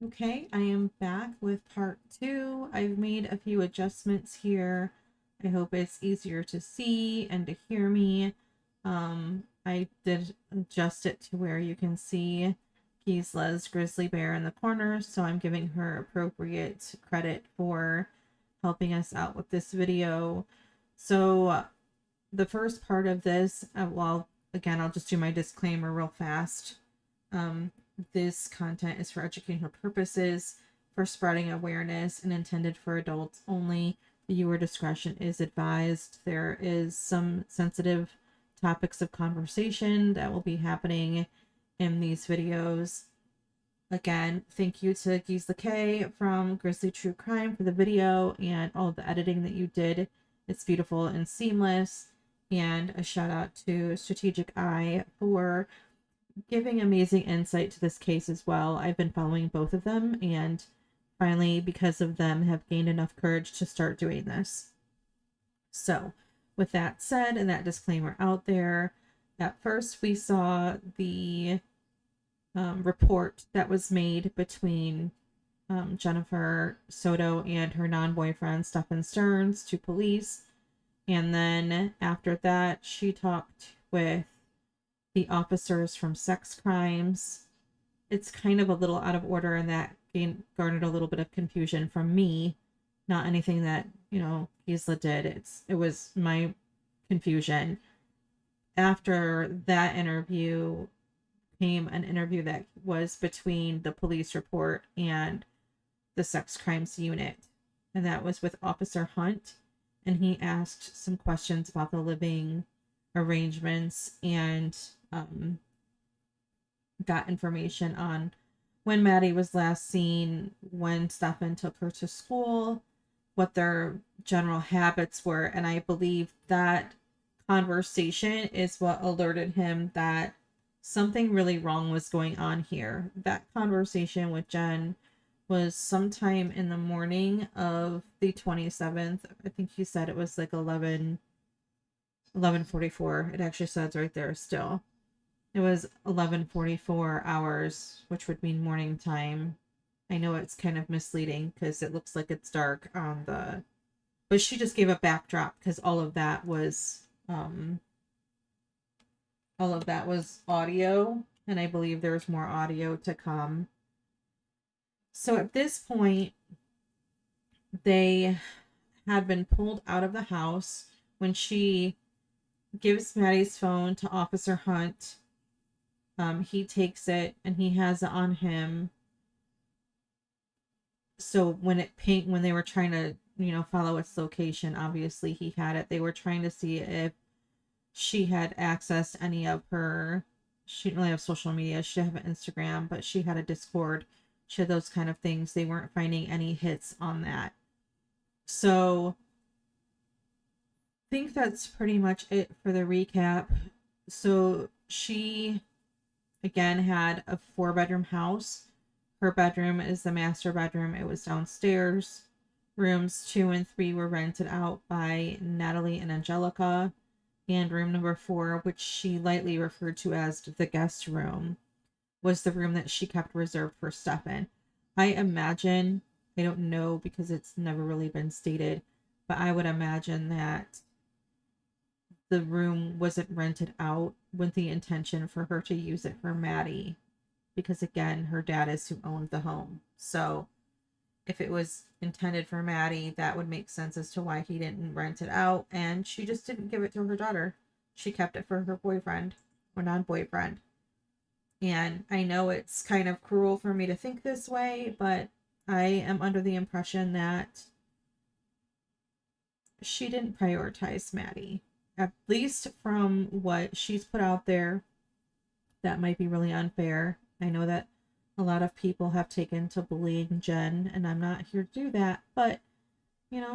Okay, I am back with part two. I've made a few adjustments here. I hope it's easier to see and to hear me. I did adjust it to where you can see Geisla's grizzly bear in the corner, so I'm giving her appropriate credit for helping us out with this video. So the first part of this, well, again, I'll just do my disclaimer real fast. Um, this content is for educational purposes, for spreading awareness, and intended for adults only. Viewer discretion is advised. There is some sensitive topics of conversation that will be happening in these videos. Again, thank you to Geisla K from Grizzly True Crime for the video and all the editing that you did. It's beautiful and seamless. And a shout out to Strategic Eye for giving amazing insight to this case as well. I've been following both of them and finally, because of them, have gained enough courage to start doing this. So, with that said and that disclaimer out there, at first we saw the report that was made between Jennifer Soto and her non-boyfriend Stephen Stearns to police. And then after that, she talked with the officers from sex crimes. It's kind of a little out of order, and that garnered a little bit of confusion from me. Not anything that, Geisla did. It was my confusion. After that interview came an interview that was between the police report and the sex crimes unit. And that was with Officer Hunt. And he asked some questions about the living arrangements and got information on when Maddie was last seen, when Stefan took her to school, what their general habits were. And I believe that conversation is what alerted him that something really wrong was going on here. That conversation with Jen was sometime in the morning of the 27th. I think he said it was like 11:44. It actually says right there still. It was 11:44 hours, which would mean morning time. I know it's kind of misleading because it looks like it's dark on the, but she just gave a backdrop because all of that was audio, and I believe there's more audio to come. So at this point, they had been pulled out of the house when she gives Maddie's phone to Officer Hunt. He takes it and he has it on him. So when they were trying to, follow its location, obviously he had it. They were trying to see if she had accessed any of her, she didn't really have social media. She didn't have an Instagram, but she had a Discord. She had those kind of things. They weren't finding any hits on that. So I think that's pretty much it for the recap. So she, again, had a 4-bedroom house. Her bedroom is the master bedroom. It was downstairs. Rooms 2 and 3 were rented out by Natalie and Angelica. And room number 4, which she lightly referred to as the guest room, was the room that she kept reserved for Stefan. I imagine, I don't know because it's never really been stated, but I would imagine that the room wasn't rented out with the intention for her to use it for Maddie, because again, her dad is who owned the home. So if it was intended for Maddie, that would make sense as to why he didn't rent it out, and she just didn't give it to her daughter. She kept it for her boyfriend or non-boyfriend. And I know it's kind of cruel for me to think this way, but I am under the impression that she didn't prioritize Maddie. At least from what she's put out there, that might be really unfair. I know that a lot of people have taken to bullying Jen, and I'm not here to do that, but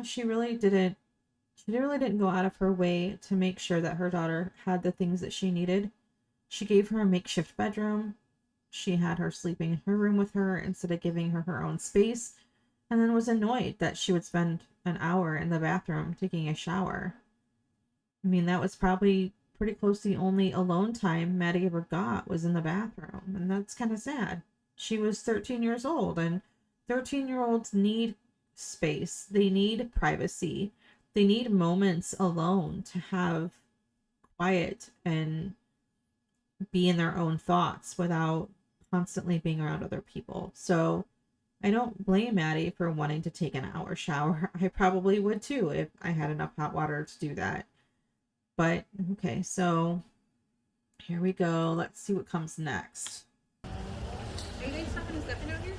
she really didn't go out of her way to make sure that her daughter had the things that she needed. She gave her a makeshift bedroom. She had her sleeping in her room with her instead of giving her her own space, and then was annoyed that she would spend an hour in the bathroom taking a shower. I mean, that was probably pretty close to the only alone time Maddie ever got was in the bathroom, and that's kind of sad. She was 13 years old, and 13-year-olds need space. They need privacy. They need moments alone to have quiet and be in their own thoughts without constantly being around other people. So I don't blame Maddie for wanting to take an hour shower. I probably would too if I had enough hot water to do that. But okay, so here we go. Let's see what comes next. Are you guys talking to Stefan out here?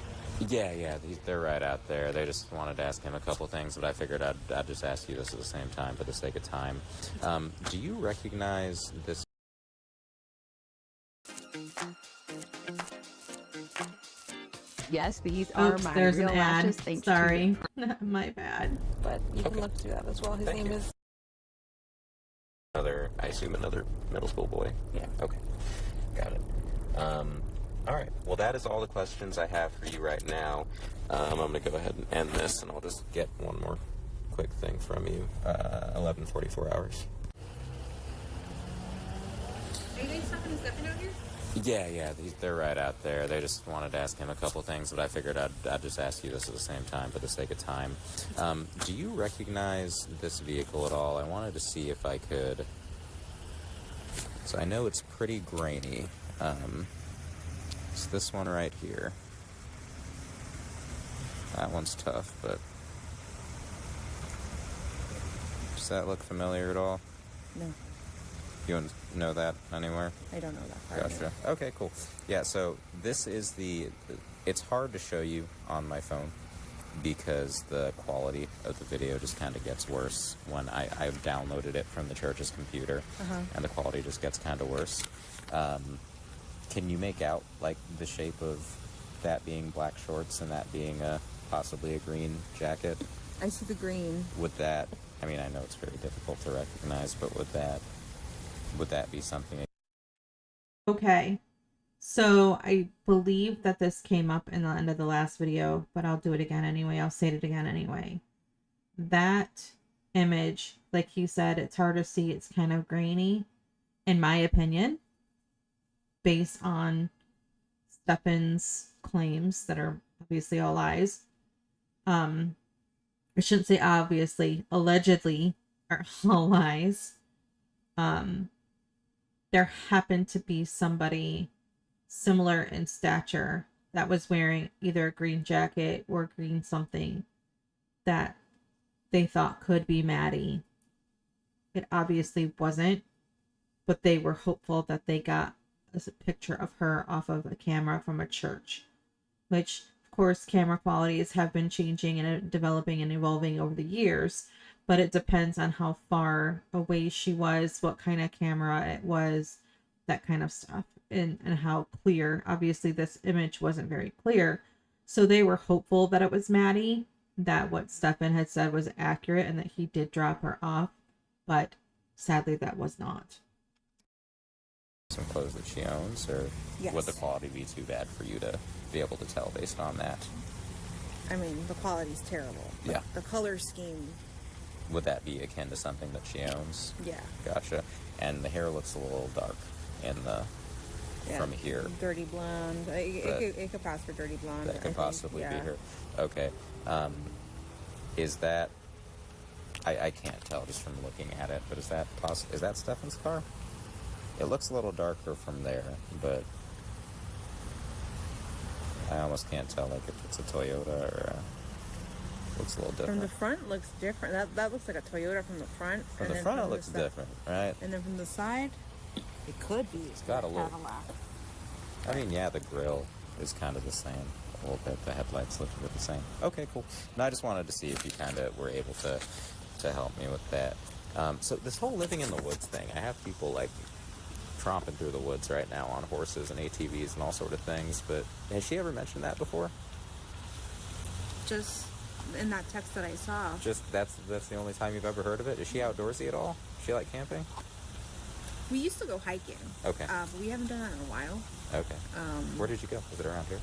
Yeah, they're right out there. They just wanted to ask him a couple things, but I figured I'd just ask you this at the same time for the sake of time. Do you recognize this? Yes, these are my there's real an ad. lashes. Thanks. Sorry, my bad. But you can look through that as well. His name is... I assume another middle school boy. Yeah. Okay, got it. All right. Well, that is all the questions I have for you right now. I'm going to go ahead and end this, and I'll just get one more quick thing from you. 11:44 hours. Are you guys talking to Stefan out here? Yeah, they're right out there. They just wanted to ask him a couple things, but I figured I'd just ask you this at the same time for the sake of time. Do you recognize this vehicle at all? I wanted to see if I could... So I know it's pretty grainy. It's this one right here. That one's tough, but... Does that look familiar at all? No. You wouldn't know that anywhere? I don't know that part. Gotcha. Okay, cool. Yeah, so this is it's hard to show you on my phone because the quality of the video just kind of gets worse when I've downloaded it from the church's computer, and the quality just gets kind of worse. Can you make out, like, the shape of that being black shorts and that being possibly a green jacket? I see the green. Would that, I mean, I know it's very difficult to recognize, but would that be something? Okay, so I believe that this came up in the end of the last video, but I'll do it again anyway. I'll say it again anyway. That image, like he said, it's hard to see. It's kind of grainy, in my opinion, based on Stefan's claims that are obviously all lies. I shouldn't say obviously, allegedly are all lies. There happened to be somebody similar in stature that was wearing either a green jacket or green something that they thought could be Maddie. It obviously wasn't, but they were hopeful that they got a picture of her off of a camera from a church, which of course camera qualities have been changing and developing and evolving over the years, but it depends on how far away she was, what kind of camera it was, that kind of stuff, and how clear. Obviously this image wasn't very clear, so they were hopeful that it was Maddie, that what Stefan had said was accurate and that he did drop her off, but sadly that was not. Some clothes that she owns, or Yes. would the quality be too bad for you to be able to tell based on that? I mean, the quality's terrible. Yeah. The color scheme. Would that be akin to something that she owns? Yeah. Gotcha. And the hair looks a little dark in the from here. Dirty blonde. It could pass for dirty blonde. That could possibly yeah. be her. Okay. Is that... I can't tell just from looking at it, but is that Stefan's car? It looks a little darker from there, but I almost can't tell, like, if it's a Toyota or looks a little different. From the front, looks different. That looks like a Toyota from the front. From the front, it looks different, right? And then from the side, it could be. It's got a little... Cadillac. I mean, yeah, the grill is kind of the same a little bit. The headlights look a bit the same. Okay, cool. No, I just wanted to see if you kind of were able to help me with that. So this whole living in the woods thing, I have people, like, tromping through the woods right now on horses and ATVs and all sort of things, but has she ever mentioned that before? Just in that text that I saw. Just that's the only time you've ever heard of it? Is she outdoorsy at all? Does she like camping? We used to go hiking. Okay. But we haven't done that in a while. Okay. Where did you go? Was it around here?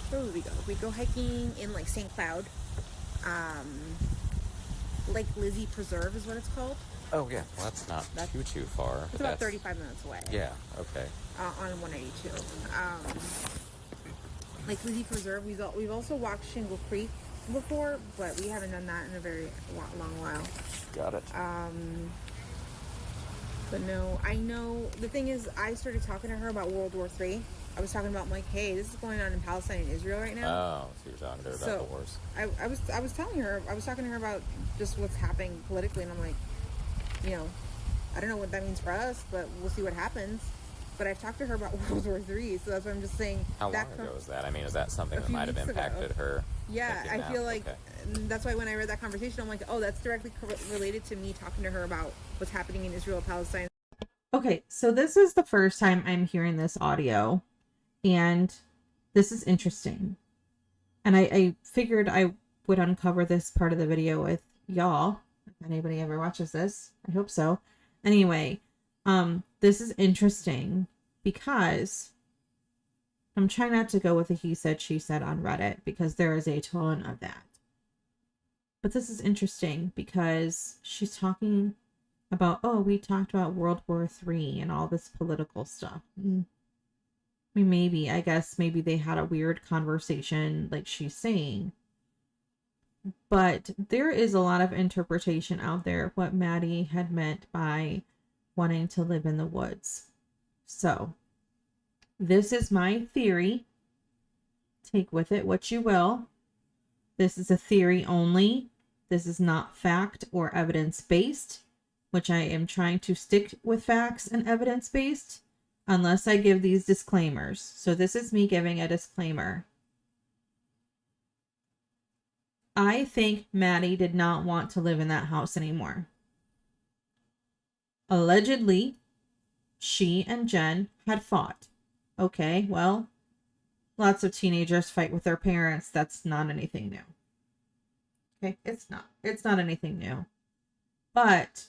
Where would we go? We'd go hiking in, like, St. Cloud. Lake Lizzie Preserve is what it's called. Oh, yeah. Well, that's not too far. It's about 35 minutes away. Yeah, okay. On 182. like Lizzie Preserve. We've also walked Shingle Creek before, but we haven't done that in a very long while. Got it. But no, I know the thing is, I started talking to her about World War III. I was talking about, like, hey, this is going on in Palestine and Israel right now. Oh, so you're talking to her about the wars. I was telling her, I was talking to her about just what's happening politically, and I'm like, you know, I don't know what that means for us, but we'll see what happens. But I've talked to her about World War III, so that's what I'm just saying. How long ago was that? I mean, is that something that might have impacted her? Yeah, I feel like that's why when I read that conversation, I'm like, oh, that's directly related to me talking to her about what's happening in Israel, Palestine. Okay, so this is the first time I'm hearing this audio, and this is interesting. And I figured I would uncover this part of the video with y'all. If anybody ever watches this, I hope so. Anyway, this is interesting because I'm trying not to go with a he said, she said on Reddit, because there is a ton of that. But this is interesting because she's talking about, oh, we talked about World War III and all this political stuff. I mean, maybe they had a weird conversation, like she's saying. But there is a lot of interpretation out there what Maddie had meant by wanting to live in the woods. So, this is my theory. Take with it what you will. This is a theory only. This is not fact or evidence-based, which I am trying to stick with facts and evidence-based unless I give these disclaimers. So this is me giving a disclaimer. I think Maddie did not want to live in that house anymore. Allegedly, she and Jen had fought. Okay, well, lots of teenagers fight with their parents. That's not anything new. Okay, it's not anything new. But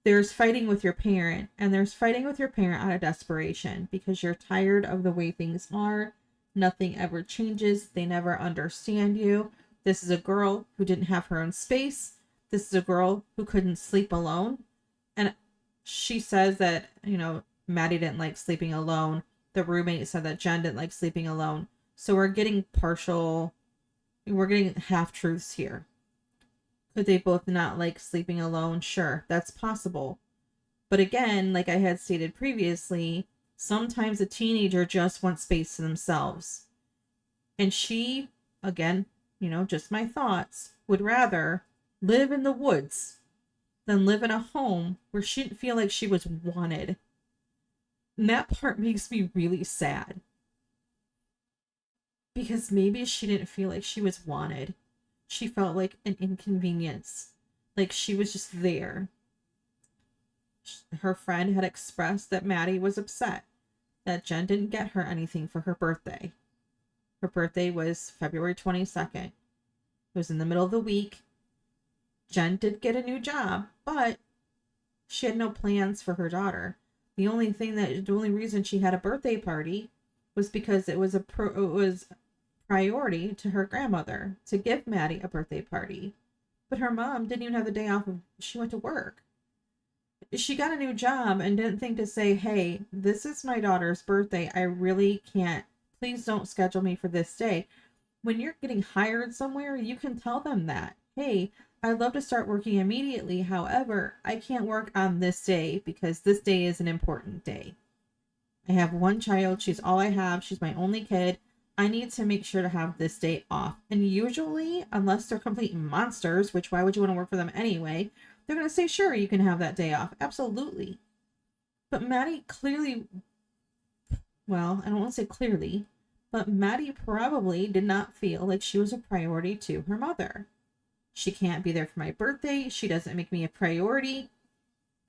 there's fighting with your parent, and there's fighting with your parent out of desperation because you're tired of the way things are. Nothing ever changes. They never understand you. This is a girl who didn't have her own space. This is a girl who couldn't sleep alone. And she says that, Maddie didn't like sleeping alone. The roommate said that Jen didn't like sleeping alone. So we're getting half-truths here. Could they both not like sleeping alone? Sure, that's possible. But again, like I had stated previously, sometimes a teenager just wants space to themselves. And she, again, just my thoughts, would rather live in the woods than live in a home where she didn't feel like she was wanted. And that part makes me really sad. Because maybe she didn't feel like she was wanted. She felt like an inconvenience. Like she was just there. Her friend had expressed that Maddie was upset that Jen didn't get her anything for her birthday. Her birthday was February 22nd. It was in the middle of the week. Jen did get a new job, but she had no plans for her daughter. The only reason she had a birthday party was because it was priority to her grandmother to give Maddie a birthday party. But her mom didn't even have the day off. She went to work. She got a new job and didn't think to say, hey, this is my daughter's birthday. I really can't. Please don't schedule me for this day. When you're getting hired somewhere, you can tell them that. Hey, I'd love to start working immediately. However, I can't work on this day because this day is an important day. I have one child. She's all I have. She's my only kid. I need to make sure to have this day off. And usually, unless they're complete monsters, which why would you want to work for them anyway, they're going to say, sure, you can have that day off. Absolutely. But Maddie clearly, well, I don't want to say clearly, but Maddie probably did not feel like she was a priority to her mother. She can't be there for my birthday. She doesn't make me a priority.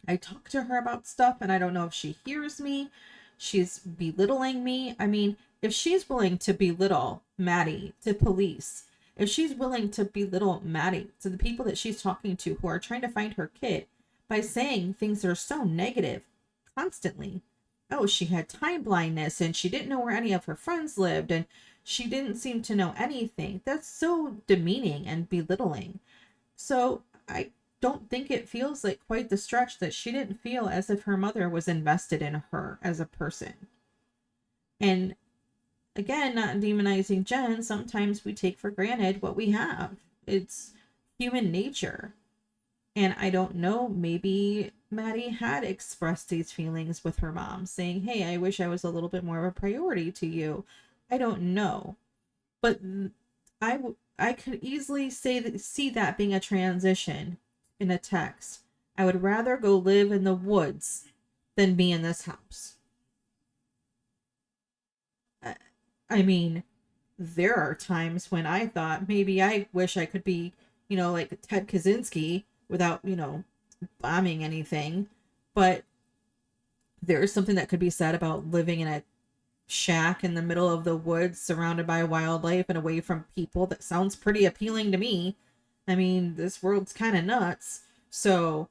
I talk to her about stuff and I don't know if she hears me. She's belittling me. I mean, if she's willing to belittle Maddie to police, if she's willing to belittle Maddie to the people that she's talking to who are trying to find her kid by saying things that are so negative constantly. Oh, she had time blindness and she didn't know where any of her friends lived and she didn't seem to know anything. That's so demeaning and belittling. So I don't think it feels like quite the stretch that she didn't feel as if her mother was invested in her as a person. And again, not demonizing Jen, sometimes we take for granted what we have. It's human nature. And I don't know, maybe Maddie had expressed these feelings with her mom, saying, hey, I wish I was a little bit more of a priority to you. I don't know. But I could easily see that being a transition in a text. I would rather go live in the woods than be in this house. I mean, there are times when I thought maybe I wish I could be, like Ted Kaczynski without, bombing anything. But there's something that could be said about living in a shack in the middle of the woods surrounded by wildlife and away from people. That sounds pretty appealing to me. I mean, this world's kind of nuts. So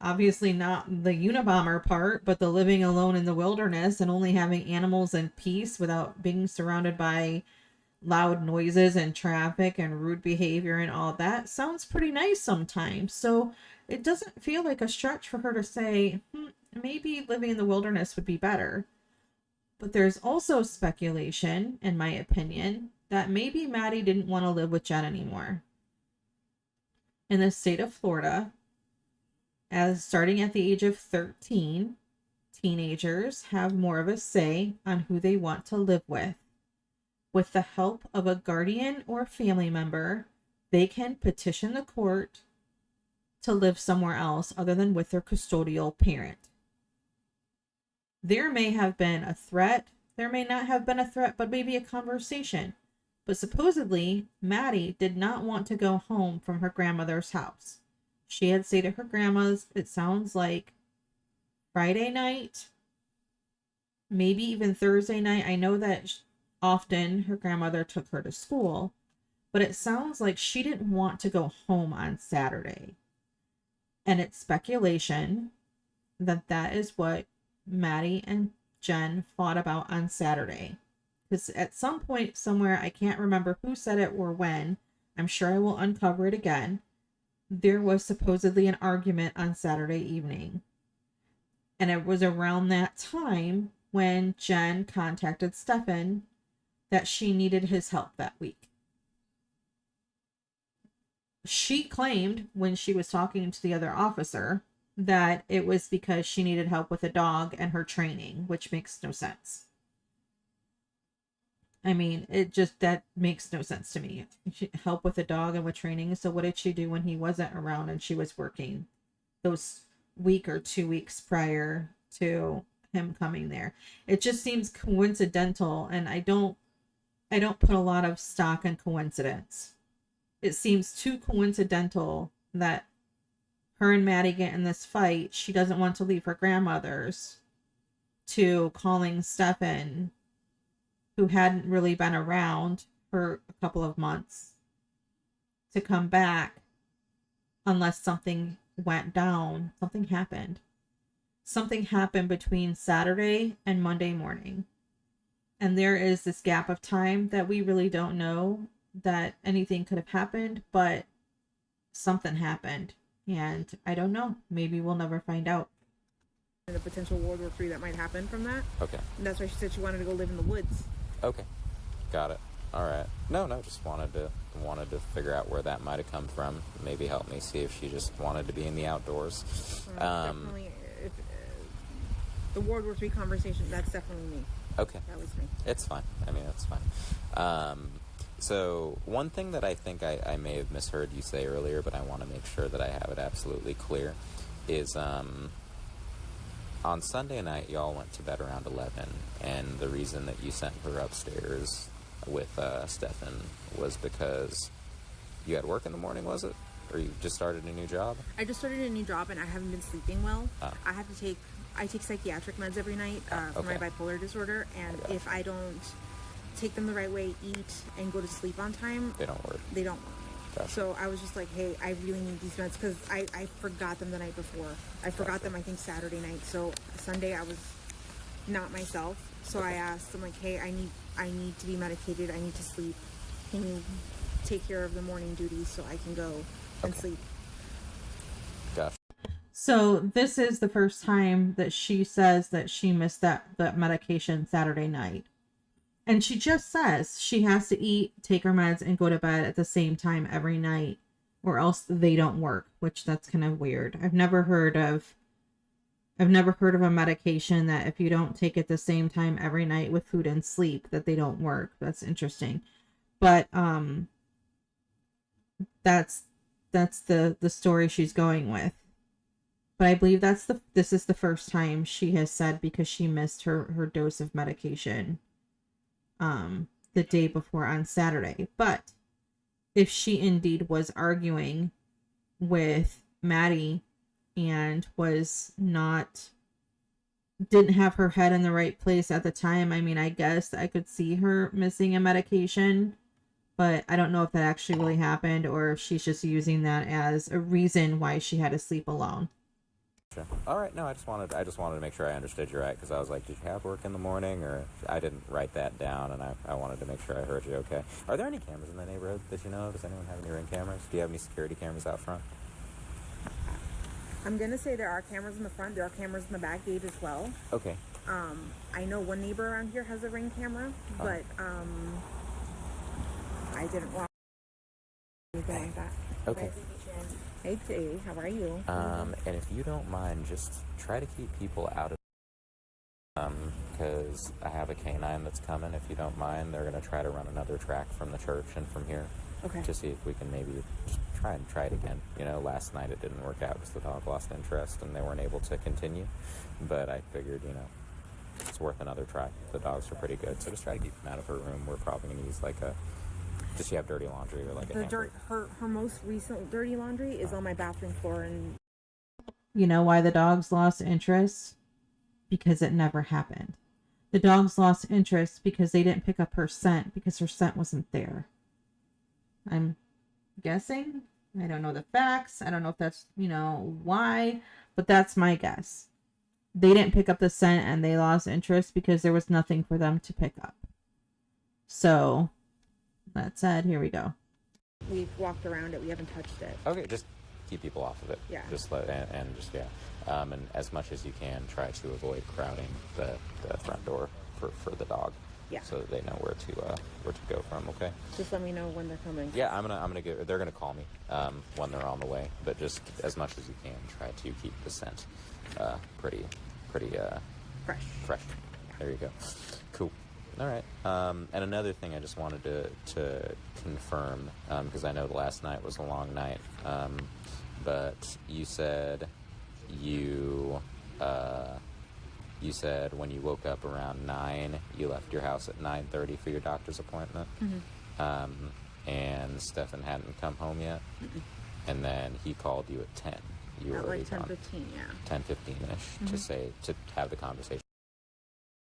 obviously not the Unabomber part, but the living alone in the wilderness and only having animals in peace without being surrounded by loud noises and traffic and rude behavior and all that sounds pretty nice sometimes. So it doesn't feel like a stretch for her to say, maybe living in the wilderness would be better. But there's also speculation, in my opinion, that maybe Maddie didn't want to live with Jen anymore. In the state of Florida, as starting at the age of 13, teenagers have more of a say on who they want to live with. With the help of a guardian or family member, they can petition the court to live somewhere else other than with their custodial parent. There may have been a threat, there may not have been a threat, but maybe a conversation. But supposedly, Maddie did not want to go home from her grandmother's house. She had stayed at her grandma's, it sounds like Friday night, maybe even Thursday night. I know that often her grandmother took her to school, but it sounds like she didn't want to go home on Saturday. And it's speculation that that is what Maddie and Jen fought about on Saturday. Because at some point somewhere, I can't remember who said it or when, I'm sure I will uncover it again, there was supposedly an argument on Saturday evening. And it was around that time when Jen contacted Stefan that she needed his help that week. She claimed when she was talking to the other officer that it was because she needed help with a dog and her training, which makes no sense. I mean, that makes no sense to me. Help with a dog and with training. So what did she do when he wasn't around and she was working those week or 2 weeks prior to him coming there? It just seems coincidental, and I don't put a lot of stock in coincidence. It seems too coincidental that her and Maddie get in this fight. She doesn't want to leave her grandmother's, to calling Stefan, who hadn't really been around for a couple of months, to come back unless something went down. Something happened. Something happened between Saturday and Monday morning. And there is this gap of time that we really don't know that anything could have happened, but something happened. And I don't know. Maybe we'll never find out. The potential World War III that might happen from that. Okay. And that's why she said she wanted to go live in the woods. Okay. Got it. All right. No, just wanted to figure out where that might have come from. Maybe help me see if she just wanted to be in the outdoors. Definitely. If, the World War III conversation, that's definitely me. Okay. That was me. It's fine. I mean, it's fine. So one thing that I think I may have misheard you say earlier, but I want to make sure that I have it absolutely clear, is on Sunday night, y'all went to bed around 11, and the reason that you sent her upstairs with Stefan was because you had work in the morning, was it? Or you just started a new job? I just started a new job, and I haven't been sleeping well. Oh. I take psychiatric meds every night for my bipolar disorder, and if I don't take them the right way, eat, and go to sleep on time, They don't work. They don't work. Gotcha. So I was just like, hey, I really need these meds, because I forgot them the night before. I forgot them, I think, Saturday night. So Sunday I was not myself. So I asked, I'm like, hey, I need to be medicated. I need to sleep. Can you take care of the morning duties so I can go and sleep? Gotcha. So this is the first time that she says that she missed that medication Saturday night. And she just says she has to eat, take her meds, and go to bed at the same time every night, or else they don't work, which that's kind of weird. I've never heard of a medication that if you don't take it the same time every night with food and sleep, that they don't work. That's interesting. But that's the story she's going with. But I believe this is the first time she has said because she missed her dose of medication the day before on Saturday. But if she indeed was arguing with Maddie and didn't have her head in the right place at the time, I mean, I guess I could see her missing a medication, but I don't know if that actually really happened or if she's just using that as a reason why she had to sleep alone. Sure. All right. No, I just wanted to make sure I understood you right, because I was like, did you have work in the morning? Or I didn't write that down, and I wanted to make sure I heard you okay. Are there any cameras in the neighborhood that you know of? Does anyone have any ring cameras? Do you have any security cameras out front? I'm gonna say there are cameras in the front. There are cameras in the back gate as well. Okay. I know one neighbor around here has a ring camera, but I didn't watch anything like that. Okay. Hey Jay, how are you? And if you don't mind, just try to keep people out of because I have a canine that's coming. If you don't mind, they're gonna try to run another track from the church and from here. Okay. To see if we can maybe just try it again. You know, last night it didn't work out because the dog lost interest and they weren't able to continue. But I figured, you know, it's worth another try. The dogs are pretty good, so just try to keep them out of her room. We're probably gonna use like does she have dirty laundry or like a hamper? Her most recent dirty laundry is on my bathroom floor. And you know why the dogs lost interest? Because it never happened. The dogs lost interest because they didn't pick up her scent because her scent wasn't there. I'm guessing. I don't know the facts. I don't know if that's, why, but that's my guess. They didn't pick up the scent and they lost interest because there was nothing for them to pick up. So, that said, here we go. We've walked around it. We haven't touched it. Okay, just keep people off of it. Yeah. Just and as much as you can, try to avoid crowding the front door for the dog. Yeah. So that they know where to go from. Okay. Just let me know when they're coming. Yeah, I'm gonna go. They're gonna call me when they're on the way. But just as much as you can, try to keep the scent pretty fresh. There you go. Cool. All right. And another thing I just wanted to confirm, because I know the last night was a long night, but you said you said when you woke up around 9, you left your house at 9:30 for your doctor's appointment. Mm-hmm. And Stefan hadn't come home yet. Mm-mm. And then he called you at 10. You were already like 10:15, yeah. 10:15-ish to have the conversation.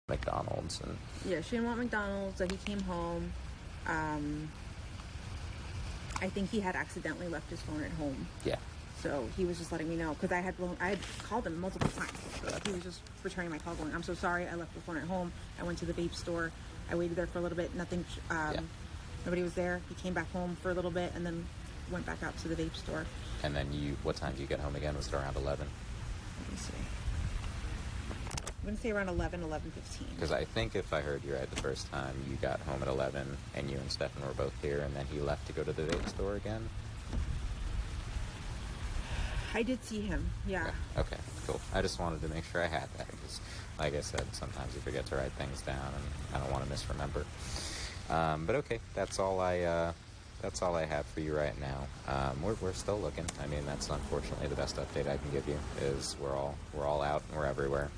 McDonald's and she didn't want McDonald's, so he came home. I think he had accidentally left his phone at home. Yeah. So he was just letting me know, because I had called him multiple times. So he was just returning my call going, I'm so sorry, I left the phone at home. I went to the vape store. I waited there for a little bit. Nothing. Nobody was there. He came back home for a little bit and then went back out to the vape store. And then what time did you get home again? Was it around 11? Let me see. I'm going to say around 11:15. Because I think if I heard you right the first time, you got home at 11 and you and Stefan were both here, and then he left to go to the vape store again? I did see him, yeah. Okay, cool. I just wanted to make sure I had that, because like I said, sometimes you forget to write things down, and I don't want to misremember. But okay, that's all I have for you right now. We're still looking. I mean, that's unfortunately the best update I can give you, is we're all out and we're everywhere.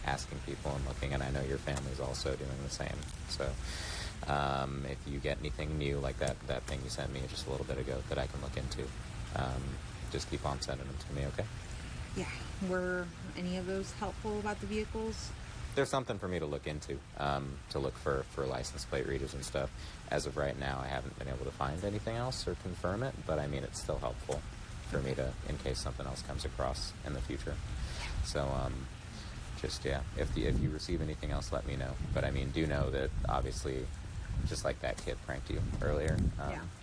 Asking people and looking, and I know your family's also doing the same. So if you get anything new like that thing you sent me just a little bit ago that I can look into, just keep on sending them to me, okay? Yeah. Were any of those helpful about the vehicles? There's something for me to look into, to look for license plate readers and stuff. As of right now, I haven't been able to find anything else or confirm it, but I mean, it's still helpful for me to, in case something else comes across in the future. So, if you receive anything else, let me know. But I mean, do know that obviously, just like that kid pranked you earlier,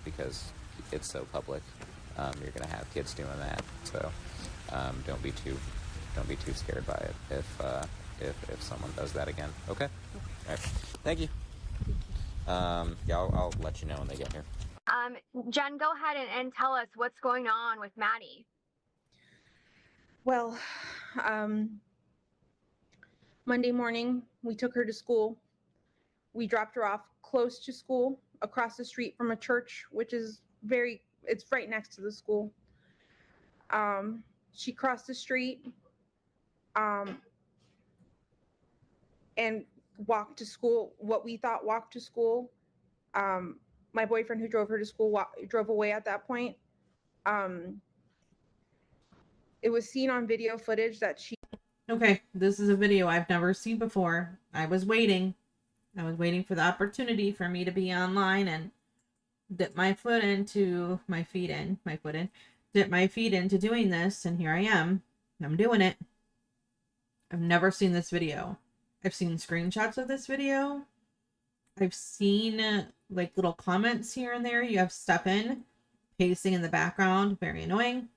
because it's so public, you're gonna have kids doing that. So, don't be too scared by it if someone does that again. Okay. All right. Thank you. Yeah, I'll let you know when they get here. Jen, go ahead and tell us what's going on with Maddie. Well, Monday morning, we took her to school. We dropped her off close to school, across the street from a church, which is it's right next to the school. She crossed the street and walked to school, what we thought walked to school. My boyfriend who drove her to school drove away at that point. It was seen on video footage that she... Okay, this is a video I've never seen before. I was waiting for the opportunity for me to be online and dip my feet into doing this, and here I am. I'm doing it. I've never seen this video. I've seen screenshots of this video. I've seen like little comments here and there. You have Stefan pacing in the background, very annoying.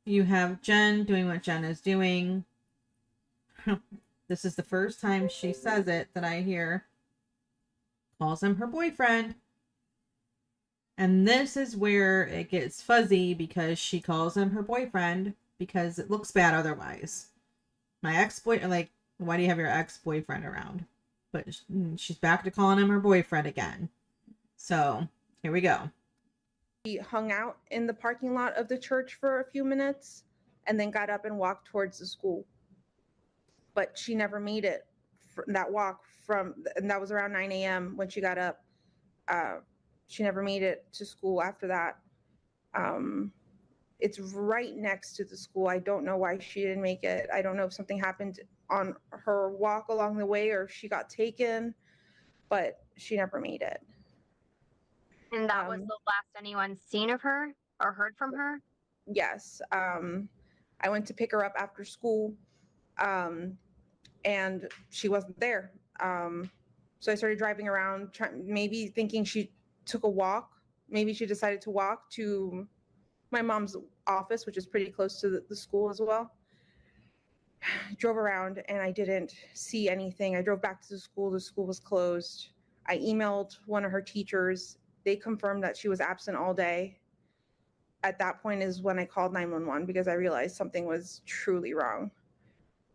You have Jen doing what Jen is doing. This is the first time she says it that I hear. Calls him her boyfriend. And this is where it gets fuzzy, because she calls him her boyfriend because it looks bad otherwise. My ex-boyfriend, like, why do you have your ex-boyfriend around? But she's back to calling him her boyfriend again. So here we go. She hung out in the parking lot of the church for a few minutes and then got up and walked towards the school. But she never made it that walk and that was around 9 a.m. when she got up. She never made it to school after that. It's right next to the school. I don't know why she didn't make it. I don't know if something happened on her walk along the way or if she got taken, but she never made it. And that was the last anyone's seen of her or heard from her? Yes. I went to pick her up after school, and she wasn't there. So I started driving around, maybe thinking she took a walk. Maybe she decided to walk to my mom's office, which is pretty close to the school as well. Drove around and I didn't see anything. I drove back to the school. The school was closed. I emailed one of her teachers. They confirmed that she was absent all day. At that point is when I called 911 because I realized something was truly wrong.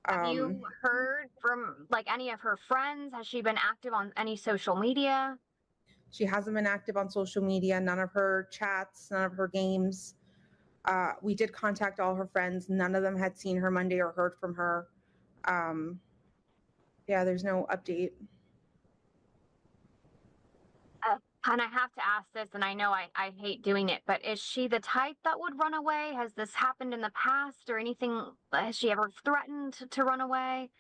Have you heard from like any of her friends? Has she been active on any social media? She hasn't been active on social media, none of her chats, none of her games. We did contact all her friends. None of them had seen her Monday or heard from her. Yeah, there's no update. And I have to ask this, and I know I hate doing it, but is she the type that would run away? Has this happened in the past or anything? Has she ever threatened to run away?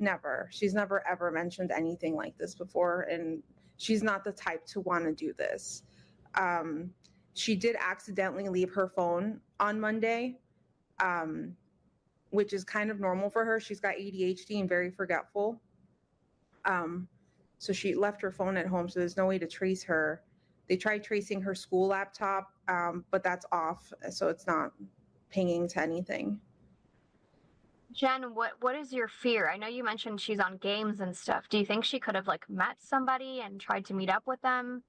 Never. She's never ever mentioned anything like this before, and she's not the type to want to do this. She did accidentally leave her phone on Monday, which is kind of normal for her. She's got ADHD and very forgetful. So she left her phone at home, so there's no way to trace her. They tried tracing her school laptop, but that's off, so it's not pinging to anything. Jen, what is your fear? I know you mentioned she's on games and stuff. Do you think she could have like met somebody and tried to meet up with them?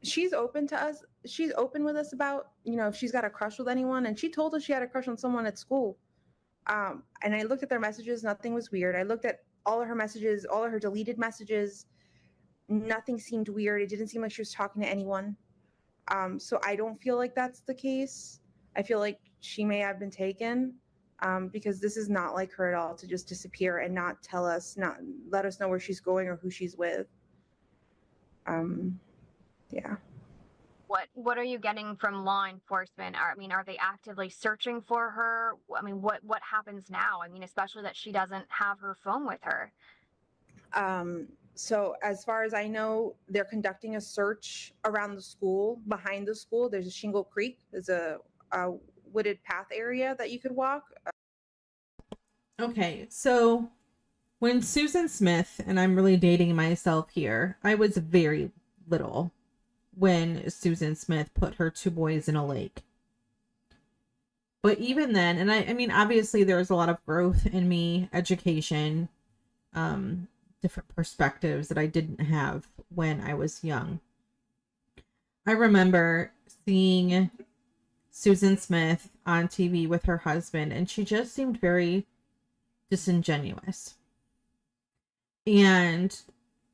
She's open to us. She's open with us about, if she's got a crush with anyone, and she told us she had a crush on someone at school. And I looked at their messages. Nothing was weird. I looked at all of her messages, all of her deleted messages. Nothing seemed weird. It didn't seem like she was talking to anyone. So I don't feel like that's the case. I feel like she may have been taken, because this is not like her at all to just disappear and not let us know where she's going or who she's with. Yeah. What are you getting from law enforcement? Are they actively searching for her? What happens now? Especially that she doesn't have her phone with her. So as far as I know, they're conducting a search around the school. Behind the school, there's a Shingle Creek. There's a wooded path area that you could walk. Okay, so when Susan Smith, and I'm really dating myself here, I was very little when Susan Smith put her two boys in a lake. But even then, and I mean, obviously there was a lot of growth in me, education, different perspectives that I didn't have when I was young. I remember seeing Susan Smith on TV with her husband, and she just seemed very disingenuous. And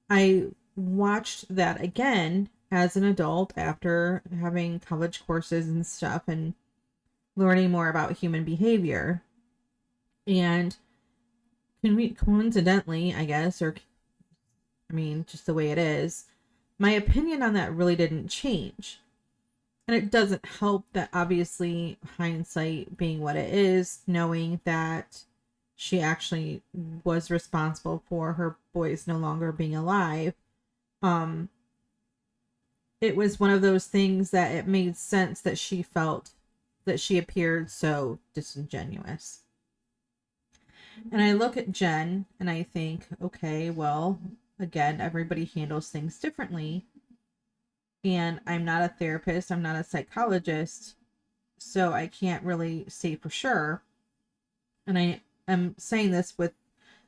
I watched that again as an adult after having college courses and stuff and learning more about human behavior. And coincidentally, I guess, or I mean, just the way it is, my opinion on that really didn't change. And it doesn't help that obviously hindsight being what it is, knowing that she actually was responsible for her boys no longer being alive. It was one of those things that it made sense that she felt that she appeared so disingenuous. And I look at Jen and I think, okay, well, again, everybody handles things differently. And I'm not a therapist, I'm not a psychologist, so I can't really say for sure. And I am saying this with,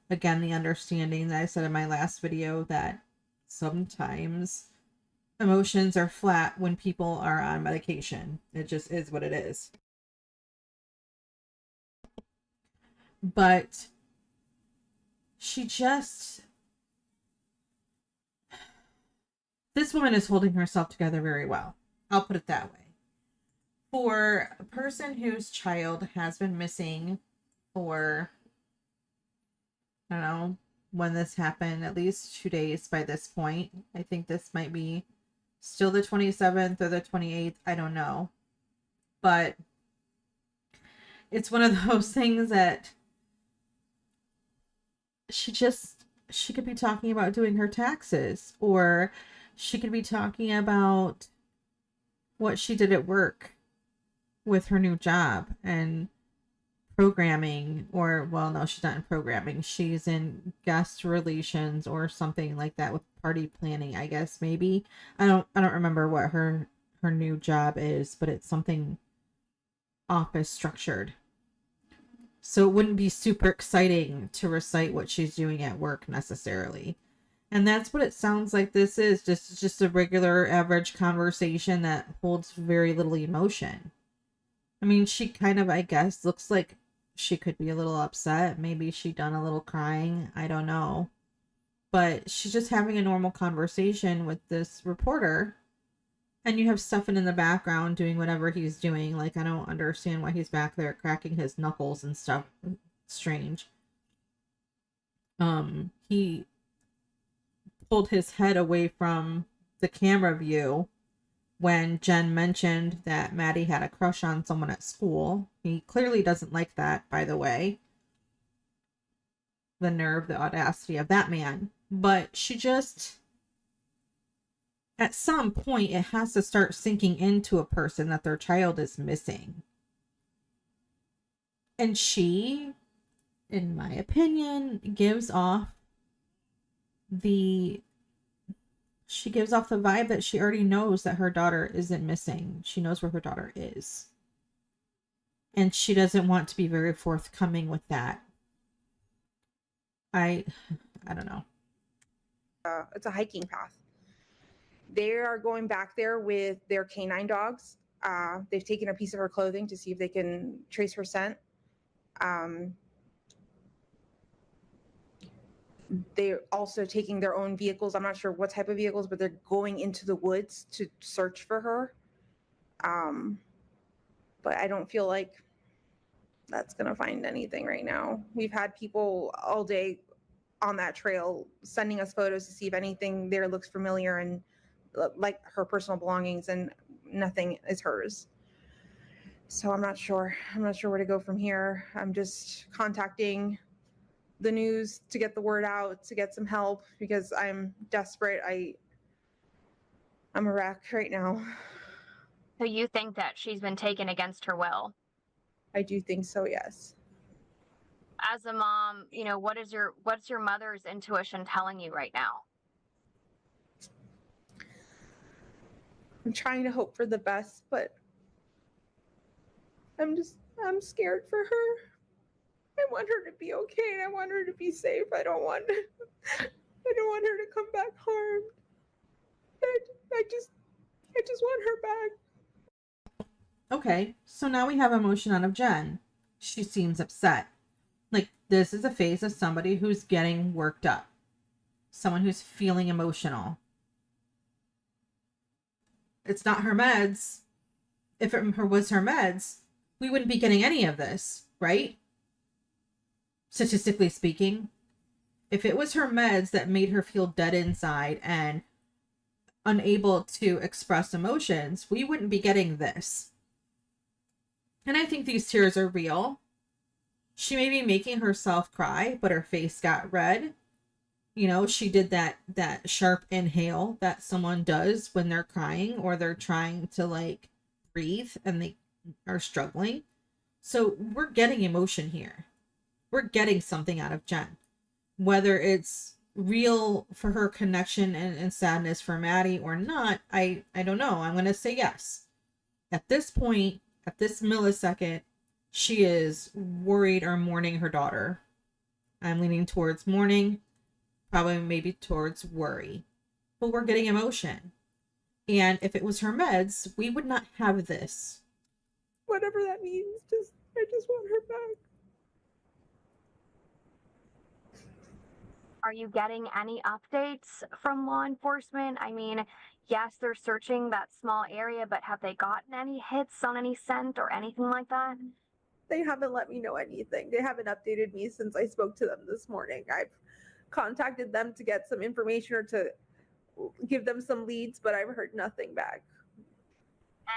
again, the understanding that I said in my last video that sometimes emotions are flat when people are on medication. It just is what it is. But she just... This woman is holding herself together very well. I'll put it that way. For a person whose child has been missing for, I don't know, when this happened, at least 2 days by this point. I think this might be still the 27th or the 28th. I don't know. But it's one of those things that she could be talking about doing her taxes, or she could be talking about what she did at work with her new job and programming, or, well, no, she's not in programming. She's in guest relations or something like that with party planning, I guess, maybe. I don't remember what her new job is, but it's something office structured. So it wouldn't be super exciting to recite what she's doing at work necessarily. And that's what it sounds like this is. Just a regular average conversation that holds very little emotion. I mean, she kind of, I guess, looks like she could be a little upset. Maybe she done a little crying. I don't know. But she's just having a normal conversation with this reporter. And you have Stefan in the background doing whatever he's doing. Like, I don't understand why he's back there cracking his knuckles and stuff. Strange. He pulled his head away from the camera view when Jen mentioned that Maddie had a crush on someone at school. He clearly doesn't like that, by the way. The nerve, the audacity of that man. But she just... At some point, it has to start sinking into a person that their child is missing. And she, in my opinion, gives off the vibe that she already knows that her daughter isn't missing. She knows where her daughter is. And she doesn't want to be very forthcoming with that. I don't know. It's a hiking path. They are going back there with their canine dogs. They've taken a piece of her clothing to see if they can trace her scent. They're also taking their own vehicles. I'm not sure what type of vehicles, but they're going into the woods to search for her. But I don't feel like that's going to find anything right now. We've had people all day on that trail sending us photos to see if anything there looks familiar and like her personal belongings, and nothing is hers. So I'm not sure where to go from here. I'm just contacting the news to get the word out, to get some help, because I'm desperate. I'm a wreck right now. So you think that she's been taken against her will? I do think so, yes. As a mom, what's your mother's intuition telling you right now? I'm trying to hope for the best, but I'm just I'm scared for her. I want her to be okay, and I want her to be safe. I don't want her to come back harmed. I just want her back. Okay, so now we have emotion out of Jen. She seems upset. Like, this is a phase of somebody who's getting worked up. Someone who's feeling emotional. It's not her meds. If it was her meds, we wouldn't be getting any of this, right? Statistically speaking. If it was her meds that made her feel dead inside and unable to express emotions, we wouldn't be getting this. And I think these tears are real. She may be making herself cry, but her face got red. You know, she did that sharp inhale that someone does when they're crying or they're trying to like breathe and they are struggling. So we're getting emotion here. We're getting something out of Jen. Whether it's real for her connection and sadness for Maddie or not, I don't know. I'm going to say yes. At this point, at this millisecond, she is worried or mourning her daughter. I'm leaning towards mourning, probably maybe towards worry. But we're getting emotion. And if it was her meds, we would not have this. Whatever that means, I just want her back. Are you getting any updates from law enforcement? I mean, yes, they're searching that small area, but have they gotten any hits on any scent or anything like that? They haven't let me know anything. They haven't updated me since I spoke to them this morning. I've contacted them to get some information or to give them some leads, but I've heard nothing back.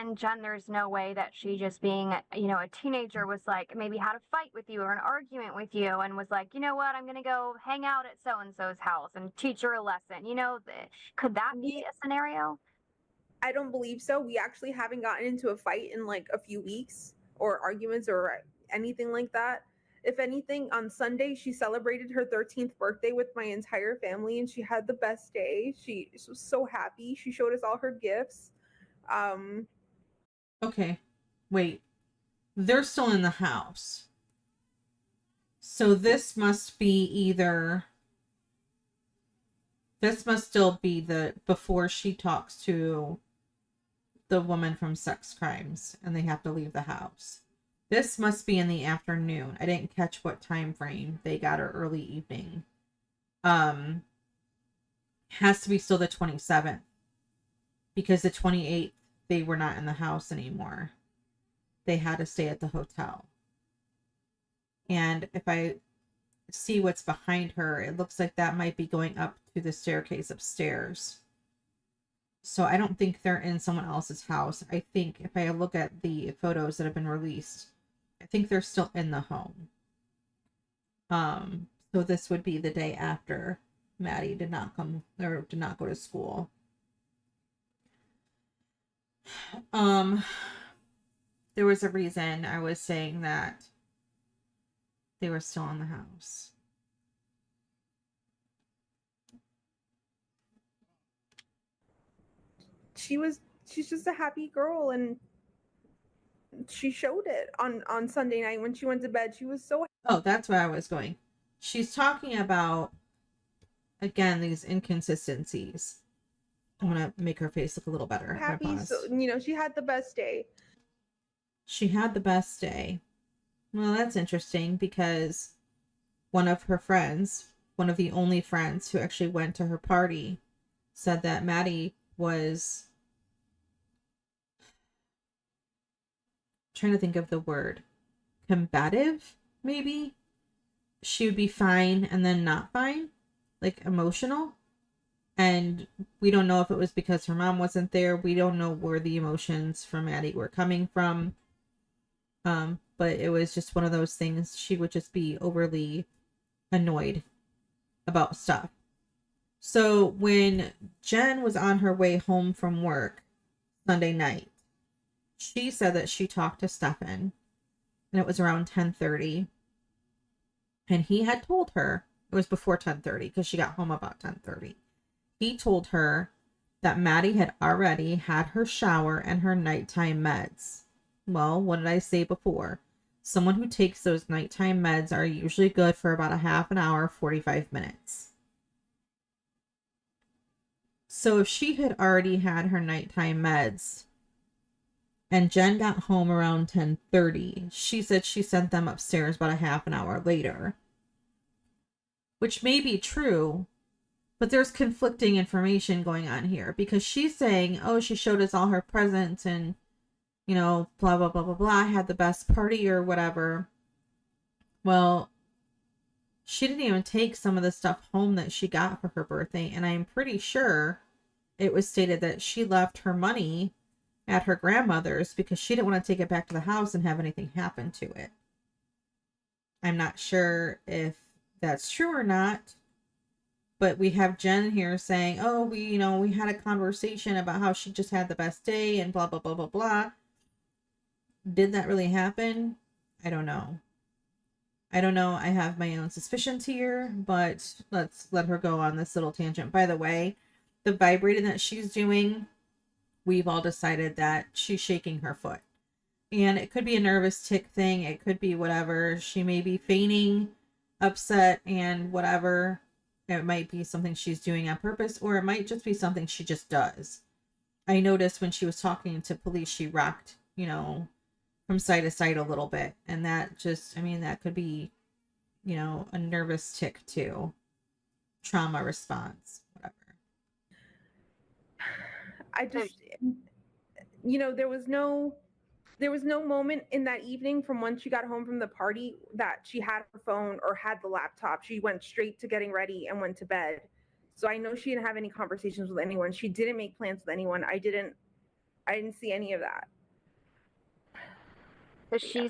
And Jen, there's no way that she just being, a teenager was like, maybe had a fight with you or an argument with you and was like, you know what, I'm going to go hang out at so-and-so's house and teach her a lesson. Could that be a scenario? I don't believe so. We actually haven't gotten into a fight in like a few weeks or arguments or anything like that. If anything, on Sunday, she celebrated her 13th birthday with my entire family and she had the best day. She was so happy. She showed us all her gifts. Okay, wait. They're still in the house. So this must still be the before she talks to the woman from sex crimes and they have to leave the house. This must be in the afternoon. I didn't catch what time frame they got her early evening. Has to be still the 27th because the 28th they were not in the house anymore. They had to stay at the hotel. And if I see what's behind her, it looks like that might be going up to the staircase upstairs. So I don't think they're in someone else's house. I think if I look at the photos that have been released, I think they're still in the home. So this would be the day after Maddie did not come or did not go to school. There was a reason I was saying that they were still in the house. She's just a happy girl and she showed it on Sunday night when she went to bed. She was so Oh, that's where I was going. She's talking about, again, these inconsistencies. I want to make her face look a little better. happy. So, she had the best day. She had the best day. Well, that's interesting because one of her friends, one of the only friends who actually went to her party, said that Maddie was, trying to think of the word, combative, maybe? She would be fine and then not fine, like emotional. And we don't know if it was because her mom wasn't there. We don't know where the emotions from Maddie were coming from. But it was just one of those things. She would just be overly annoyed about stuff. So when Jen was on her way home from work Sunday night, she said that she talked to Stefan and it was around 10:30. And he had told her, it was before 10:30 because she got home about 10:30. He told her that Maddie had already had her shower and her nighttime meds. Well, what did I say before? Someone who takes those nighttime meds are usually good for about a half an hour, 45 minutes. So if she had already had her nighttime meds and Jen got home around 10:30, she said she sent them upstairs about a half an hour later. Which may be true, but there's conflicting information going on here because she's saying, oh, she showed us all her presents and, you know, blah, blah, blah, blah, blah, had the best party or whatever. Well, she didn't even take some of the stuff home that she got for her birthday. And I'm pretty sure it was stated that she left her money at her grandmother's because she didn't want to take it back to the house and have anything happen to it. I'm not sure if that's true or not, but we have Jen here saying, oh, we had a conversation about how she just had the best day and blah, blah, blah, blah, blah. Did that really happen? I don't know. I have my own suspicions here, but let's let her go on this little tangent. By the way, the vibrating that she's doing, we've all decided that she's shaking her foot. And it could be a nervous tick thing. It could be whatever. She may be feigning upset and whatever. It might be something she's doing on purpose, or it might just be something she just does. I noticed when she was talking to police, she rocked, from side to side a little bit. And that that could be, a nervous tick too. Trauma response, whatever. I just, there was no moment in that evening from when she got home from the party that she had her phone or had the laptop. She went straight to getting ready and went to bed. So I know she didn't have any conversations with anyone. She didn't make plans with anyone. I didn't see any of that. So she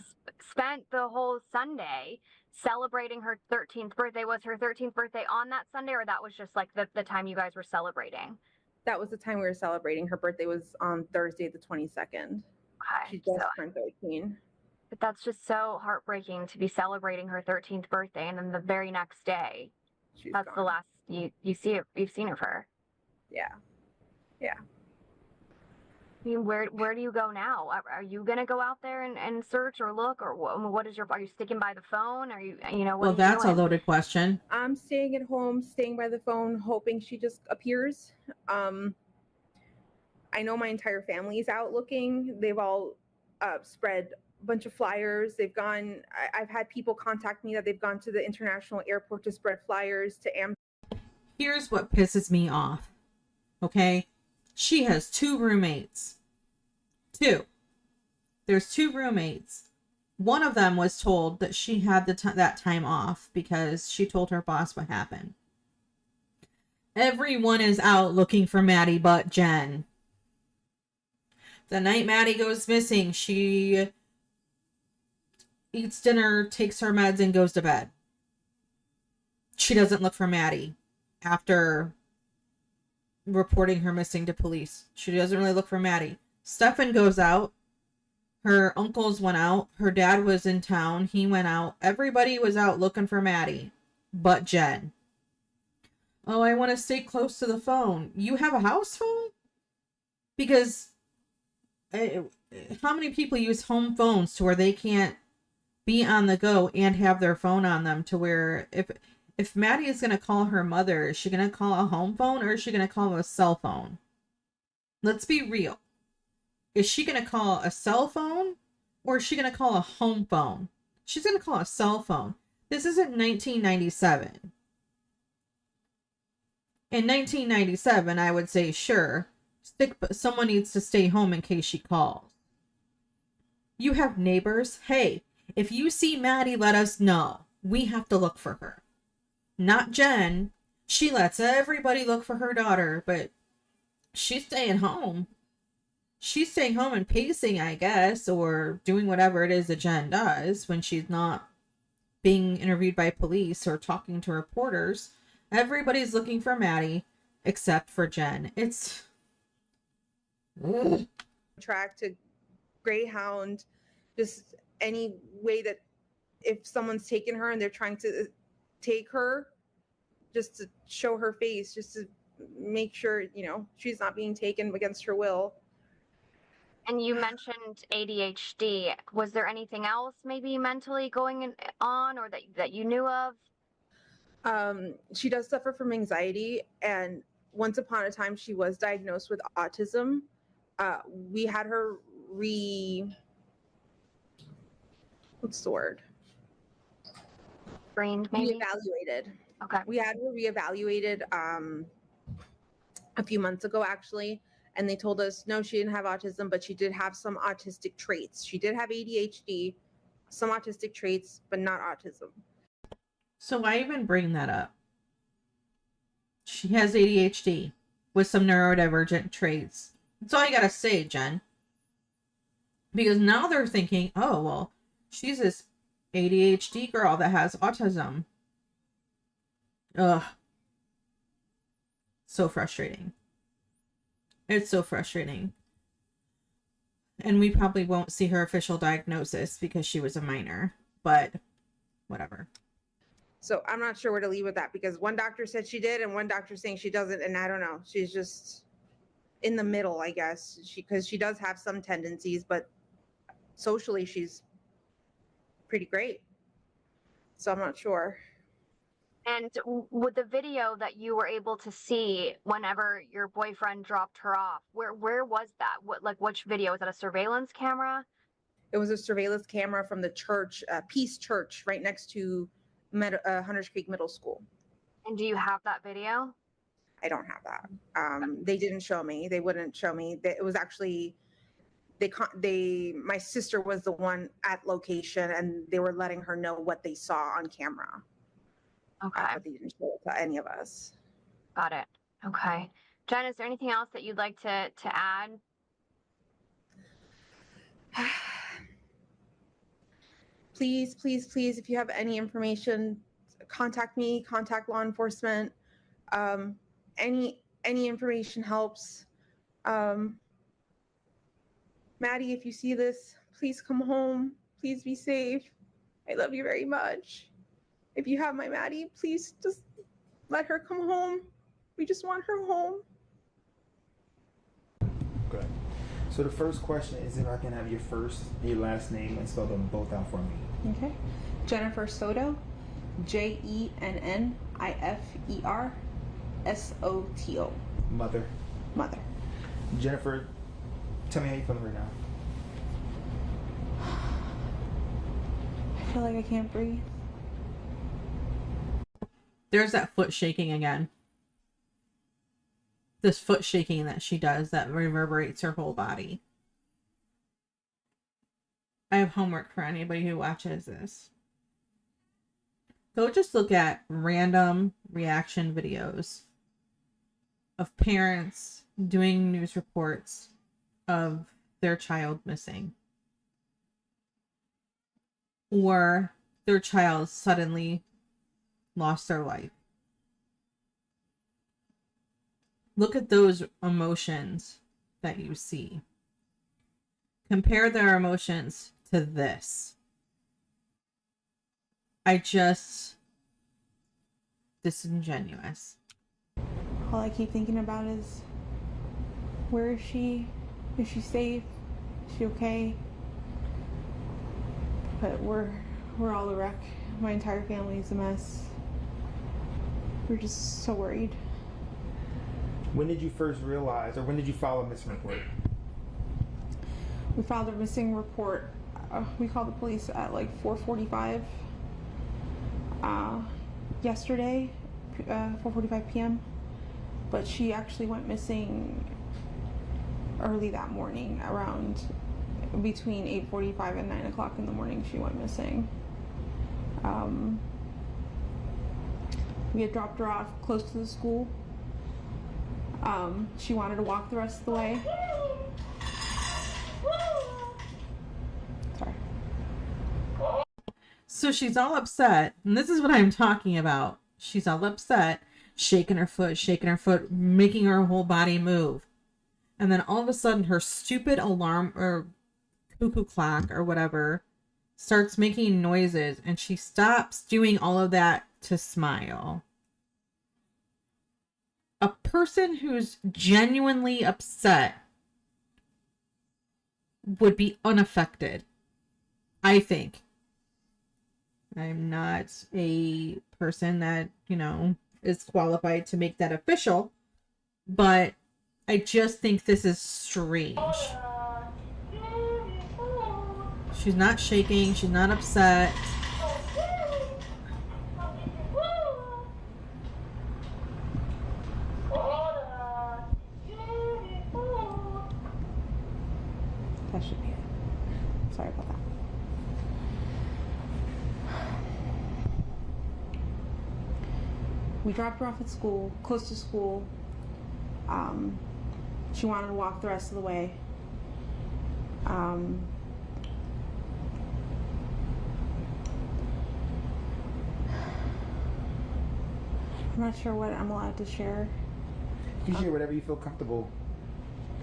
spent the whole Sunday celebrating her 13th birthday. Was her 13th birthday on that Sunday, or that was just like the time you guys were celebrating? That was the time we were celebrating. Her birthday was on Thursday, the 22nd. Okay, She just turned 13. But that's just so heartbreaking to be celebrating her 13th birthday, and then the very next day, that's gone. The last you've seen of her. Yeah. I mean, where do you go now? Are you gonna go out there and search or look, or what is are you sticking by the phone? Are you what? Well, that's a loaded question. I'm staying at home, staying by the phone, hoping she just appears. I know my entire family is out looking. They've all spread a bunch of flyers. I've had people contact me that they've gone to the international airport to spread flyers to Here's what pisses me off. Okay? She has 2 roommates. 2. There's 2 roommates. One of them was told that she had that time off because she told her boss what happened. Everyone is out looking for Maddie but Jen. The night Maddie goes missing, she eats dinner, takes her meds, and goes to bed. She doesn't look for Maddie after reporting her missing to police. She doesn't really look for Maddie. Stefan goes out. Her uncles went out. Her dad was in town. He went out. Everybody was out looking for Maddie but Jen. Oh, I want to stay close to the phone. You have a house phone? Because how many people use home phones to where they can't be on the go and have their phone on them, to where if Maddie is going to call her mother, is she going to call a home phone or is she going to call a cell phone? Let's be real. Is she going to call a cell phone or is she going to call a home phone? She's going to call a cell phone. This isn't 1997. In 1997, I would say, sure, someone needs to stay home in case she calls. You have neighbors. Hey, if you see Maddie, let us know. We have to look for her. Not Jen. She lets everybody look for her daughter, but she's staying home. She's staying home and pacing, I guess, or doing whatever it is that Jen does when she's not being interviewed by police or talking to reporters. Everybody's looking for Maddie except for Jen. It's track to Greyhound, just any way that if someone's taken her and they're trying to take her, just to show her face, just to make sure she's not being taken against her will. And you mentioned ADHD. Was there anything else maybe mentally going on or that you knew of? She does suffer from anxiety, and once upon a time she was diagnosed with autism. We had her what's the word? Screened, maybe? Reevaluated. Okay. We had her reevaluated a few months ago, actually, and they told us no, she didn't have autism, but she did have some autistic traits. She did have ADHD, some autistic traits, but not autism. So why even bring that up? She has ADHD with some neurodivergent traits. That's all you gotta say, Jen. Because now they're thinking, oh, well, she's this ADHD girl that has autism. Ugh. So frustrating. It's so frustrating. And we probably won't see her official diagnosis because she was a minor, but whatever. So I'm not sure where to leave with that, because one doctor said she did and one doctor saying she doesn't, and I don't know. She's just in the middle, I guess. Because she does have some tendencies, but socially she's pretty great. So I'm not sure. And with the video that you were able to see whenever your boyfriend dropped her off, where was that? Which video? Was that a surveillance camera? It was a surveillance camera from the church, Peace Church, right next to Hunters Creek Middle School. And do you have that video? I don't have that. They didn't show me. They wouldn't show me. It was actually my sister was the one at location, and they were letting her know what they saw on camera. Okay. But they didn't show it to any of us. Got it. Okay. Jen, is there anything else that you'd like to add? Please, please, please, if you have any information, contact me, contact law enforcement. Any information helps. Maddie, if you see this, please come home. Please be safe. I love you very much. If you have my Maddie, please just let her come home. We just want her home. Okay. So the first question is if I can have your first and your last name and spell them both out for me. Okay. Jennifer Soto, JENNIFER SOTO. Mother. Mother. Jennifer, tell me how you feeling right now. I feel like I can't breathe. There's that foot shaking again. This foot shaking that she does that reverberates her whole body. I have homework for anybody who watches this. Go just look at random reaction videos of parents doing news reports of their child missing. Or their child suddenly lost their life. Look at those emotions that you see. Compare their emotions to this. Disingenuous. All I keep thinking about is, where is she? Is she safe? Is she okay? But we're all a wreck. My entire family is a mess. We're just so worried. When did you first realize, or when did you file a missing report? We filed a missing report. We called the police at like 4:45 yesterday, 4:45 p.m. But she actually went missing early that morning, around between 8:45 and 9 o'clock in the morning. She went missing. We had dropped her off close to the school. She wanted to walk the rest of the way. Sorry. So she's all upset, and this is what I'm talking about. She's all upset, shaking her foot, making her whole body move. And then all of a sudden her stupid alarm or cuckoo clock or whatever starts making noises, and she stops doing all of that to smile. A person who's genuinely upset would be unaffected. I think. I'm not a person that, is qualified to make that official, but I just think this is strange. She's not shaking. She's not upset. That should be it. Sorry about that. We dropped her off at school, close to school. She wanted to walk the rest of the way. I'm not sure what I'm allowed to share. You share whatever you feel comfortable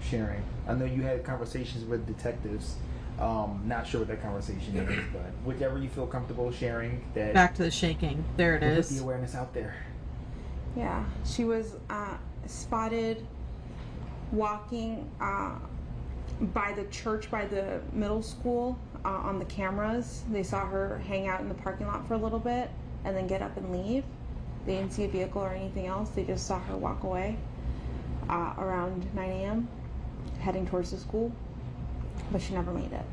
sharing. I know you had conversations with detectives. Not sure what that conversation is, but whichever you feel comfortable sharing. That Back to the shaking. There it is. Put the awareness out there. Yeah, she was spotted walking by the church, by the middle school, on the cameras. They saw her hang out in the parking lot for a little bit and then get up and leave. They didn't see a vehicle or anything else. They just saw her walk away around 9 a.m. heading towards the school, but she never made it.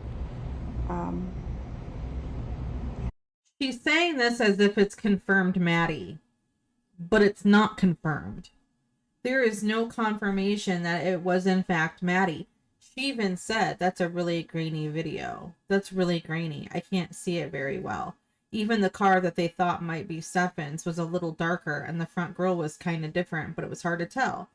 She's saying this as if it's confirmed Maddie, but it's not confirmed. There is no confirmation that it was in fact Maddie. She even said, that's a really grainy video. That's really grainy. I can't see it very well. Even the car that they thought might be Stefan's was a little darker, and the front grille was kind of different, but it was hard to tell.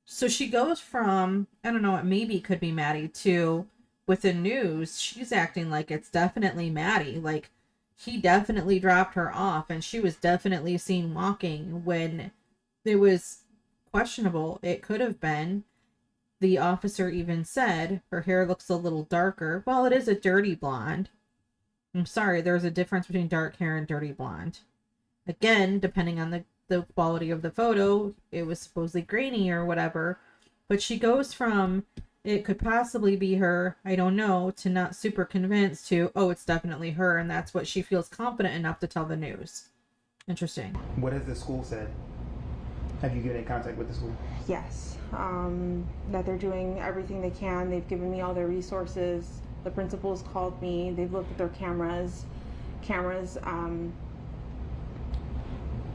So she goes from, I don't know, it maybe could be Maddie, to, with the news, she's acting like it's definitely Maddie. Like, he definitely dropped her off, and she was definitely seen walking when it was questionable. It could have been. The officer even said her hair looks a little darker. Well, it is a dirty blonde. I'm sorry, there's a difference between dark hair and dirty blonde. Again, depending on the quality of the photo, it was supposedly grainy or whatever. But she goes from, it could possibly be her, I don't know, to not super convinced to, oh, it's definitely her, and that's what she feels confident enough to tell the news. Interesting. What has the school said? Have you been in contact with the school? Yes, that they're doing everything they can. They've given me all their resources. The principal's called me. They've looked at their cameras.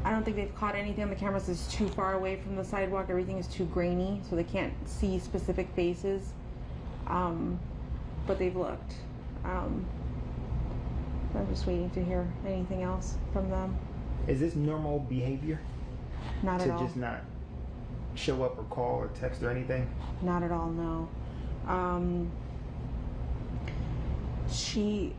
I don't think they've caught anything on the cameras that's too far away from the sidewalk. Everything is too grainy, so they can't see specific faces. But they've looked. I'm just waiting to hear anything else from them. Is this normal behavior? Not at all. To just not show up or call or text or anything? Not at all, no. She,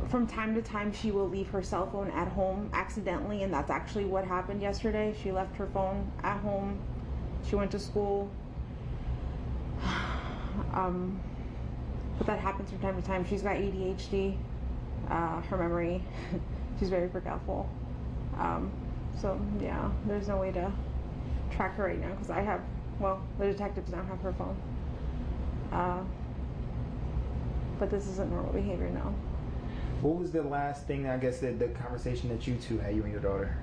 from time to time, she will leave her cell phone at home accidentally, and that's actually what happened yesterday. She left her phone at home. She went to school. But that happens from time to time. She's got ADHD, her memory. She's very forgetful. So yeah, there's no way to track her right now because the detectives don't have her phone. But this isn't normal behavior now. What was the last thing, I guess, the conversation that you two had, you and your daughter?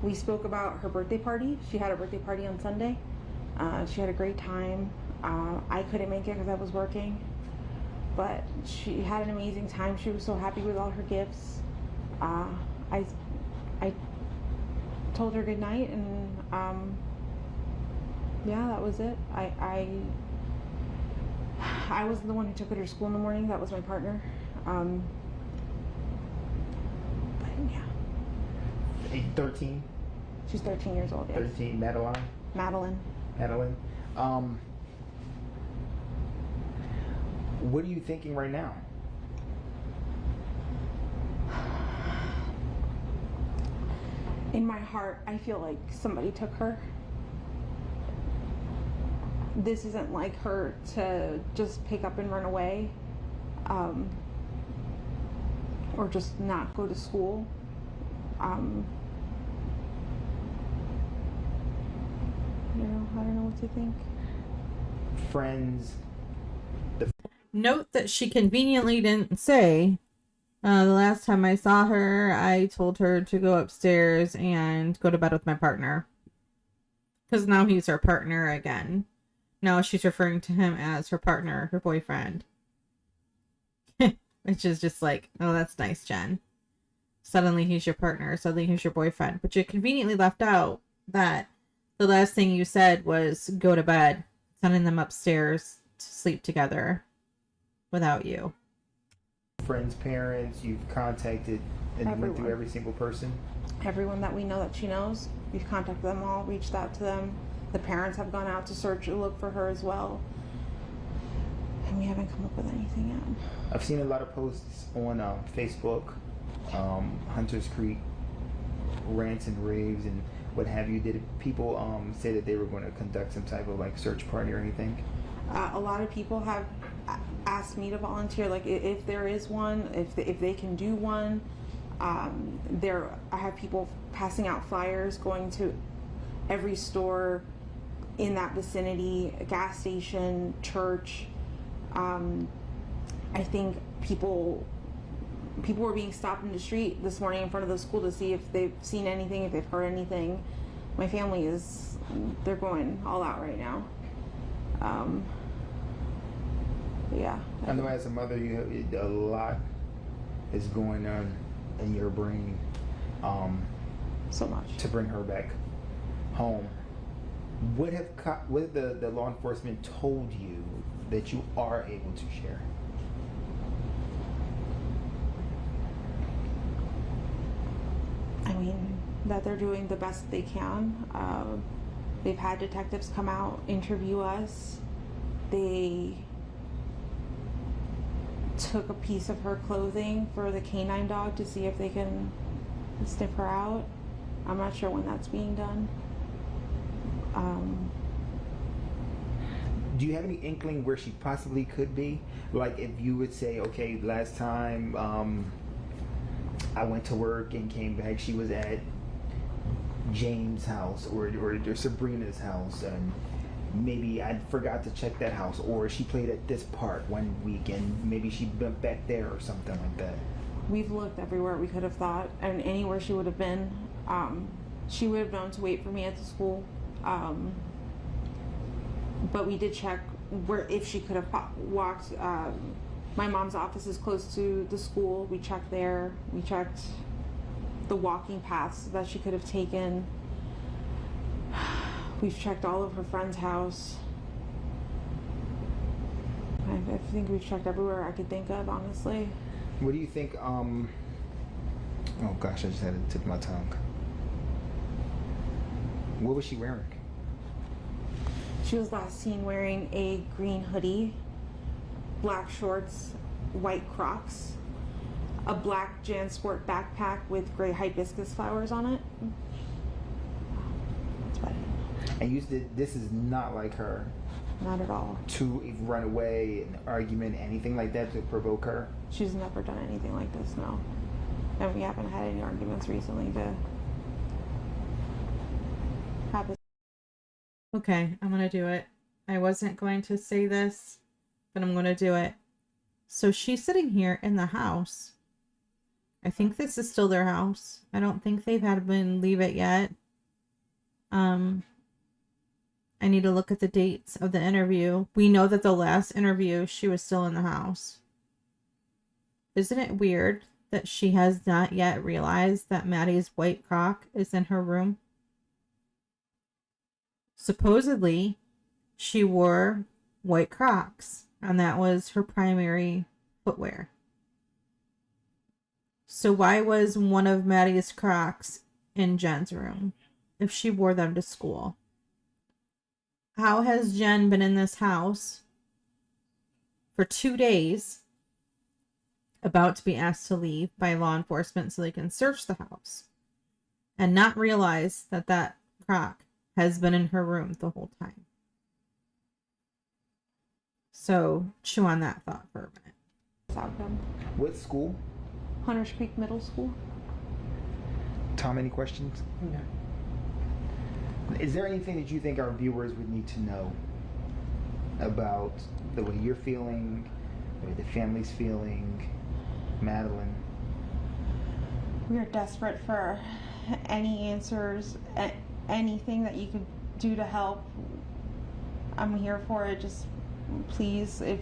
We spoke about her birthday party. She had a birthday party on Sunday. She had a great time. I couldn't make it because I was working. But she had an amazing time. She was so happy with all her gifts. I told her good night, and yeah, that was it. I wasn't the one who took her to school in the morning. That was my partner. But yeah. 13? She's 13 years old, yes. 13, Madeline. What are you thinking right now? In my heart, I feel like somebody took her. This isn't like her to just pick up and run away, or just not go to school. I don't know what to think. friends. Note that she conveniently didn't say, the last time I saw her, I told her to go upstairs and go to bed with my partner. Because now he's her partner again. Now she's referring to him as her partner, her boyfriend. Which is just like, oh, that's nice, Jen. Suddenly he's your partner. Suddenly he's your boyfriend. But you conveniently left out that the last thing you said was go to bed, sending them upstairs to sleep together without you. Friends, parents, you've contacted and went through every single person? Everyone that we know that she knows, we've contacted them all, reached out to them. The parents have gone out to search and look for her as well. And we haven't come up with anything yet. I've seen a lot of posts on Facebook, Hunters Creek, rants and raves and what have you. Did people say that they were going to conduct some type of like search party or anything? A lot of people have asked me to volunteer, like if there is one, if they can do one. I have people passing out flyers, going to every store in that vicinity, a gas station, church. I think people were being stopped in the street this morning in front of the school to see if they've seen anything, if they've heard anything. My family they're going all out right now. Yeah. I know as a mother, a lot is going on in your brain. So much. To bring her back home. What have the law enforcement told you that you are able to share? I mean, that they're doing the best they can. They've had detectives come out, interview us. They took a piece of her clothing for the canine dog to see if they can sniff her out. I'm not sure when that's being done. Do you have any inkling where she possibly could be? Like if you would say, okay, last time I went to work and came back, she was at James' house or Sabrina's house, and maybe I forgot to check that house, or she played at this park one week and maybe she went back there or something like that. We've looked everywhere we could have thought, and anywhere she would have been. She would have known to wait for me at the school. But we did check if she could have walked. My mom's office is close to the school. We checked there. We checked the walking paths that she could have taken. We've checked all of her friend's house. I think we've checked everywhere I could think of, honestly. What do you think? Oh gosh, I just had to tip my tongue. What was she wearing? She was last seen wearing a green hoodie, black shorts, white Crocs, a black JanSport backpack with gray hibiscus flowers on it. That's about it. And you said this is not like her. Not at all. To run away, an argument, anything like that to provoke her? She's never done anything like this, no. And we haven't had any arguments recently to have this. Okay, I'm gonna do it. I wasn't going to say this, but I'm gonna do it. So she's sitting here in the house. I think this is still their house. I don't think they've had been leave it yet. I need to look at the dates of the interview. We know that the last interview, she was still in the house. Isn't it weird that she has not yet realized that Maddie's white Croc is in her room? Supposedly, she wore white Crocs, and that was her primary footwear. So why was one of Maddie's Crocs in Jen's room if she wore them to school? How has Jen been in this house for 2 days, about to be asked to leave by law enforcement so they can search the house, and not realize that that Croc has been in her room the whole time? So chew on that thought for a minute. Outcome. What school? Hunters Creek Middle School. Tom, any questions? No. Is there anything that you think our viewers would need to know? about the way you're feeling, the way the family's feeling. Madeline. We are desperate for any answers, anything that you could do to help. I'm here for it. Just please, if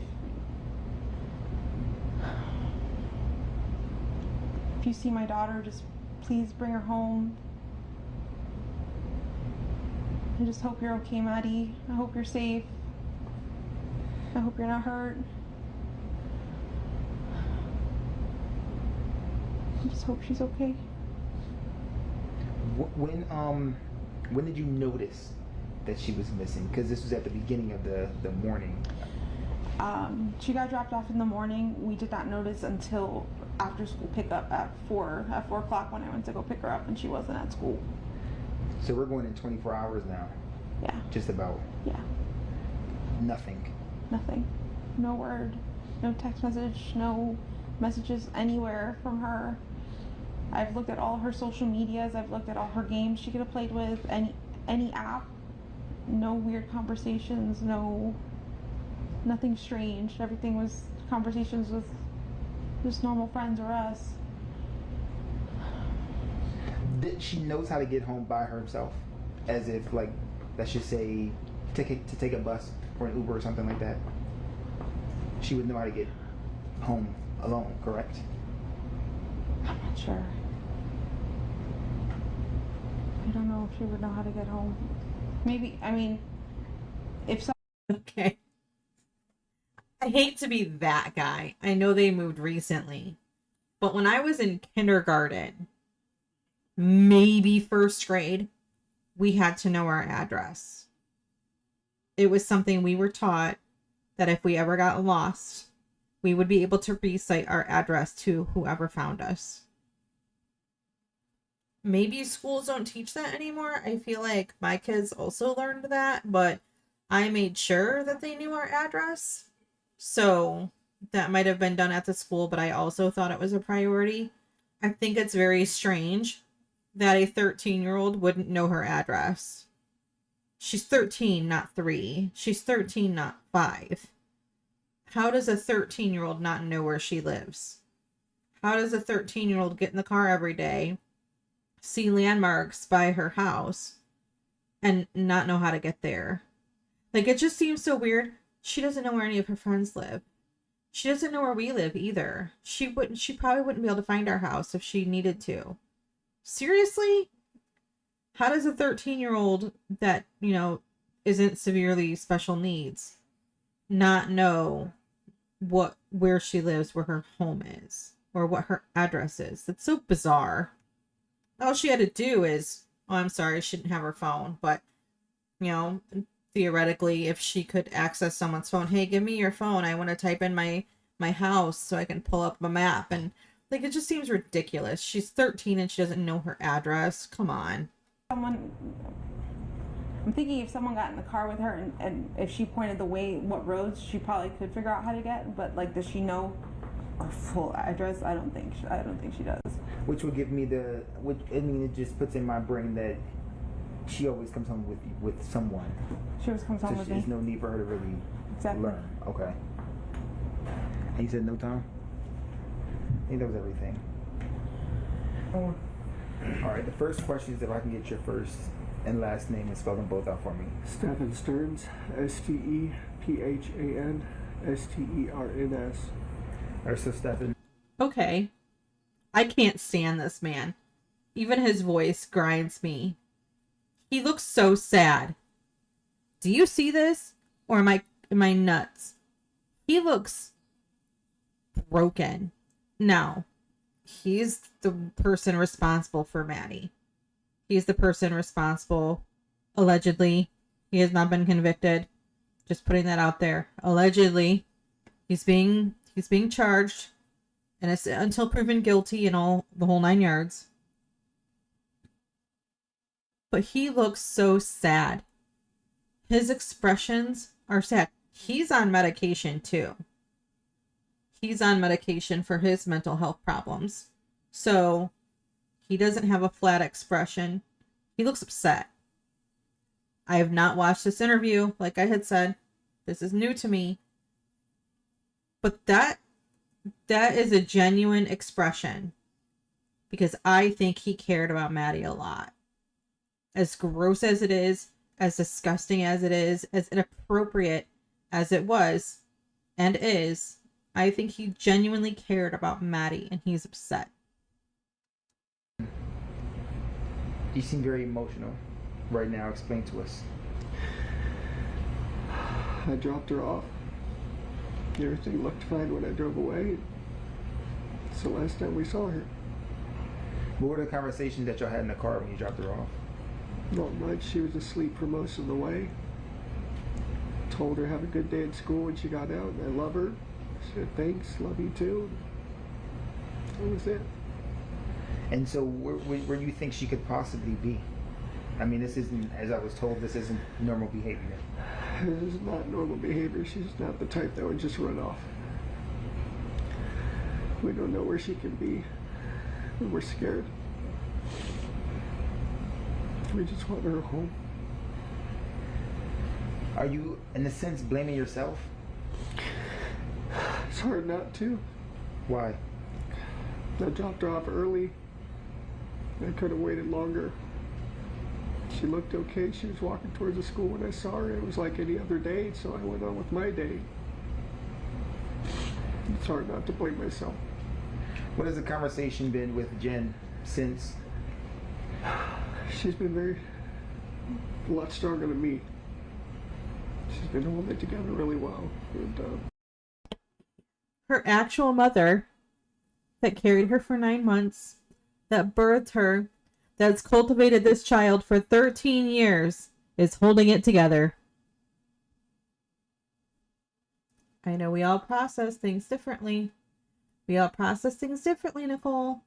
you see my daughter, just please bring her home. I just hope you're okay, Maddie. I hope you're safe. I hope you're not hurt. I just hope she's okay. When did you notice that she was missing? Because this was at the beginning of the morning. She got dropped off in the morning. We did not notice until after school pickup at 4 o'clock when I went to go pick her up and she wasn't at school. So we're going in 24 hours now. Yeah. Just about. Yeah. Nothing. Nothing. No word. No text message. No messages anywhere from her. I've looked at all her social medias. I've looked at all her games she could have played with. Any app. No weird conversations. Nothing strange. Everything was conversations with just normal friends or us. She knows how to get home by herself, as if, like, let's just say, to take a bus or an Uber or something like that. She would know how to get home alone, correct? I'm not sure. I don't know if she would know how to get home. Maybe, I mean, if so. Okay. I hate to be that guy. I know they moved recently. But when I was in kindergarten, maybe first grade, we had to know our address. It was something we were taught that if we ever got lost, we would be able to recite our address to whoever found us. Maybe schools don't teach that anymore. I feel like my kids also learned that, but I made sure that they knew our address. So that might have been done at the school, but I also thought it was a priority. I think it's very strange that a 13-year-old wouldn't know her address. She's 13, not 3. She's 13, not 5. How does a 13-year-old not know where she lives? How does a 13-year-old get in the car every day, see landmarks by her house, and not know how to get there? Like, it just seems so weird. She doesn't know where any of her friends live. She doesn't know where we live either. She probably wouldn't be able to find our house if she needed to. Seriously? How does a 13-year-old that, isn't severely special needs not know where she lives, where her home is, or what her address is? That's so bizarre. All she had to do is, I'm sorry, she didn't have her phone, but, theoretically, if she could access someone's phone, hey, give me your phone. I want to type in my house so I can pull up a map. And, like, it just seems ridiculous. She's 13 and she doesn't know her address. Come on. I'm thinking if someone got in the car with her and if she pointed the way, what roads, she probably could figure out how to get. But, like, does she know her full address? I don't think she does. Which would give me it just puts in my brain that she always comes home with someone. She always comes home with me. There's no need for her to really learn. Okay. And you said no time? I think that was everything. All right. The first question is if I can get your first and last name and spell them both out for me. Stephen Stearns, STEPHAN, All right, so Stephen. Okay. I can't stand this man. Even his voice grinds me. He looks so sad. Do you see this? Or am I nuts? He looks broken. Now, he's the person responsible for Maddie. He's the person responsible. Allegedly. He has not been convicted. Just putting that out there. Allegedly. He's being charged. And it's until proven guilty and all the whole 9 yards. But he looks so sad. His expressions are sad. He's on medication too. He's on medication for his mental health problems. So he doesn't have a flat expression. He looks upset. I have not watched this interview. Like I had said, This is new to me. But that is a genuine expression. Because I think he cared about Maddie a lot. As gross as it is, as disgusting as it is, as inappropriate as it was and is, I think he genuinely cared about Maddie and he's upset. You seem very emotional right now. Explain to us. I dropped her off. Everything looked fine when I drove away. It's the last time we saw her. What were the conversations that y'all had in the car when you dropped her off? Not much. She was asleep for most of the way. Told her have a good day at school when she got out. I love her. She said thanks, love you too. That was it. And so where do you think she could possibly be? I mean, this isn't, as I was told, this isn't normal behavior. This is not normal behavior. She's not the type that would just run off. We don't know where she can be. And we're scared. We just want her home. Are you, in a sense, blaming yourself? It's hard not to. Why? I dropped her off early. I could have waited longer. She looked okay. She was walking towards the school when I saw her. It was like any other day, so I went on with my day. It's hard not to blame myself. What has the conversation been with Jen since? She's been a lot stronger than me. She's been holding it together really well. And, Her actual mother that carried her for 9 months, that birthed her, that's cultivated this child for 13 years, is holding it together. I know we all process things differently. We all process things differently, Nicole.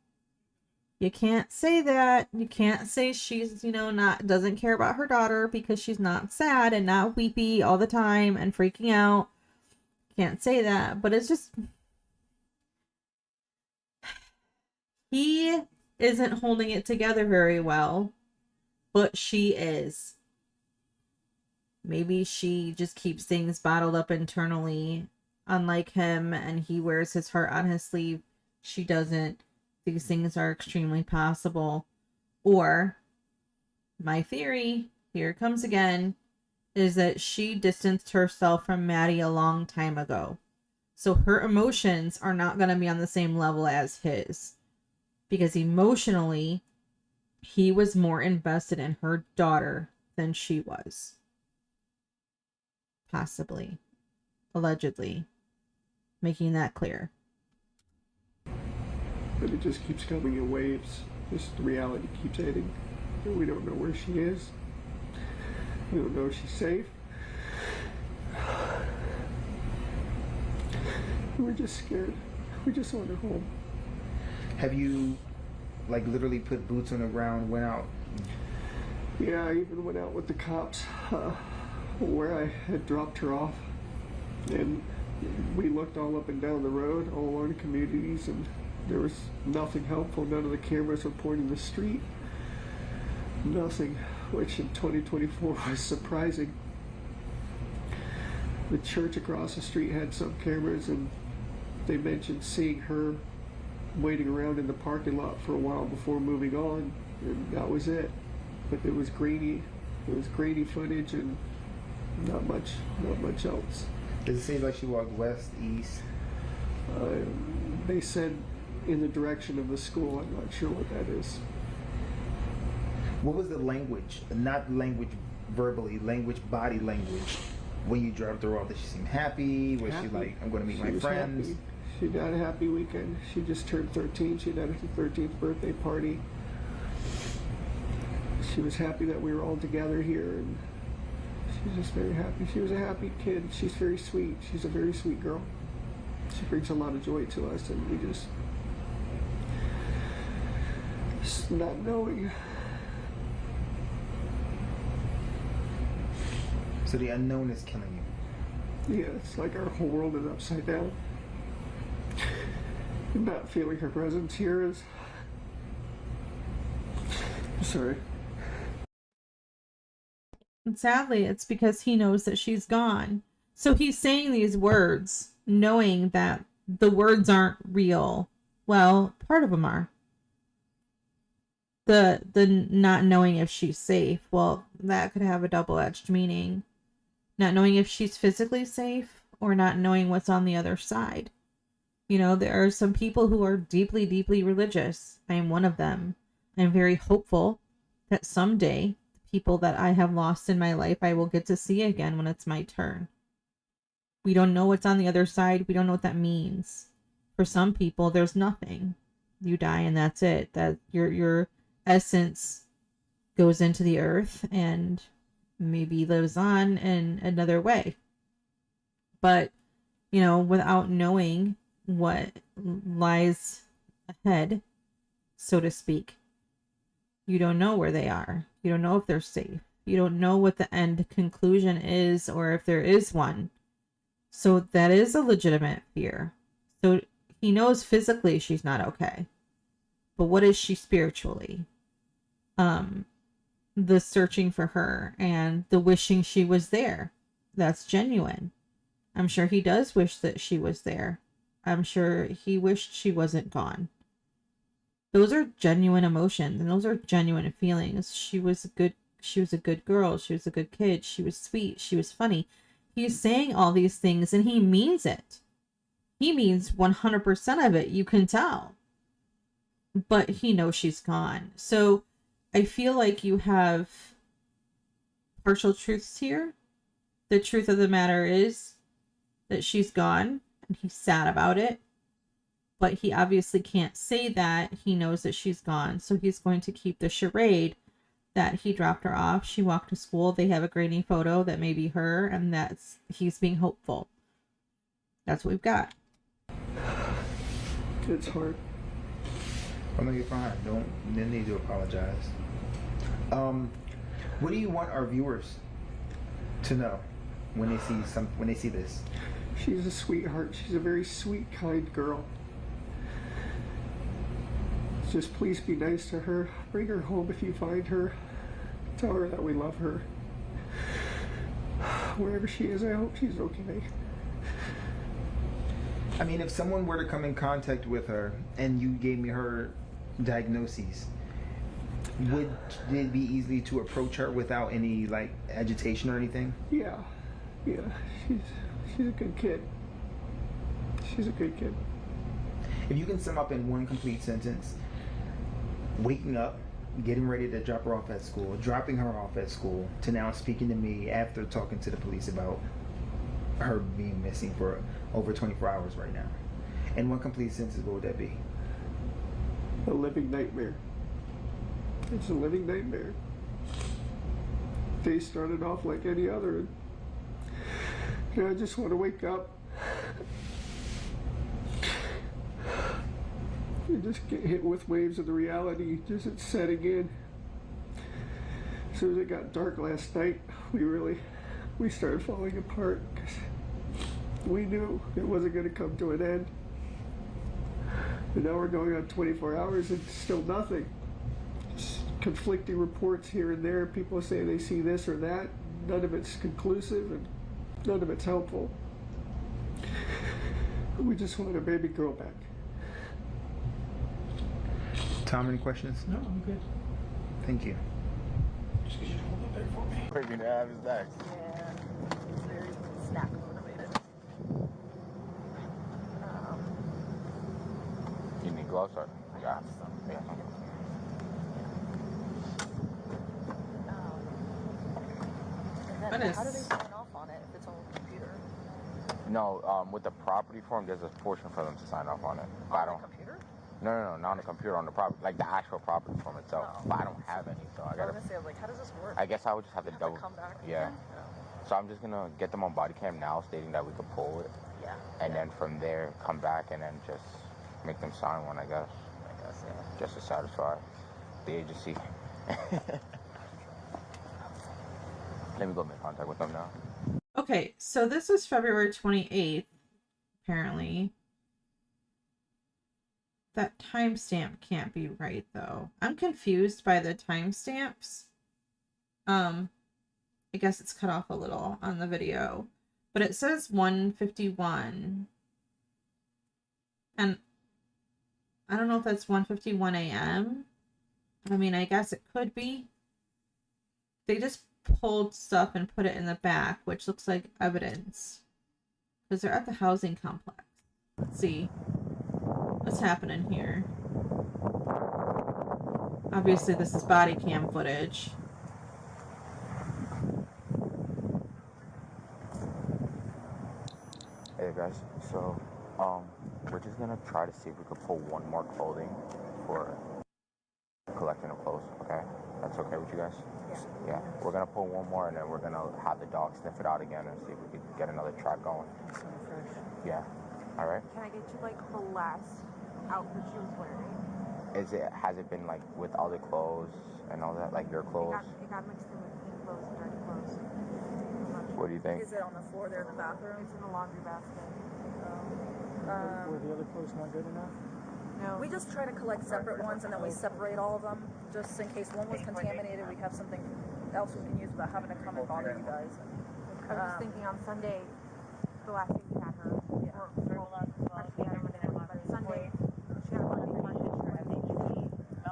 You can't say that. You can't say she's, doesn't care about her daughter because she's not sad and not weepy all the time and freaking out. Can't say that, but it's just, he isn't holding it together very well, but she is. Maybe she just keeps things bottled up internally, unlike him, and he wears his heart on his sleeve. She doesn't. These things are extremely possible. Or, my theory, here it comes again, is that she distanced herself from Maddie a long time ago. So her emotions are not going to be on the same level as his. Because emotionally, he was more invested in her daughter than she was. Possibly. Allegedly. Making that clear. but it just keeps coming in waves. Just the reality keeps hitting. And we don't know where she is. We don't know if she's safe. We're just scared. We just want her home. Have you, like, literally put boots on the ground, went out? Yeah, I even went out with the cops where I had dropped her off. And we looked all up and down the road, all along the communities, and there was nothing helpful. None of the cameras were pointing the street. Nothing, which in 2024 was surprising. The church across the street had some cameras, and they mentioned seeing her waiting around in the parking lot for a while before moving on, and that was it. But it was grainy. It was grainy footage, and not much else. Does it seem like she walked west, east? They said in the direction of the school. I'm not sure what that is. What was the language? Not language verbally, language, body language. When you dropped her off, did she seem happy? Was she like, I'm going to meet my friends? Happy. She had a happy weekend. She just turned 13. She had her 13th birthday party. She was happy that we were all together here, and she's just very happy. She was a happy kid. She's very sweet. She's a very sweet girl. She brings a lot of joy to us, and we just not knowing. So the unknown is killing you. Yeah, it's like our whole world is upside down. Not feeling her presence here is... Sorry. And sadly, it's because he knows that she's gone. So he's saying these words knowing that the words aren't real. Well, part of them are. The not knowing if she's safe, well, that could have a double-edged meaning. Not knowing if she's physically safe or not knowing what's on the other side. You know, there are some people who are deeply, deeply religious. I am one of them. I'm very hopeful that someday the people that I have lost in my life I will get to see again when it's my turn. We don't know what's on the other side. We don't know what that means. For some people, there's nothing. You die and that's it. That your essence goes into the earth and maybe lives on in another way. But, you know, without knowing what lies ahead, so to speak, you don't know where they are. You don't know if they're safe. You don't know what the end conclusion is or if there is one. So that is a legitimate fear. So he knows physically she's not okay. But what is she spiritually? The searching for her and the wishing she was there. That's genuine. I'm sure he does wish that she was there. I'm sure he wished she wasn't gone. Those are genuine emotions and those are genuine feelings. She was a good girl. She was a good kid. She was sweet. She was funny. He's saying all these things and he means it. He means 100% of it. You can tell. But he knows she's gone. So I feel like you have partial truths here. The truth of the matter is that she's gone and he's sad about it. But he obviously can't say that. He knows that she's gone. So he's going to keep the charade that he dropped her off. She walked to school. They have a grainy photo that may be her. And that's he's being hopeful. That's what we've got. It's hard. Oh no, you're fine. Don't need to apologize. What do you want our viewers to know when they see this? She's a sweetheart. She's a very sweet, kind girl. Just please be nice to her. Bring her home if you find her. Tell her that we love her. Wherever she is, I hope she's okay. I mean, if someone were to come in contact with her and you gave me her diagnoses, would it be easy to approach her without any like agitation or anything? Yeah. She's a good kid. She's a good kid. If you can sum up in one complete sentence, waking up, getting ready to drop her off at school, dropping her off at school, to now speaking to me after talking to the police about her being missing for over 24 hours right now. In one complete sentence, what would that be? A living nightmare. It's a living nightmare. Day started off like any other. And I just want to wake up and just get hit with waves of the reality just it's setting in. As soon as it got dark last night, we started falling apart because we knew it wasn't going to come to an end. And now we're going on 24 hours and still nothing. Just conflicting reports here and there. People say they see this or that. None of it's conclusive and none of it's helpful. We just want a baby girl back. Tom, any questions? No, I'm good. Thank you. Just because you hold it there for me. Maybe to have his back. Yeah, it's very snack motivated. You need gloves or? Yeah. Yeah. And then how do they sign off on it if it's on a computer? No, with the property form, there's a portion for them to sign off on it. But I don't. Computer? No, not on the computer, on the property, like the actual property form itself. Oh. But I don't have any, so I gotta. I was gonna say, like, how does this work? I guess I would just have to You double. come back Yeah. again? So I'm just gonna get them on body cam now, stating that we could pull it, Yeah. and then from there come back and then just make them sign one, I guess, Yeah. just to satisfy the agency. Let me go make contact with them now. Okay, so this is February 28th, apparently. That timestamp can't be right, though. I'm confused by the timestamps. I guess it's cut off a little on the video. But it says 1:51. And I don't know if that's 1:51 a.m. I mean, I guess it could be. They just pulled stuff and put it in the back, which looks like evidence. Because they're at the housing complex. Let's see. What's happening here? Obviously, this is body cam footage. Hey guys, so we're just gonna try to see if we could pull one more clothing for collecting of clothes, okay? That's okay with you guys? Yeah. We're gonna pull one more and then we're gonna have the dog sniff it out again and see if we could get another track going. Yeah. All right. Can I get you like the last outfit she was wearing? Has it been like with other clothes and all that, like your clothes? It got mixed in with clean clothes and dirty clothes. What do you think? Is it on the floor there in the bathroom? It's in the laundry basket. Were the other clothes not good enough? No. We just try to collect separate ones and then we separate all of them, just in case one was contaminated. We have something else we can use without having to come and bother you guys. I was just thinking on Sunday, the last thing we had her. Yeah. Actually, I remember that, but Sunday, she had a funny question. So I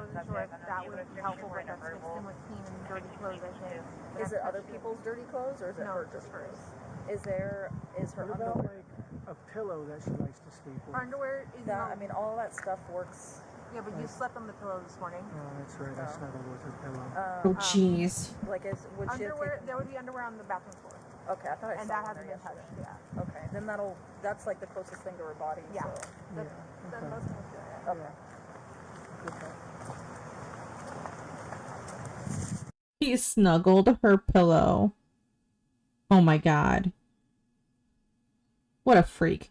wasn't sure if that would be helpful, but that's mixed in with clean and dirty clothes, I think. Is it other people's dirty clothes or is it her just hers? Is her What about underwear? like a pillow that she likes to sleep with? Her underwear is I mean, all that stuff works. Yeah, but you slept on the pillow this morning. Oh, that's right. I snuggled with her pillow. Oh, jeez. Like, would she have Underwear, taken... there would be underwear on the bathroom floor. Okay, I thought I And saw that one hasn't there been touched, yesterday. yeah. Okay, then that's like the closest thing to her body. Yeah. So. That's okay. most of it. Okay. He snuggled her pillow. Oh my god. What a freak.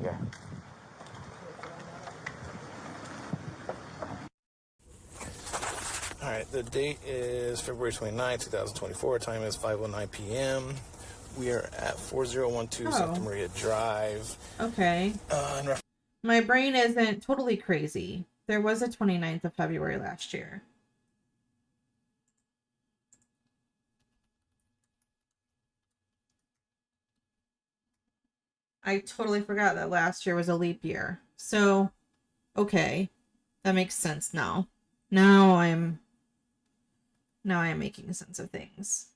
Yeah. All right, the date is February 29, 2024. Time is 5:09 p.m. We are at 4012 Santa Maria Drive. Okay. My brain isn't totally crazy. There was a 29th of February last year. I totally forgot that last year was a leap year. So, okay. That makes sense now. Now I'm making sense of things.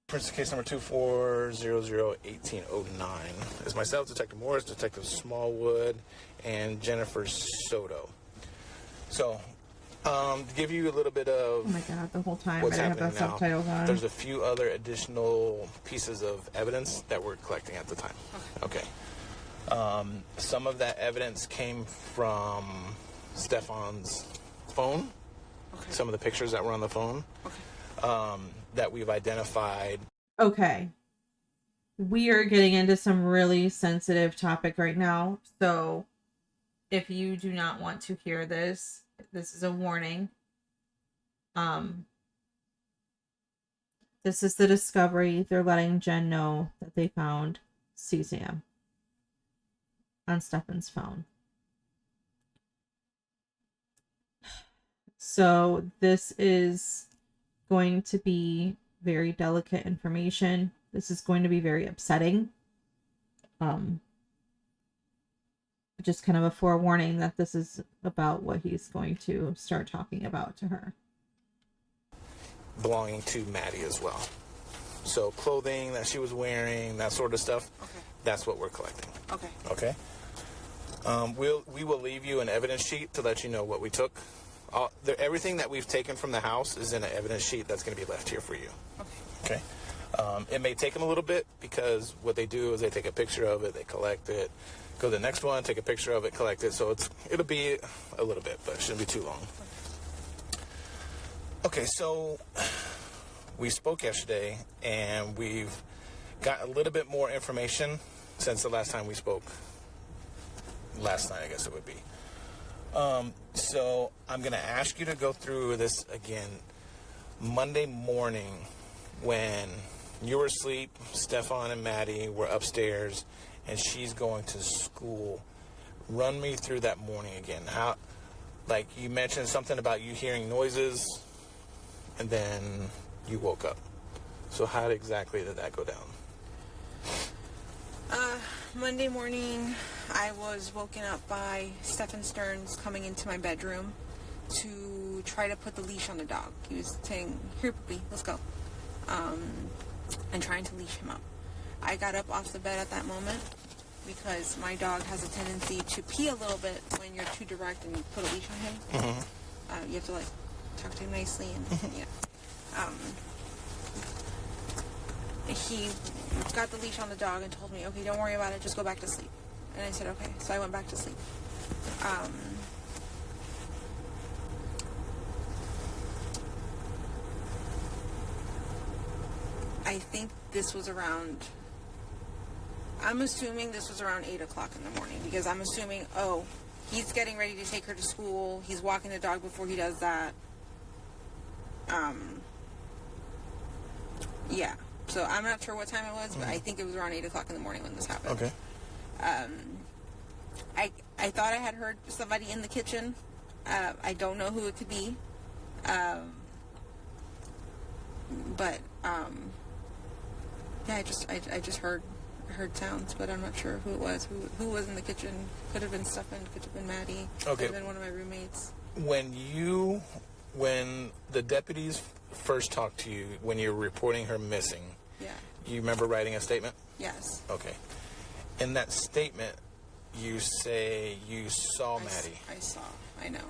Reference to case number 24001809 is myself, Detective Morris, Detective Smallwood, and Jennifer Soto. So, to give you a little bit of Oh my god, the whole time what's I have the happening now, subtitles on. there's a few other additional pieces of evidence that we're collecting at the time. Okay. Some of that evidence came from Stefan's phone. Okay. Some of the pictures that were on the phone. Okay. That we've identified. Okay. We are getting into some really sensitive topic right now. So if you do not want to hear this, this is a warning. This is the discovery. They're letting Jen know that they found CSAM on Stefan's phone. So this is going to be very delicate information. This is going to be very upsetting. Just kind of a forewarning that this is about what he's going to start talking about to her. Belonging to Maddie as well. So clothing that she was wearing, that sort of stuff. Okay. That's what we're collecting. Okay. Okay. We will leave you an evidence sheet to let you know what we took. Everything that we've taken from the house is in an evidence sheet that's going to be left here for you. Okay. It may take them a little bit because what they do is they take a picture of it, they collect it, go to the next one, take a picture of it, collect it. So it'll be a little bit, but it shouldn't be too long. Okay, so we spoke yesterday and we've got a little bit more information since the last time we spoke. Last night, I guess it would be. So I'm going to ask you to go through this again Monday morning when you were asleep. Stefan and Maddie were upstairs and she's going to school. Run me through that morning again. How, like, you mentioned something about you hearing noises, and then you woke up. So how exactly did that go down? Monday morning, I was woken up by Stephen Stearns coming into my bedroom to try to put the leash on the dog. He was saying, "Here, puppy, let's go," and trying to leash him up. I got up off the bed at that moment because my dog has a tendency to pee a little bit when you're too direct and you put a leash on him. Mm-hmm. You have to, like, talk to him nicely and, yeah. He got the leash on the dog and told me, "Okay, don't worry about it, just go back to sleep." And I said, okay. So I went back to sleep. I think this was around, I'm assuming this was around 8 o'clock in the morning, because I'm assuming, oh, he's getting ready to take her to school. He's walking the dog before he does that. Yeah. So I'm not sure what time it was, but I think it was around 8 o'clock in the morning when this happened. Okay. I thought I had heard somebody in the kitchen. I don't know who it could be. But yeah, I just heard sounds, but I'm not sure who it was. Who was in the kitchen? Could have been Stefan. Could have been Maddie. Okay. Could have been one of my roommates. When the deputies first talked to you, when you were reporting her missing, yeah, you remember writing a statement? Yes. Okay. In that statement, you say you saw Maddie. I saw. I know.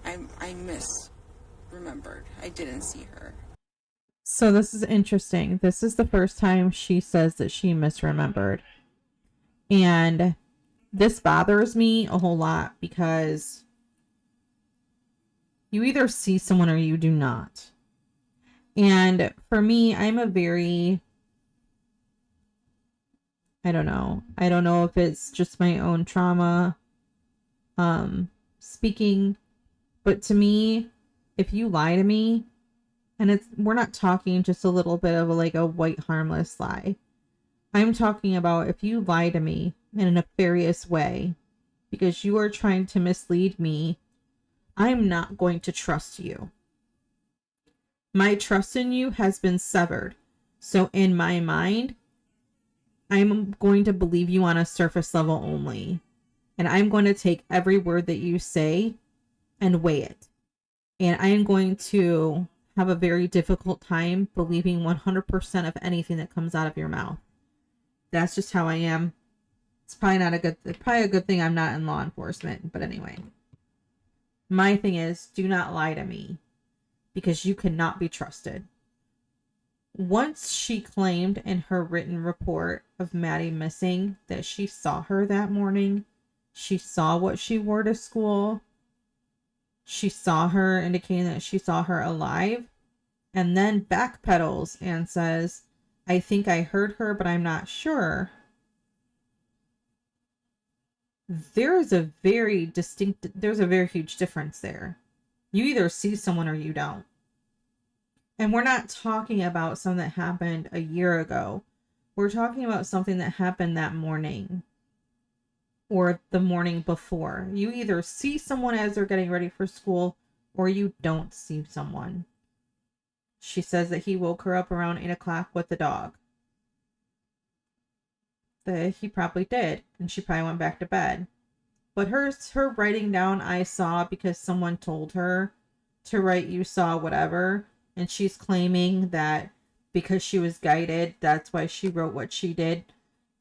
I misremembered. I didn't see her. So this is interesting. This is the first time she says that she misremembered. And this bothers me a whole lot because you either see someone or you do not. And for me, I'm a very, I don't know if it's just my own trauma speaking, but to me, if you lie to me, and we're not talking just a little bit of like a white harmless lie. I'm talking about if you lie to me in a nefarious way because you are trying to mislead me, I'm not going to trust you. My trust in you has been severed. So in my mind, I'm going to believe you on a surface level only. And I'm going to take every word that you say and weigh it. And I am going to have a very difficult time believing 100% of anything that comes out of your mouth. That's just how I am. It's probably a good thing I'm not in law enforcement. But anyway, my thing is, do not lie to me because you cannot be trusted. Once she claimed in her written report of Maddie missing that she saw her that morning, she saw what she wore to school, she saw her, indicating that she saw her alive, and then backpedals and says, I think I heard her, but I'm not sure. There's a very huge difference there. You either see someone or you don't. And we're not talking about something that happened a year ago. We're talking about something that happened that morning or the morning before. You either see someone as they're getting ready for school or you don't see someone. She says that he woke her up around 8 o'clock with the dog. That he probably did, and she probably went back to bed. But her writing down I saw because someone told her to write you saw whatever, and she's claiming that because she was guided, that's why she wrote what she did.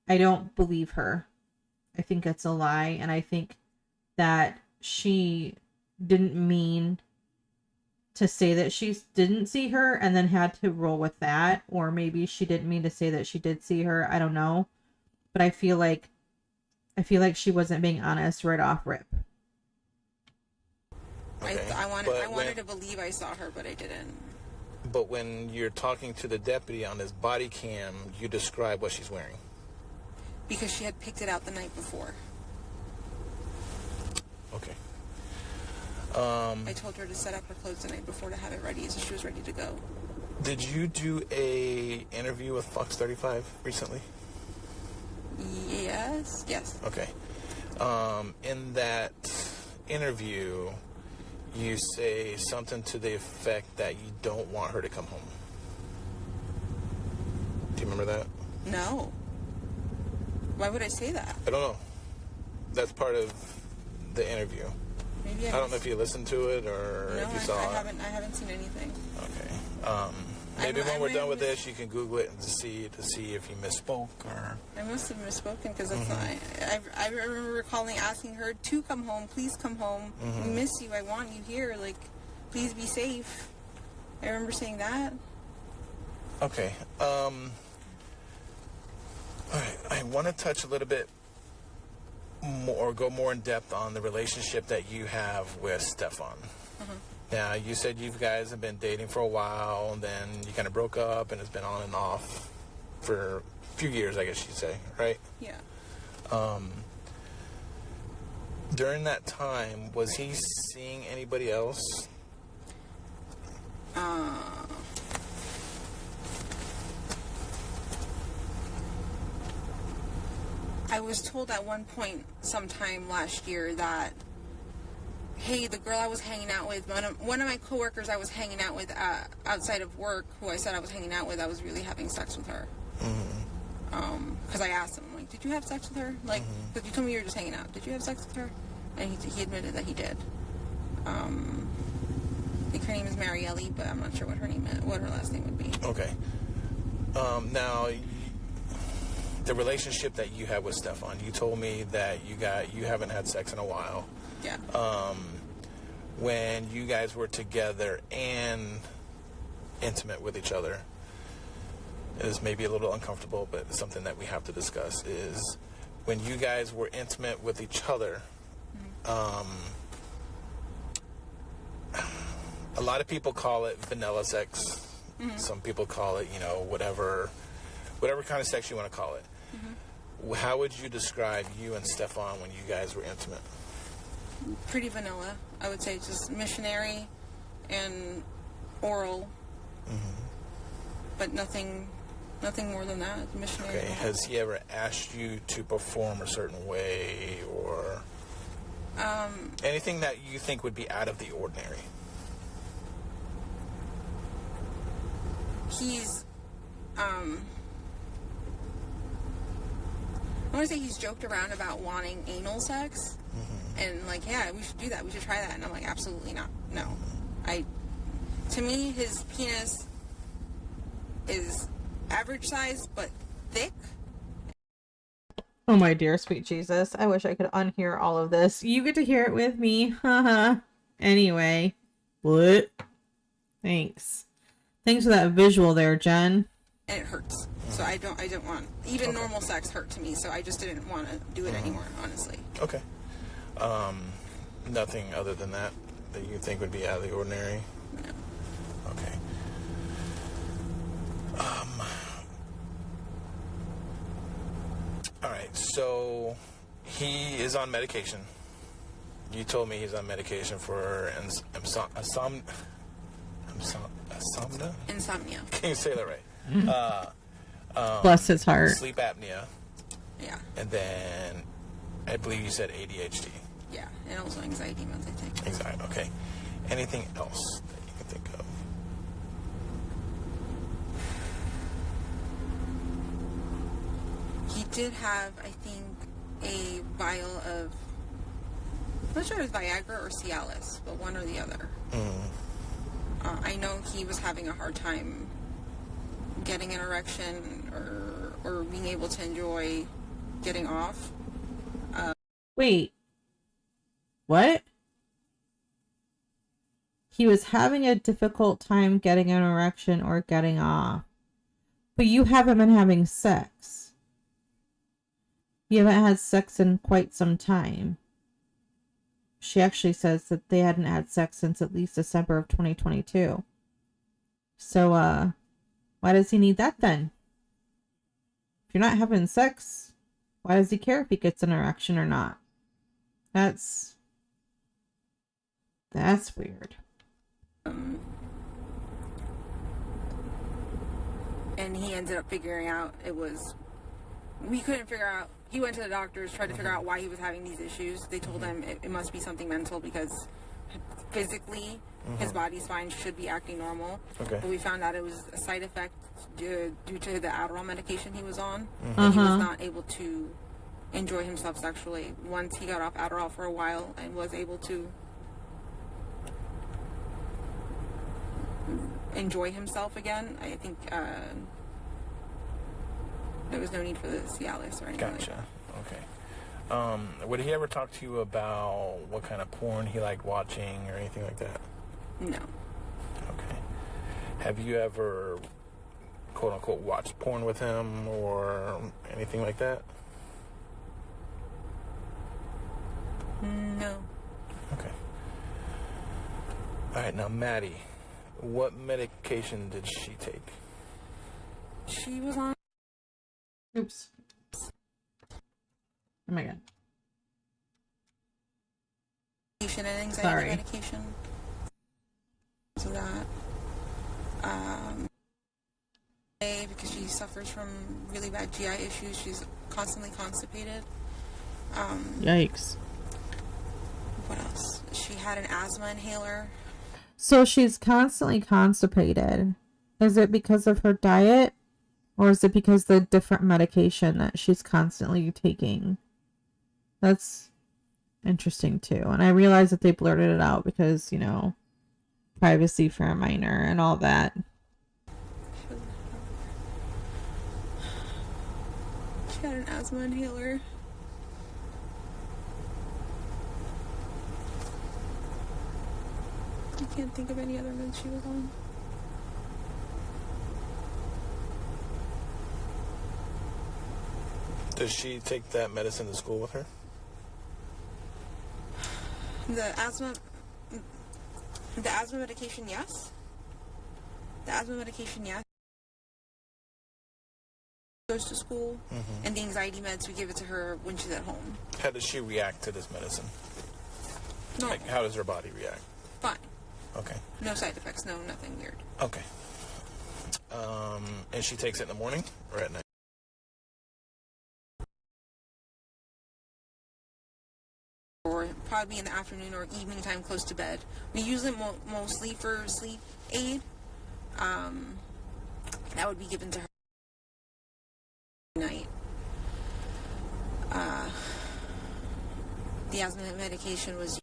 I don't believe her. I think it's a lie, and I think that she didn't mean to say that she didn't see her and then had to roll with that, or maybe she didn't mean to say that she did see her. I don't know, but I feel like she wasn't being honest right off rip. Okay. I wanted to believe I saw her, but I didn't. But when you're talking to the deputy on his body cam, you describe what she's wearing. Because she had picked it out the night before. Okay. I told her to set up her clothes the night before to have it ready, so she was ready to go. Did you do a interview with Fox 35 recently? Yes. Okay. In that interview, you say something to the effect that you don't want her to come home. Do you remember that? No. Why would I say that? I don't know. That's part of the interview. Maybe I don't know if you listened to it or if you saw it. I haven't seen anything. Okay. Maybe when we're done with this, you can Google it and to see if you misspoke or. I must have misspoken because that's not. I remember recalling asking her to come home. Please come home. We miss you. I want you here. Like, please be safe. I remember saying that. Okay. All right. I want to touch a little bit more, go more in depth on the relationship that you have with Stefan. Now, you said you guys have been dating for a while, and then you kind of broke up, and it's been on and off for a few years, I guess you'd say, right? Yeah. During that time, was he seeing anybody else? I was told at one point sometime last year that, hey, the girl I was hanging out with, one of my coworkers I was hanging out with outside of work, who I said I was hanging out with, I was really having sex with her. Because I asked him, I'm like, did you have sex with her? Like, because you told me you were just hanging out. Did you have sex with her? And he admitted that he did. I think her name is Marielle, but I'm not sure what her last name would be. Okay. Now, the relationship that you have with Stefan, you told me that you haven't had sex in a while. Yeah. When you guys were together and intimate with each other, it is maybe a little uncomfortable, but it's something that we have to discuss, is when you guys were intimate with each other, a lot of people call it vanilla sex. Some people call it, whatever kind of sex you want to call it. How would you describe you and Stefan when you guys were intimate? Pretty vanilla. I would say just missionary and oral. But nothing more than that. Missionary. Okay. Has he ever asked you to perform a certain way or anything that you think would be out of the ordinary? He's I want to say he's joked around about wanting anal sex, and like, yeah, we should do that. We should try that. And I'm like, absolutely not. No, to me, his penis is average size but thick. Oh my dear sweet Jesus! I wish I could unhear all of this. You get to hear it with me, haha. Anyway, what? Thanks for that visual there, Jen. And it hurts. So I don't want, even normal sex hurt to me, so I just didn't want to do it anymore, honestly. Okay. Nothing other than that you think would be out of the ordinary? No. Okay. All right, so he is on medication. You told me he's on medication for Insomnia. Can you say that right? Bless his heart. Sleep apnea. Yeah. And then I believe you said ADHD. Yeah, and also anxiety meds, I think. Anxiety, okay. Anything else that you can think of? He did have, I think, a vial of, I'm not sure if it was Viagra or Cialis, but one or the other. I know he was having a hard time getting an erection or being able to enjoy getting off. Wait. What? He was having a difficult time getting an erection or getting off. But you haven't been having sex. You haven't had sex in quite some time. She actually says that they hadn't had sex since at least December of 2022. So, why does he need that then? If you're not having sex, why does he care if he gets an erection or not? That's weird. And he ended up figuring out it was we couldn't figure out. He went to the doctors, tried to figure out why he was having these issues. They told him it must be something mental because physically his body's fine, should be acting normal. Okay. But we found out it was a side effect due to the Adderall medication he was on. And he was not able to enjoy himself sexually. Once he got off Adderall for a while and was able to enjoy himself again, I think there was no need for the Cialis or anything. Gotcha. Like that. Okay. Would he ever talk to you about what kind of porn he liked watching or anything like that? No. Okay. Have you ever, quote unquote, watched porn with him or anything like that? No. Okay. All right. Now, Maddie, what medication did she take? She was on. Oops. Oh my god. And anxiety Sorry. medication. So that. Because she suffers from really bad GI issues, she's constantly constipated. Yikes. What else? She had an asthma inhaler. So she's constantly constipated. Is it because of her diet? Or is it because the different medication that she's constantly taking? That's interesting too. And I realize that they blurted it out because, you know, privacy for a minor and all that. She had an asthma inhaler. I can't think of any other meds she was on. Does she take that medicine to school with her? The asthma medication, yes. The asthma medication, yes. Goes to school, and the anxiety meds, we give it to her when she's at home. How does she react to this medicine? No. Like, how does her body react? Fine. Okay. No side effects, no, nothing weird. Okay. And she takes it in the morning or at night? Or probably in the afternoon or evening time close to bed. We use it mostly for sleep aid. That would be given to her at night. The asthma medication was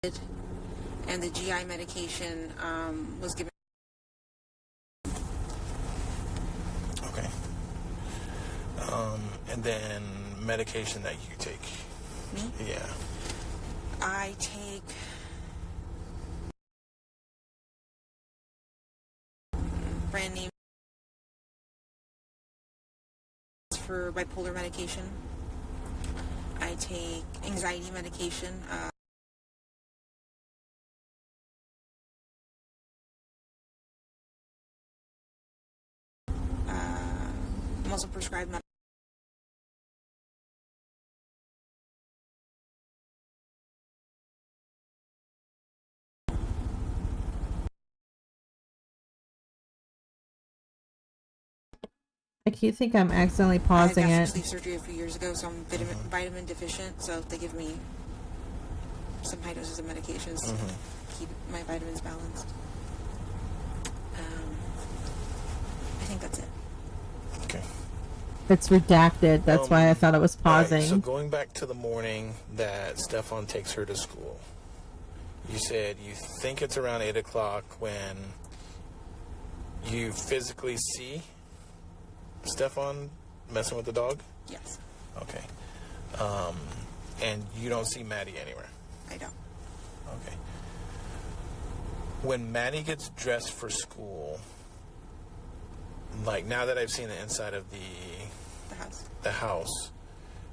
used, and the GI medication was given. Okay. And then medication that you take? Me? Yeah. I take brand name for bipolar medication. I take anxiety medication. I'm also prescribed medication. I think I'm accidentally pausing I it. had sleep surgery a few years ago, so I'm vitamin deficient. So they give me some high doses of medications to keep my vitamins balanced. I think that's it. Okay. It's redacted. That's why I thought it was pausing. Right, so going back to the morning that Stefan takes her to school, you said you think it's around 8 o'clock when you physically see Stefan messing with the dog? Yes. Okay. And you don't see Maddie anywhere? I don't. Okay. When Maddie gets dressed for school, like now that I've seen the inside of the house,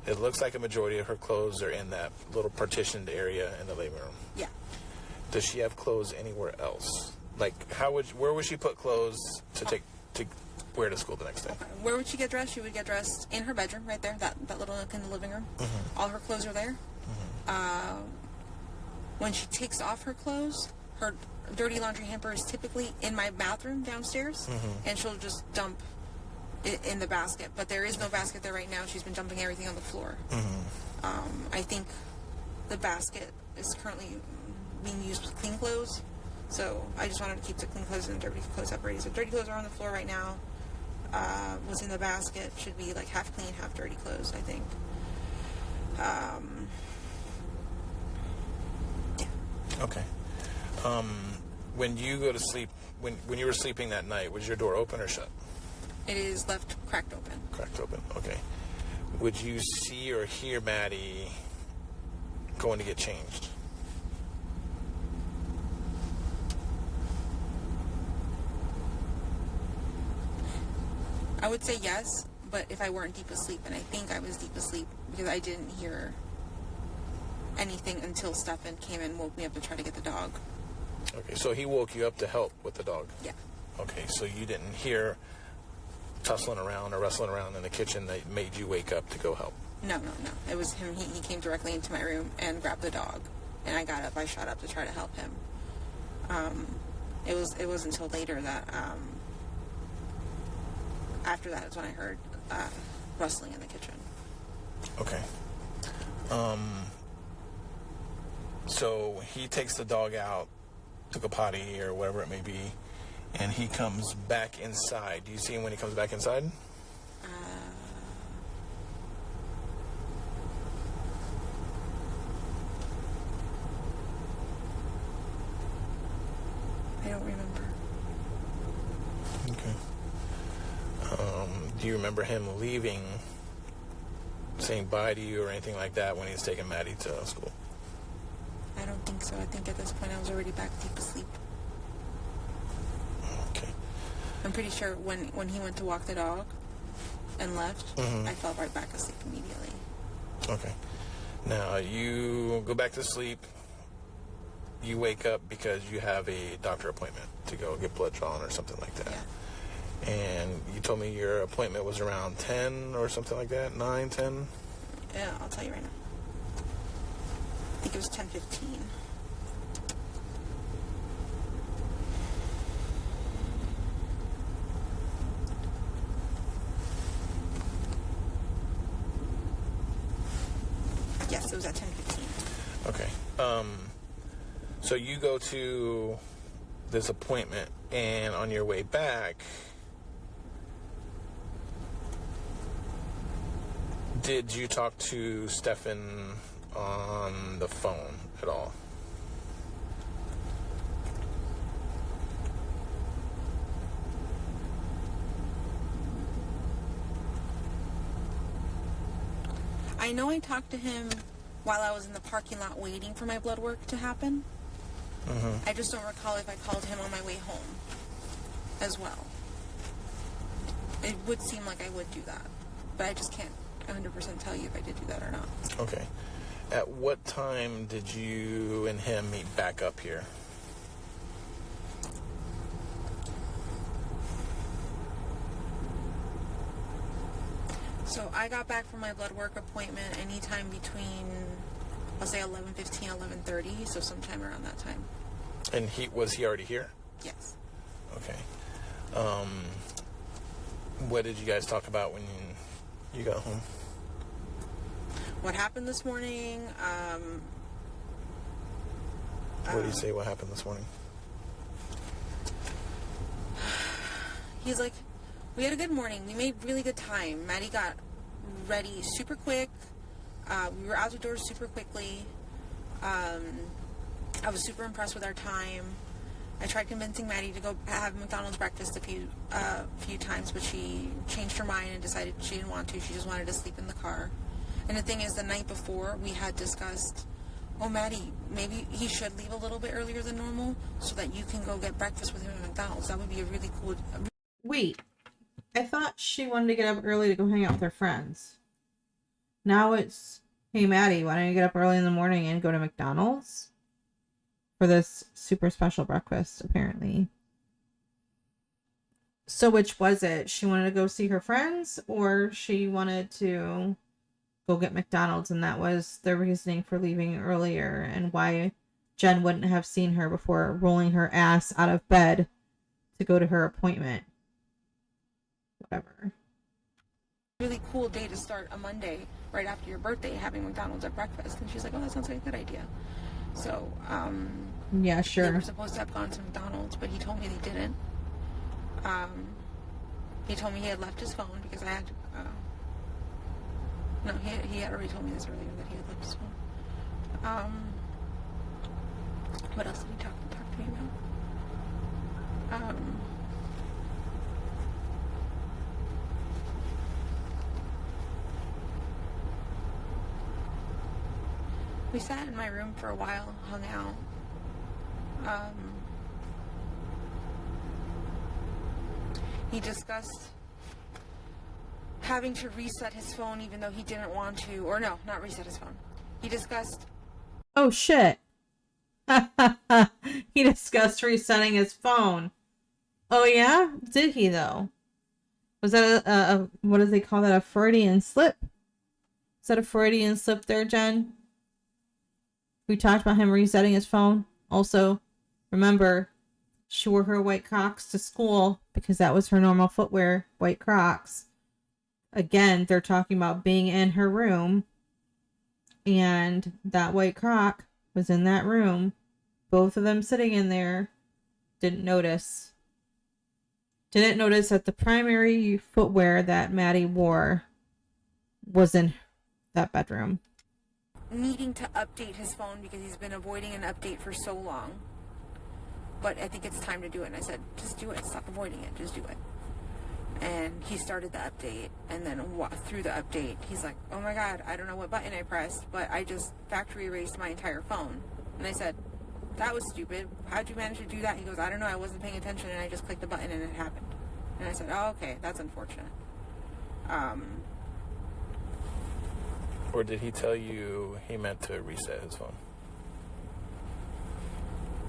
it looks like a majority of her clothes are in that little partitioned area in the living room. Yeah. Does she have clothes anywhere else? Like, where would she put clothes to wear to school the next day? Okay. Where would she get dressed? She would get dressed in her bedroom, right there, that little nook in the living room. All her clothes are there. When she takes off her clothes, her dirty laundry hamper is typically in my bathroom downstairs, and she'll just dump in the basket, but there is no basket there right now. She's been dumping everything on the floor. I think the basket is currently being used with clean clothes, so I just wanted to keep the clean clothes and dirty clothes separated. So dirty clothes are on the floor right now. What's in the basket should be like half clean, half dirty clothes, I think. Yeah. Okay. When you go to sleep, when you were sleeping that night, was your door open or shut? It is left cracked open. Cracked open. Okay. Would you see or hear Maddie going to get changed? I would say yes, but if I weren't deep asleep, and I think I was deep asleep because I didn't hear anything until Stefan came and woke me up to try to get the dog. Okay, so he woke you up to help with the dog? Yeah. Okay, so you didn't hear tussling around or wrestling around in the kitchen that made you wake up to go help? No. It was him. He came directly into my room and grabbed the dog, and I got up. I shot up to try to help him. It was until later that after that is when I heard rustling in the kitchen. Okay. So he takes the dog out, took a potty or whatever it may be, and he comes back inside. Do you see him when he comes back inside? I don't remember. Okay. Do you remember him leaving, saying bye to you or anything like that when he was taking Maddie to school? I don't think so. I think at this point I was already back deep asleep. Okay. I'm pretty sure when he went to walk the dog and left, I fell right back asleep immediately. Okay. Now, you go back to sleep. You wake up because you have a doctor appointment to go get blood drawn or something like that. Yeah. And you told me your appointment was around 10 or something like that? 9, 10? Yeah, I'll tell you right now. I think it was 10:15. Yes, it was at 10:15. Okay. So you go to this appointment, and on your way back, did you talk to Stefan on the phone at all? I know I talked to him while I was in the parking lot waiting for my blood work to happen. I just don't recall if I called him on my way home as well. It would seem like I would do that, but I just can't 100% tell you if I did do that or not. Okay. At what time did you and him meet back up here? So I got back from my blood work appointment anytime between, I'll say 11:15, 11:30, so sometime around that time. And was he already here? Yes. Okay. What did you guys talk about when you got home? What happened this morning? What did he say? What happened this morning? He's like, we had a good morning. We made really good time. Maddie got ready super quick. We were out the door super quickly. I was super impressed with our time. I tried convincing Maddie to go have McDonald's breakfast a few times, but she changed her mind and decided she didn't want to. She just wanted to sleep in the car. And the thing is, the night before, we had discussed, oh, Maddie, maybe he should leave a little bit earlier than normal so that you can go get breakfast with him at McDonald's. That would be a really cool... Wait, I thought she wanted to get up early to go hang out with her friends. Now it's, hey, Maddie, why don't you get up early in the morning and go to McDonald's? For this super special breakfast, apparently. So which was it? She wanted to go see her friends, or she wanted to go get McDonald's, and that was the reasoning for leaving earlier, and why Jen wouldn't have seen her before rolling her ass out of bed to go to her appointment. Whatever. cool day to start a Monday right after your birthday, having McDonald's at breakfast. And she's like, oh, that sounds like a good idea. So, yeah, they sure. were supposed to have gone to McDonald's, but he told me they didn't. He told me he had left his phone because I had, no, he had already told me this earlier that he had left his phone. What else did he talk to me about? We sat in my room for a while, hung out. He discussed having to reset his phone even though he didn't want to, or no, not reset his phone. He discussed... Oh, shit. He discussed resetting his phone. Oh, yeah? Did he, though? Was that a what do they call that? A Freudian slip? Is that a Freudian slip there, Jen? We talked about him resetting his phone. Also, remember, she wore her white Crocs to school because that was her normal footwear, white Crocs. Again, they're talking about being in her room, and that white Croc was in that room. Both of them sitting in there. Didn't notice that the primary footwear that Maddie wore was in that bedroom. Needing to update his phone because he's been avoiding an update for so long. But I think it's time to do it. And I said, just do it. Stop avoiding it. Just do it. And he started the update. And then through the update, he's like, oh my God, I don't know what button I pressed, but I just factory erased my entire phone. And I said, that was stupid. How'd you manage to do that? He goes, I don't know. I wasn't paying attention and I just clicked the button and it happened. And I said, oh, okay. That's unfortunate. Or did he tell you he meant to reset his phone?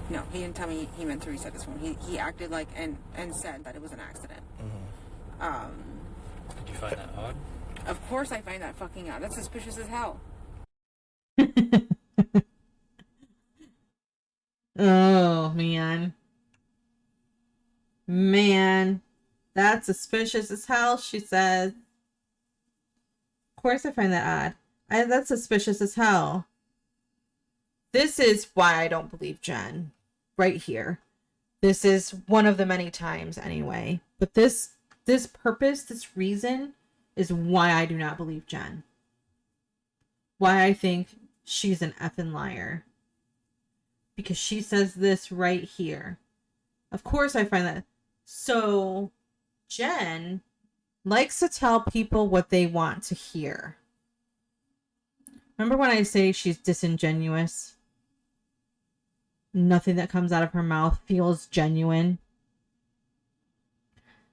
No, he didn't tell me he meant to reset his phone. He acted like and said that it was an accident. Did you find that odd? Of course I find that fucking odd. That's suspicious as hell. Oh, man. Man. That's suspicious as hell, she said. Of course I find that odd. That's suspicious as hell. This is why I don't believe Jen. Right here. This is one of the many times anyway. But this purpose, this reason, is why I do not believe Jen. Why I think she's an effing liar. Because she says this right here. Of course I find that. So, Jen likes to tell people what they want to hear. Remember when I say she's disingenuous? Nothing that comes out of her mouth feels genuine.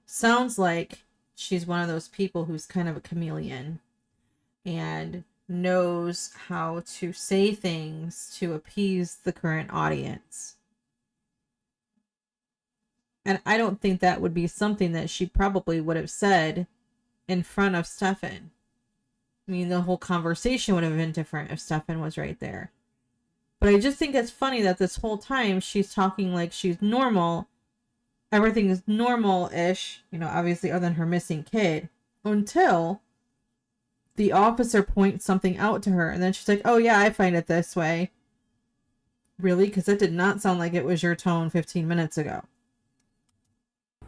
Sounds like she's one of those people who's kind of a chameleon and knows how to say things to appease the current audience. And I don't think that would be something that she probably would have said in front of Stefan. I mean, the whole conversation would have been different if Stefan was right there. But I just think it's funny that this whole time she's talking like she's normal. Everything is normal-ish, you know, obviously other than her missing kid. Until the officer points something out to her. And then she's like, oh yeah, I find it this way. Really? Because that did not sound like it was your tone 15 minutes ago.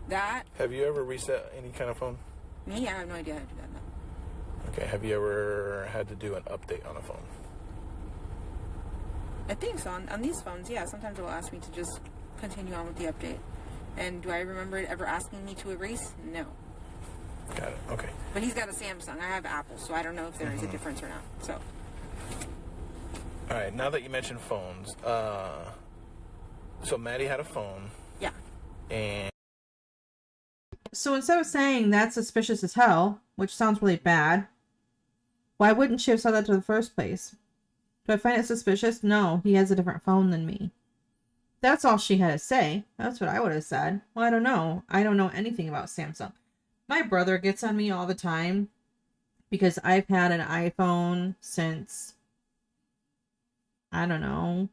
That? Have you ever reset any kind of phone? Me? I have no idea how to do that, no. Okay, have you ever had to do an update on a phone? I think so. On these phones, yeah. Sometimes it will ask me to just continue on with the update. And do I remember it ever asking me to erase? No. Got it. Okay. But he's got a Samsung. I have Apple, so I don't know if there is a difference or not. So. All right. Now that you mentioned phones, so Maddie had a phone. Yeah. And so instead of saying that's suspicious as hell, which sounds really bad, why wouldn't she have said that to the first place? Do I find it suspicious? No, he has a different phone than me. That's all she had to say. That's what I would have said. Well, I don't know. I don't know anything about Samsung. My brother gets on me all the time because I've had an iPhone since, I don't know,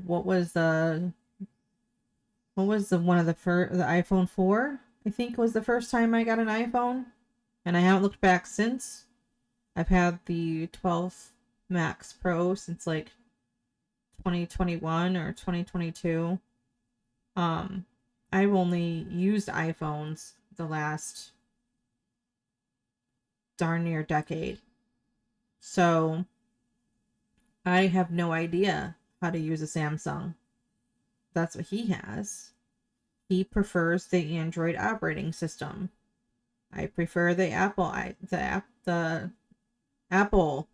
what was the one of the first, the iPhone 4, I think was the first time I got an iPhone. and I haven't looked back since. I've had the 12 Max Pro since like 2021 or 2022. I've only used iPhones the last darn near decade. So I have no idea how to use a Samsung. That's what he has. He prefers the Android operating system. I prefer the Apple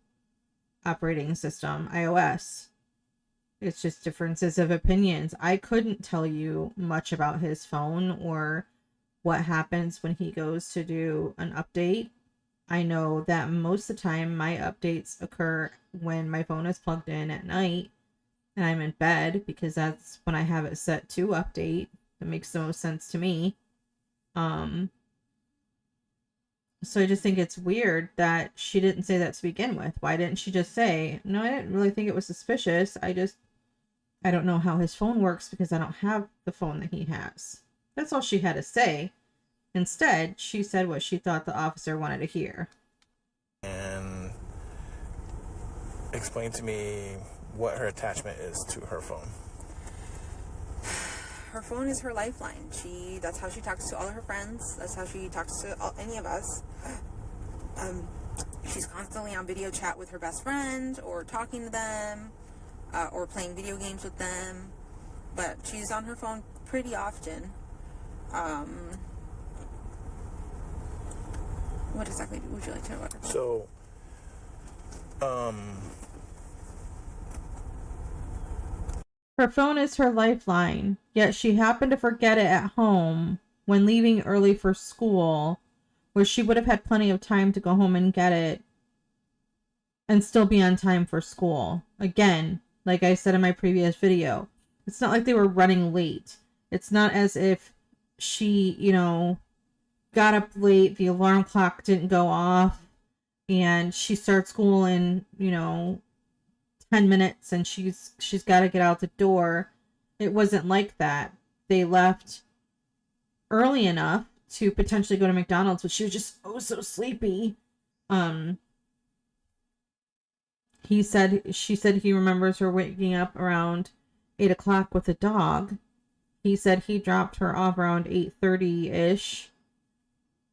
operating system, iOS. It's just differences of opinions. I couldn't tell you much about his phone or what happens when he goes to do an update. I know that most of the time my updates occur when my phone is plugged in at night and I'm in bed, because that's when I have it set to update. That makes the most sense to me. So I just think it's weird that she didn't say that to begin with. Why didn't she just say, no, I didn't really think it was suspicious. I don't know how his phone works because I don't have the phone that he has. That's all she had to say. Instead, she said what she thought the officer wanted to hear. And explain to me what her attachment is to her phone. Her phone is her lifeline. That's how she talks to all of her friends. That's how she talks to any of us. She's constantly on video chat with her best friend, or talking to them, or playing video games with them. But she's on her phone pretty often. What exactly would you like to know about her phone? So, her phone is her lifeline, yet she happened to forget it at home when leaving early for school, where she would have had plenty of time to go home and get it and still be on time for school. Again, like I said in my previous video, it's not like they were running late. It's not as if she, got up late, the alarm clock didn't go off, and she starts school in, 10 minutes and she's got to get out the door. It wasn't like that. They left early enough to potentially go to McDonald's, but she was just so sleepy. She said he remembers her waking up around 8 o'clock with a dog. He said he dropped her off around 8:30-ish.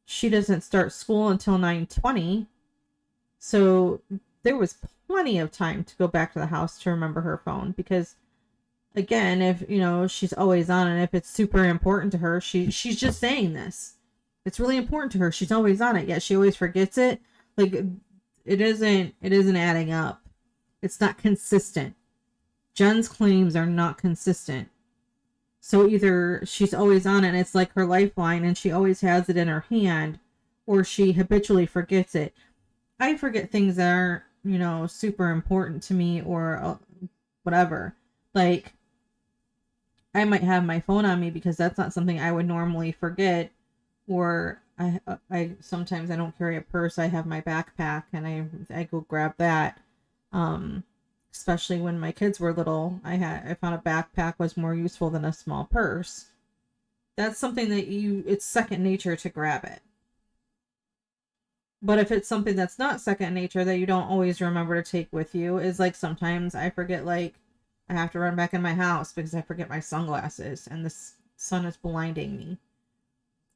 She doesn't start school until 9:20. So there was plenty of time to go back to the house to remember her phone, because again, if she's always on, and if it's super important to her, she's just saying this. It's really important to her. She's always on it, yet she always forgets it. Like, it isn't adding up. It's not consistent. Jen's claims are not consistent. So either she's always on it and it's like her lifeline and she always has it in her hand, or she habitually forgets it. I forget things that aren't, super important to me, or whatever. Like, I might have my phone on me because that's not something I would normally forget. Or I sometimes I don't carry a purse. I have my backpack and I go grab that. Especially when my kids were little, I found a backpack was more useful than a small purse. That's something that it's second nature to grab it. But if it's something that's not second nature that you don't always remember to take with you, is like sometimes I forget, like I have to run back in my house because I forget my sunglasses and the sun is blinding me.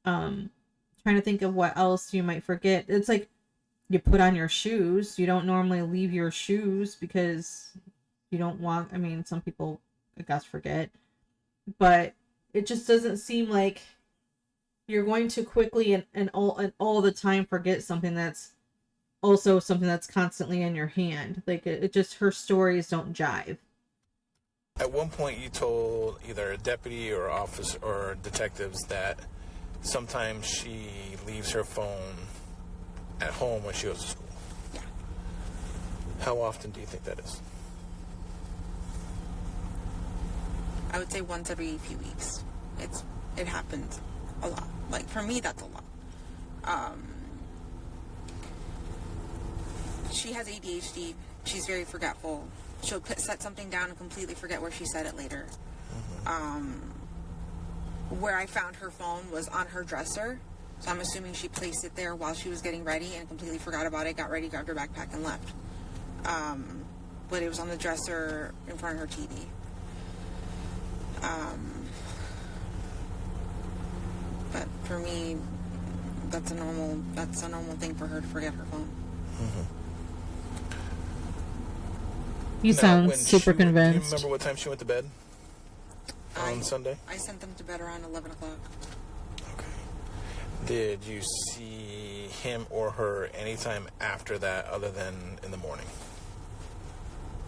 Trying to think of what else you might forget. It's like you put on your shoes. You don't normally leave your shoes because you don't want, some people, I guess, forget. But it just doesn't seem like you're going to quickly and all the time forget something that's also something that's constantly in your hand. Like, it just, her stories don't jive. At one point you told either a deputy or officer or detectives that sometimes she leaves her phone at home when she goes to school. Yeah. How often do you think that is? I would say once every few weeks. It happens a lot. Like, for me, that's a lot. She has ADHD. She's very forgetful. She'll set something down and completely forget where she said it later. Mm-hmm. Where I found her phone was on her dresser, So I'm assuming she placed it there while she was getting ready and completely forgot about it, got ready, grabbed her backpack, and left. But it was on the dresser in front of her TV. But for me, that's a normal thing for her to forget her phone. You sound when super Do you convinced. remember what time she went to bed on Sunday? I sent them to bed around 11 o'clock. Okay. Did you see him or her anytime after that other than in the morning?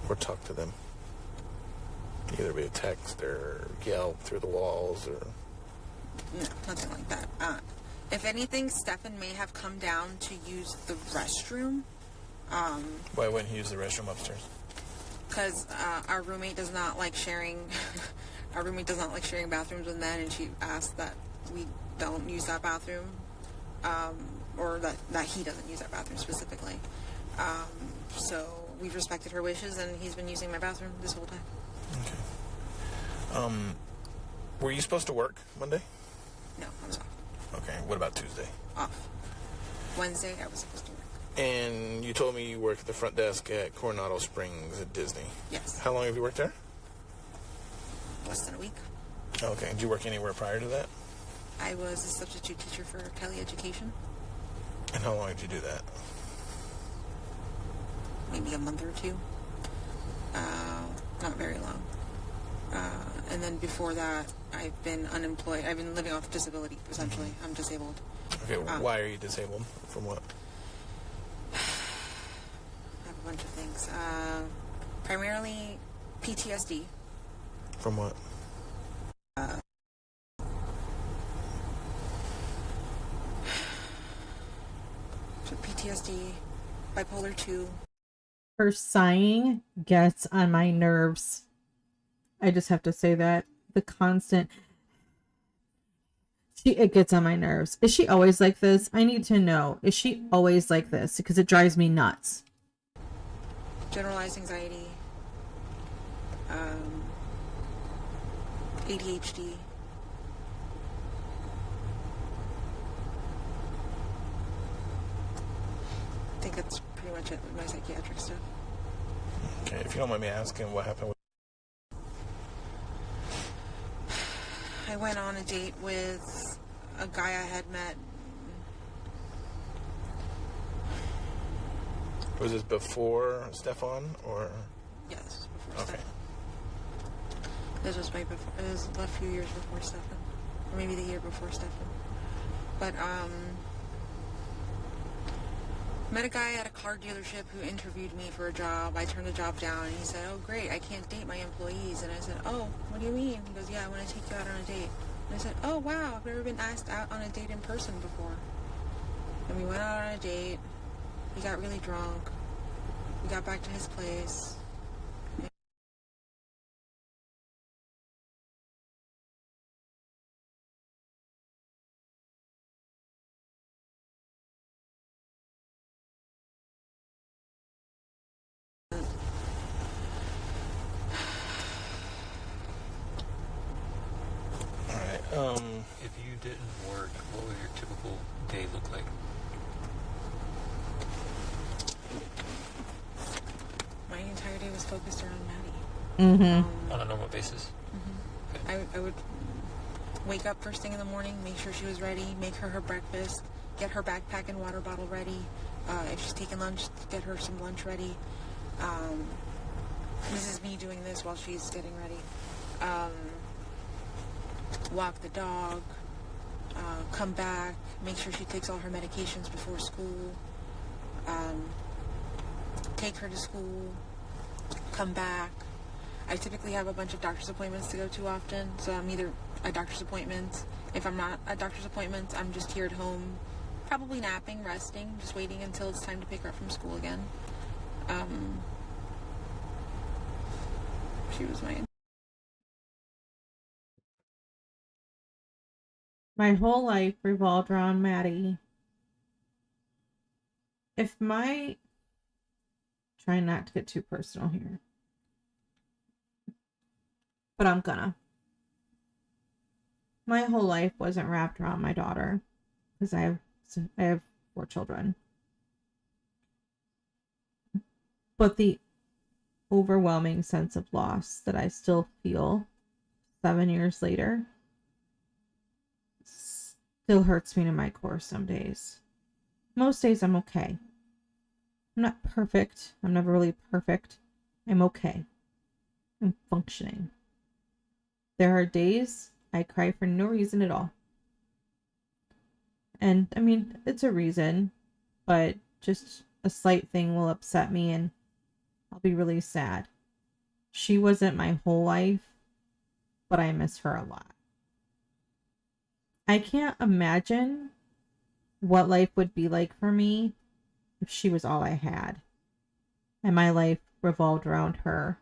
Or talk to them? Either via text or yell through the walls or... No, nothing like that. If anything, Stefan may have come down to use the restroom. Why wouldn't he use the restroom upstairs? Because our roommate does not like sharing. Our roommate does not like sharing bathrooms with men, and she asked that we don't use that bathroom, or that he doesn't use that bathroom specifically. So we've respected her wishes, and he's been using my bathroom this whole time. Okay. Were you supposed to work Monday? No, I was off. Okay. What about Tuesday? Off. Wednesday, I was supposed to work. And you told me you work at the front desk at Coronado Springs at Disney. Yes. How long have you worked there? Less than a week. Okay. Did you work anywhere prior to that? I was a substitute teacher for Kelly Education. And how long did you do that? Maybe a month or two. Not very long. And then before that, I've been unemployed. I've been living off disability, essentially. I'm disabled. Okay, why are you disabled? From what? I have a bunch of things. Primarily PTSD. From what? PTSD, bipolar 2. Her sighing gets on my nerves. I just have to say that. The constant... It gets on my nerves. Is she always like this? I need to know. Is she always like this? Because it drives me nuts. Generalized anxiety. ADHD. I think that's pretty much it with my psychiatric stuff. Okay, if you don't mind me asking, what happened with... I went on a date with a guy I had met. Was this before Stefan, or...? Yeah, this was before Okay. Stefan. This was it was a few years before Stefan. Or maybe the year before Stefan. But, met a guy at a car dealership who interviewed me for a job. I turned the job down, and he said, "Oh, great, I can't date my employees." And I said, "Oh, what do you mean?" He goes, "Yeah, I want to take you out on a date." And I said, "Oh, wow, I've never been asked out on a date in person before." And we went out on a date. He got really drunk. We got back to his place. If you didn't work, what would your typical day look like? My entire day was focused around Maddie. On a normal basis? Okay. I would wake up first thing in the morning, make sure she was ready, make her breakfast, get her backpack and water bottle ready. If she's taking lunch, get her some lunch ready. This is me doing this while she's getting ready. Walk the dog, come back, make sure she takes all her medications before school, take her to school, come back. I typically have a bunch of doctor's appointments to go to often, so I'm either at doctor's appointments. If I'm not at doctor's appointments, I'm just here at home, probably napping, resting, just waiting until it's time to pick her up from school again. She was My whole life revolved around Maddie. Trying not to get too personal here, but I'm gonna. My whole life wasn't wrapped around my daughter. because I have 4 children. But the overwhelming sense of loss that I still feel 7 years later still hurts me to my core some days. Most days I'm okay. I'm not perfect. I'm never really perfect. I'm okay. I'm functioning. There are days I cry for no reason at all. And I mean, it's a reason, but just a slight thing will upset me and I'll be really sad. She wasn't my whole life, but I miss her a lot. I can't imagine what life would be like for me if she was all I had. And my life revolved around her,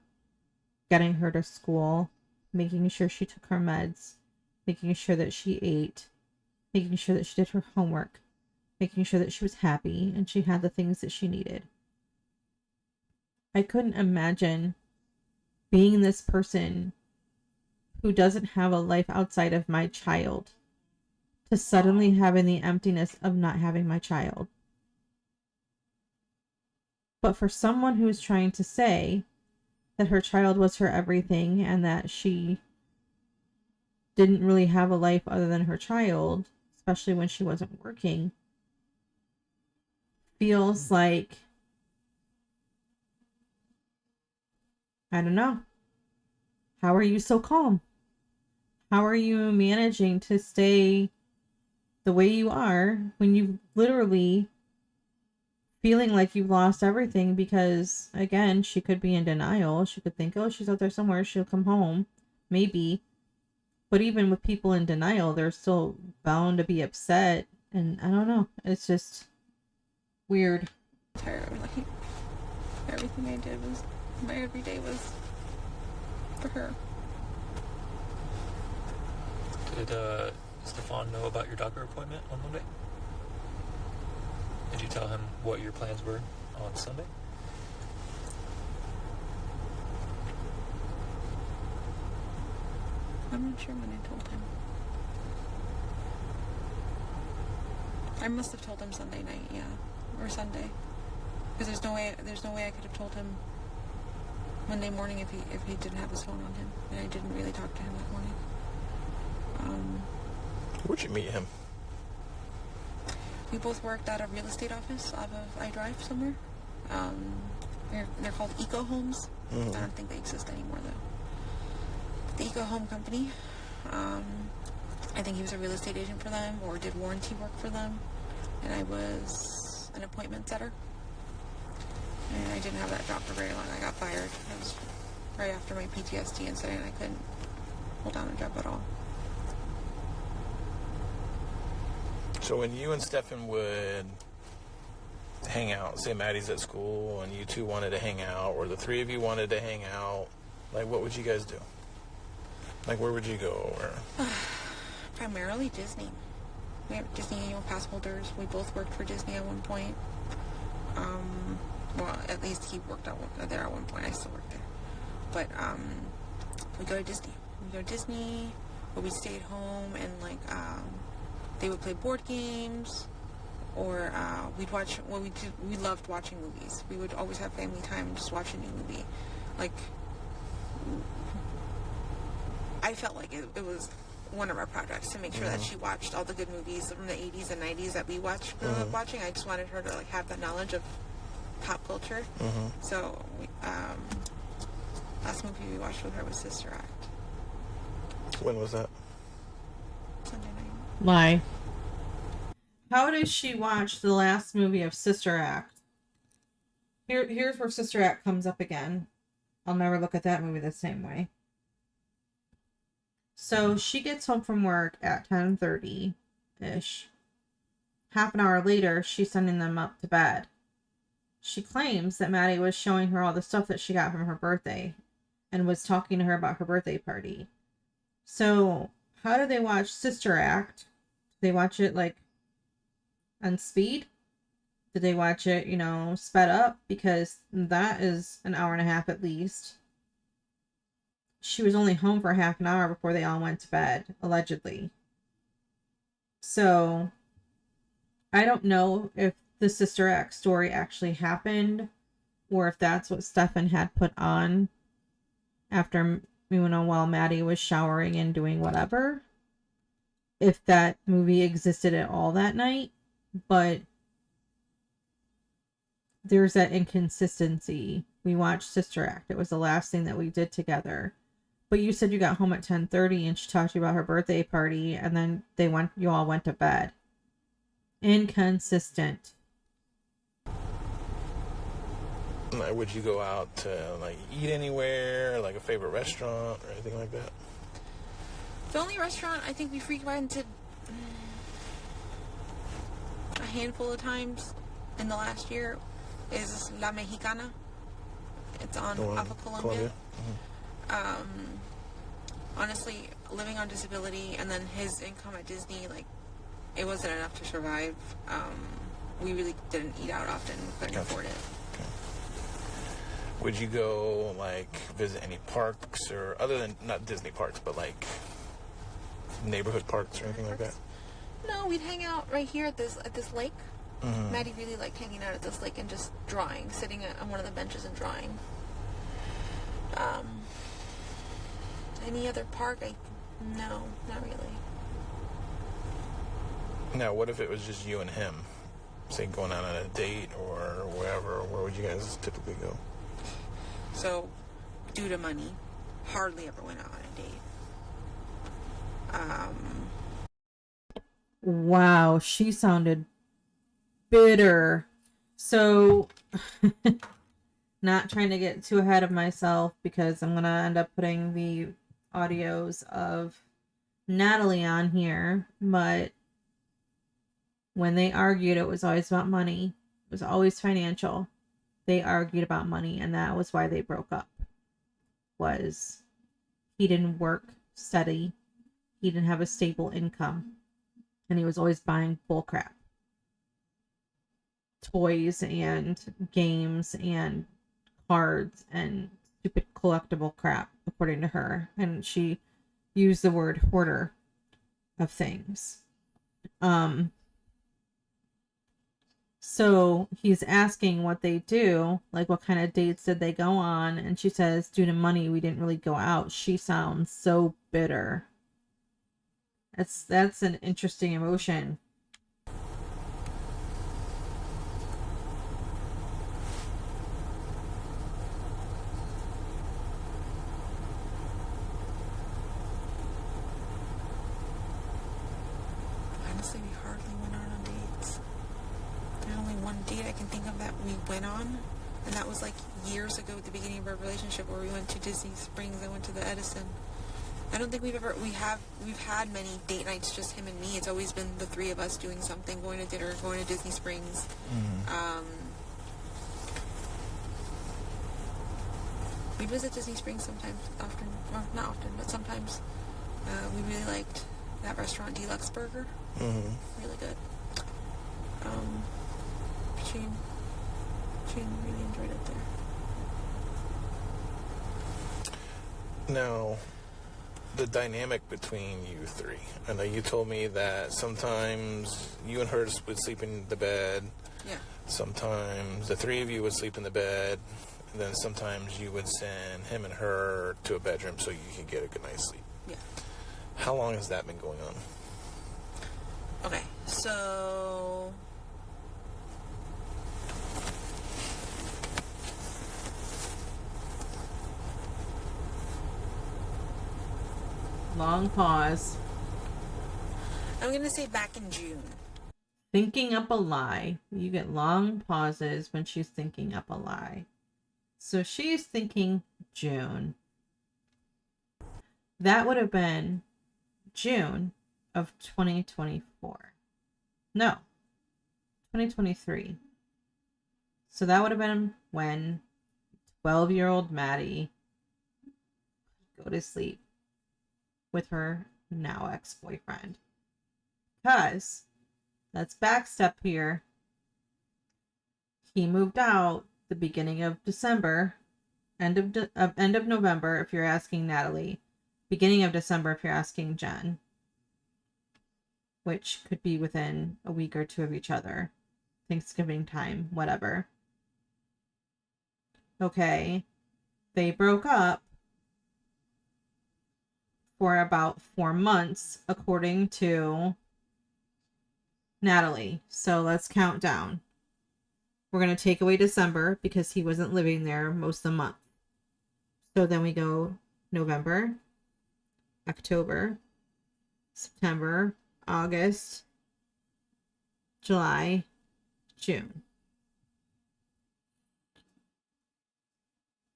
getting her to school, making sure she took her meds, making sure that she ate, making sure that she did her homework, making sure that she was happy and she had the things that she needed. I couldn't imagine being this person who doesn't have a life outside of my child to suddenly having the emptiness of not having my child. But for someone who is trying to say that her child was her everything and that she didn't really have a life other than her child, especially when she wasn't working, feels like, I don't know. How are you so calm? How are you managing to stay the way you are when you literally feeling like you've lost everything? Because again, she could be in denial. She could think, oh, she's out there somewhere, she'll come home, maybe. But even with people in denial, they're still bound to be upset. And I don't know, it's just weird. Terrible. Like, everything I did was, my everyday was for her. Did Stefan know about your doctor appointment on Monday? Did you tell him what your plans were on Sunday? I'm not sure when I told him. I must have told him Sunday night, yeah, or Sunday, because there's no way I could have told him Monday morning if he didn't have his phone on him, and I didn't really talk to him that morning. Where'd you meet him? We both worked at a real estate office off of I Drive somewhere. They're called Eco Homes. I don't think they exist anymore though. The Eco Home Company. I think he was a real estate agent for them or did warranty work for them. And I was an appointment setter. And I didn't have that job for very long. I got fired. It was right after my PTSD incident. I couldn't hold down a job at all. So when you and Stefan would hang out, say Maddie's at school and you two wanted to hang out, or the three of you wanted to hang out, like what would you guys do? Like where would you go? Or primarily Disney. We have Disney annual pass holders. We both worked for Disney at one point. Well, at least he worked there at one point. I still work there. But we go to Disney. We go to Disney, or we stay at home and like they would play board games, or we'd watch. Well, we loved watching movies. We would always have family time and just watch a new movie. Like I felt like it was one of our projects to make sure that she watched all the good movies from the 80s and 90s that we watched grew up watching. I just wanted her to like have the knowledge of pop culture. So last movie we watched with her was Sister Act. when was that? Sunday night. Lie. How does she watch the last movie of Sister Act? Here's where Sister Act comes up again. I'll never look at that movie the same way. So she gets home from work at 10:30-ish. Half an hour later, she's sending them up to bed. She claims that Maddie was showing her all the stuff that she got from her birthday and was talking to her about her birthday party. So how do they watch Sister Act? Do they watch it like on speed? Did they watch it, sped up? Because that is an hour and a half at least. She was only home for half an hour before they all went to bed, allegedly. So I don't know if the Sister Act story actually happened or if that's what Stefan had put on after, while Maddie was showering and doing whatever. If that movie existed at all that night, but there's that inconsistency. We watched Sister Act. It was the last thing that we did together. But you said you got home at 10:30 and she talked to you about her birthday party and then you all went to bed. Inconsistent. Would you go out to like eat anywhere, like a favorite restaurant or anything like that? The only restaurant I think we frequented a handful of times in the last year is La Mexicana. It's on off of Columbia. Honestly, living on disability and then his income at Disney, like, it wasn't enough to survive. We really didn't eat out often. We couldn't afford it. Okay. Would you go, like, visit any parks or other than, not Disney parks, but like neighborhood parks or anything like that? No, we'd hang out right here at this lake. Maddie really liked hanging out at this lake and just drawing, sitting on one of the benches and drawing. Any other park? No, not really. Now, what if it was just you and him? Say going out on a date or wherever, where would you guys typically go? So, due to money, hardly ever went out on a date. Wow, she sounded bitter. So, not trying to get too ahead of myself because I'm going to end up putting the audios of Natalie on here, but when they argued, it was always about money. It was always financial. They argued about money, and that was why they broke up. Was he didn't work steady. He didn't have a stable income. And he was always buying bullcrap. Toys and games and cards and stupid collectible crap, according to her. And she used the word hoarder of things. So he's asking what they do, like what kind of dates did they go on, and she says, due to money, we didn't really go out. She sounds so bitter. That's an interesting emotion. Honestly, we hardly went out on dates. There's only one date I can think of that we went on, and that was like years ago at the beginning of our relationship where we went to Disney Springs. I went to the Edison. I don't think we've had many date nights, just him and me. It's always been the three of us doing something, going to dinner, going to Disney Springs. We visit Disney Springs sometimes, often, or not often, but sometimes. We really liked that restaurant, Deluxe Burger. Really good. Shane really enjoyed it there. Now, the dynamic between you three. I know you told me that sometimes you and her would sleep in the bed. Yeah. Sometimes the three of you would sleep in the bed. And then sometimes you would send him and her to a bedroom so you could get a good night's sleep. Yeah. How long has that been going on? Okay, so... Long pause. I'm going to say back in June. Thinking up a lie. You get long pauses when she's thinking up a lie. So she's thinking June. That would have been June of 2024. No, 2023. So that would have been when 12-year-old Maddie would go to sleep with her now ex-boyfriend. Because, let's backstep here. He moved out the beginning of December, end of November if you're asking Natalie, beginning of December if you're asking Jen. which could be within a week or two of each other. Thanksgiving time, whatever. Okay. They broke up for about 4 months, according to Natalie. So let's count down. We're going to take away December because he wasn't living there most of the month. So then we go November, October, September, August, July, June.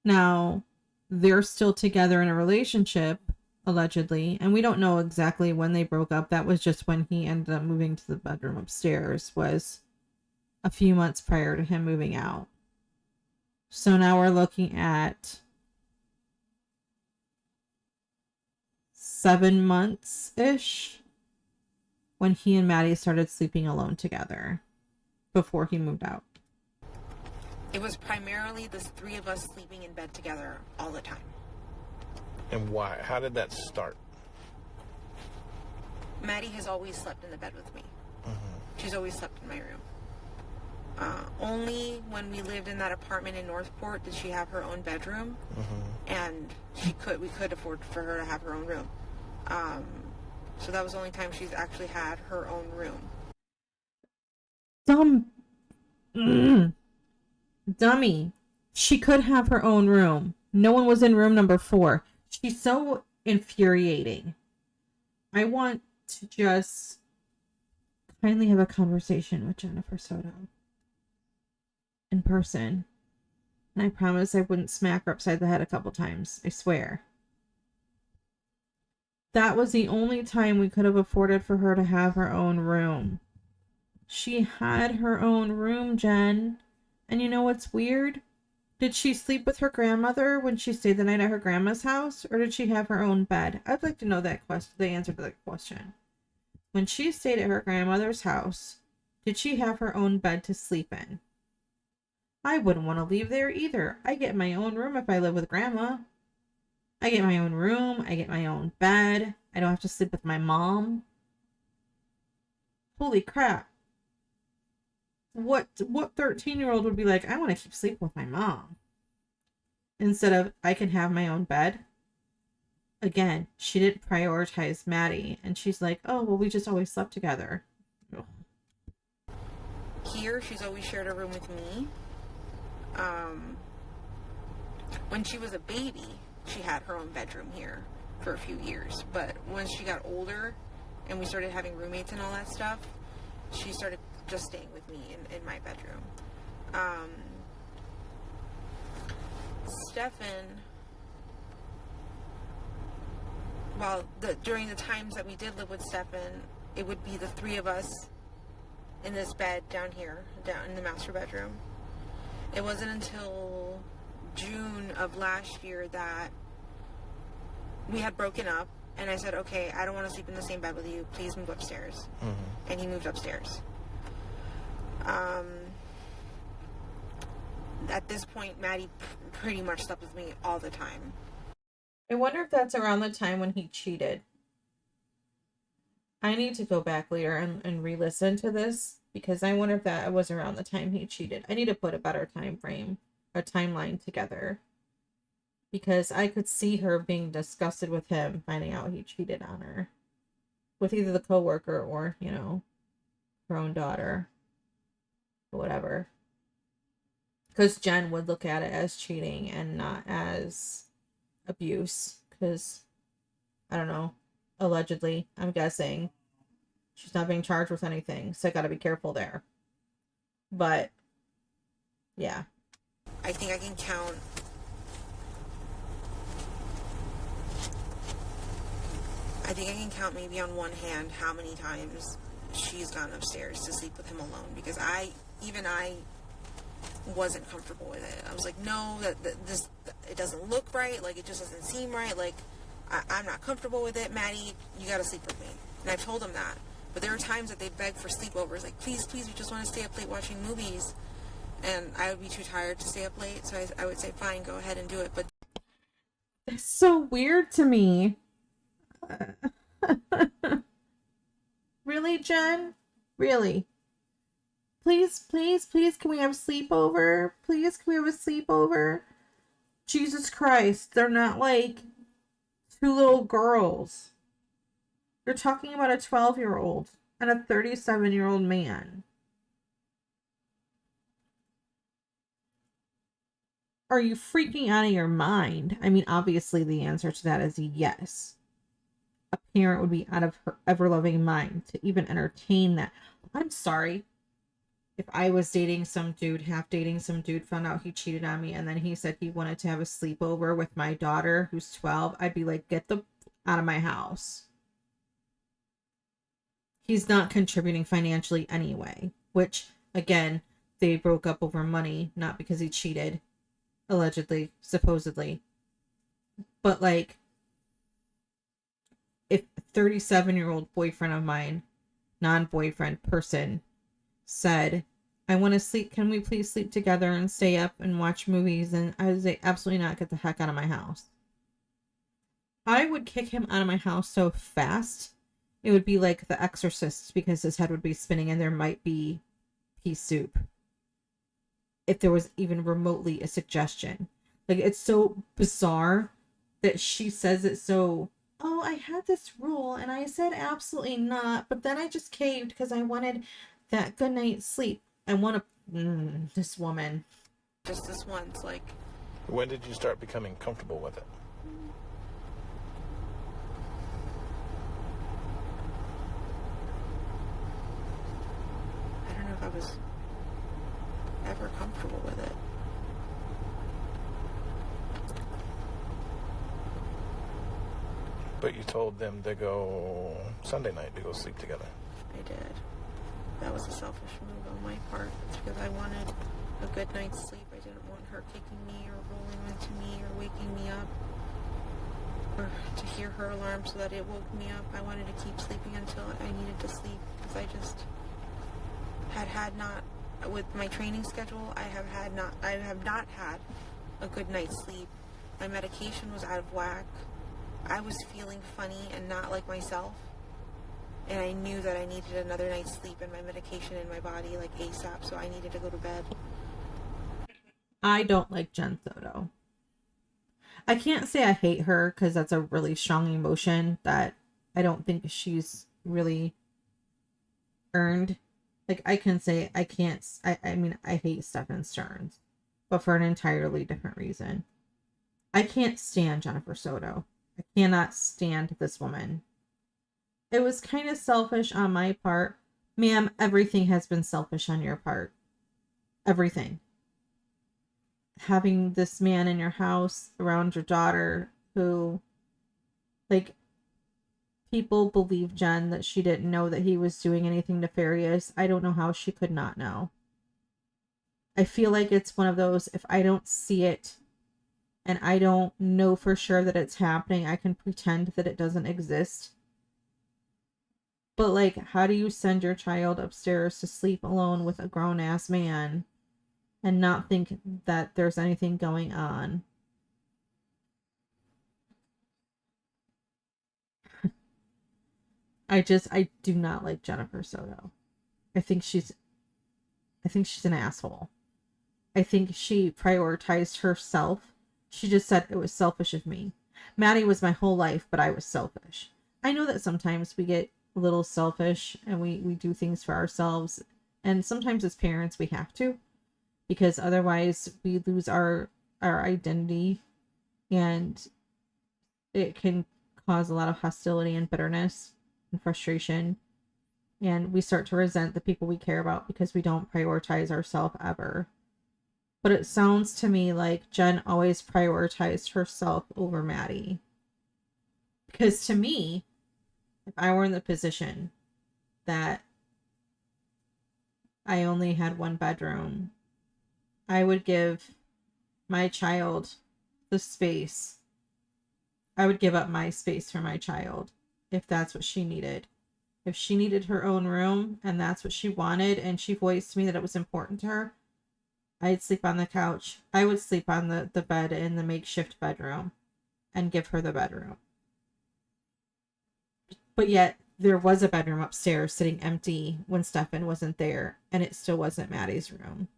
Now, they're still together in a relationship, allegedly, and we don't know exactly when they broke up. That was just when he ended up moving to the bedroom upstairs, was a few months prior to him moving out. So now we're looking at 7 months-ish when he and Maddie started sleeping alone together before he moved out. It was primarily the three of us sleeping in bed together all the time. And why? How did that start? Maddie has always slept in the bed with me. She's always slept in my room. Only when we lived in that apartment in Northport did she have her own bedroom, and we could afford for her to have her own room. So that was the only time she's actually had her own room. Dummy. She could have her own room. No one was in room number 4. She's so infuriating. I want to just kindly have a conversation with Jennifer Soto in person. And I promise I wouldn't smack her upside the head a couple times. I swear. That was the only time we could have afforded for her to have her own room. She had her own room, Jen. And you know what's weird? Did she sleep with her grandmother when she stayed the night at her grandma's house? Or did she have her own bed? I'd like to know that question, the answer to that question. When she stayed at her grandmother's house, did she have her own bed to sleep in? I wouldn't want to leave there either. I get my own room if I live with grandma. I get my own room. I get my own bed. I don't have to sleep with my mom. Holy crap. What 13-year-old would be like, I want to keep sleeping with my mom? Instead of, I can have my own bed. Again, she didn't prioritize Maddie. And she's like, oh, well, we just always slept together. Ugh. Here, she's always shared a room with me. When she was a baby, she had her own bedroom here for a few years. But when she got older and we started having roommates and all that stuff, she started just staying with me in my bedroom. Stefan, well, during the times that we did live with Stefan, it would be the three of us in this bed down here, down in the master bedroom. It wasn't until June of last year that we had broken up, and I said, okay, I don't want to sleep in the same bed with you. Please move upstairs. And he moved upstairs. At this point, Maddie pretty much slept with me all the time. I wonder if that's around the time when he cheated. I need to go back later and re-listen to this, because I wonder if that was around the time he cheated. I need to put a better time frame or timeline together, because I could see her being disgusted with him finding out he cheated on her with either the coworker or, you know, her own daughter or whatever. Because Jen would look at it as cheating and not as abuse, because, I don't know, allegedly, I'm guessing, she's not being charged with anything, so I gotta be careful there. But, yeah. I think I can count maybe on one hand how many times she's gone upstairs to sleep with him alone, because I wasn't comfortable with it. I was like, no, this it doesn't look right, like it just doesn't seem right, like I'm not comfortable with it. Maddie, you gotta sleep with me. And I've told him that. But there were times that they begged for sleepovers, like, please, we just want to stay up late watching movies. And I would be too tired to stay up late, so I would say, fine, go ahead and do it. But it's so weird to me. Really, Jen? Really? Please, please, please, can we have a sleepover? Please, can we have a sleepover? Jesus Christ, they're not like two little girls. You're talking about a 12-year-old and a 37-year-old man. Are you freaking out of your mind? I mean, obviously the answer to that is yes. A parent would be out of her ever-loving mind to even entertain that. I'm sorry. If I was dating some dude, half dating some dude, found out he cheated on me, and then he said he wanted to have a sleepover with my daughter, who's 12, I'd be like, get the out of my house. He's not contributing financially anyway, which, again, they broke up over money, not because he cheated, allegedly, supposedly. But, like, if a 37-year-old boyfriend of mine, non-boyfriend person, said, I want to sleep, can we please sleep together and stay up and watch movies? And I would say, absolutely not, get the heck out of my house. I would kick him out of my house so fast, it would be like The Exorcist, because his head would be spinning and there might be pea soup. If there was even remotely a suggestion. Like, it's so bizarre that she says it so, oh, I had this rule and I said absolutely not, but then I just caved because I wanted that good night's sleep. I want to, this woman. Just this once, like. When did you start becoming comfortable with it? I don't know if I was ever comfortable with it. But you told them to go Sunday night to go sleep together. I did. That was a selfish move on my part because I wanted a good night's sleep. I didn't want her kicking me or rolling into me or waking me up or to hear her alarm so that it woke me up. I wanted to keep sleeping until I needed to sleep because I just had not, with my training schedule, I have not had a good night's sleep. My medication was out of whack. I was feeling funny and not like myself. And I knew that I needed another night's sleep and my medication in my body like ASAP, so I needed to go to bed. I don't like Jen Soto. I can't say I hate her because that's a really strong emotion that I don't think she's really earned. Like, I can say I mean, I hate Stephen Stearns, but for an entirely different reason. I can't stand Jennifer Soto. I cannot stand this woman. It was kind of selfish on my part. Ma'am, everything has been selfish on your part. Everything. Having this man in your house around your daughter who, like, people believe Jen that she didn't know that he was doing anything nefarious. I don't know how she could not know. I feel like it's one of those, if I don't see it and I don't know for sure that it's happening, I can pretend that it doesn't exist. But, like, how do you send your child upstairs to sleep alone with a grown-ass man and not think that there's anything going on? I do not like Jennifer Soto. I think she's an asshole. I think she prioritized herself. She just said it was selfish of me. Maddie was my whole life, but I was selfish. I know that sometimes we get a little selfish and we do things for ourselves, and sometimes as parents we have to, because otherwise we lose our identity and it can cause a lot of hostility and bitterness and frustration, and we start to resent the people we care about because we don't prioritize ourselves ever. But it sounds to me like Jen always prioritized herself over Maddie, because to me, if I were in the position that I only had one bedroom, I would give my child the space. I would give up my space for my child if that's what she needed. If she needed her own room and that's what she wanted and she voiced to me that it was important to her, I'd sleep on the couch. I would sleep on the bed in the makeshift bedroom and give her the bedroom. But yet, there was a bedroom upstairs sitting empty when Stefan wasn't there, and it still wasn't Maddie's room.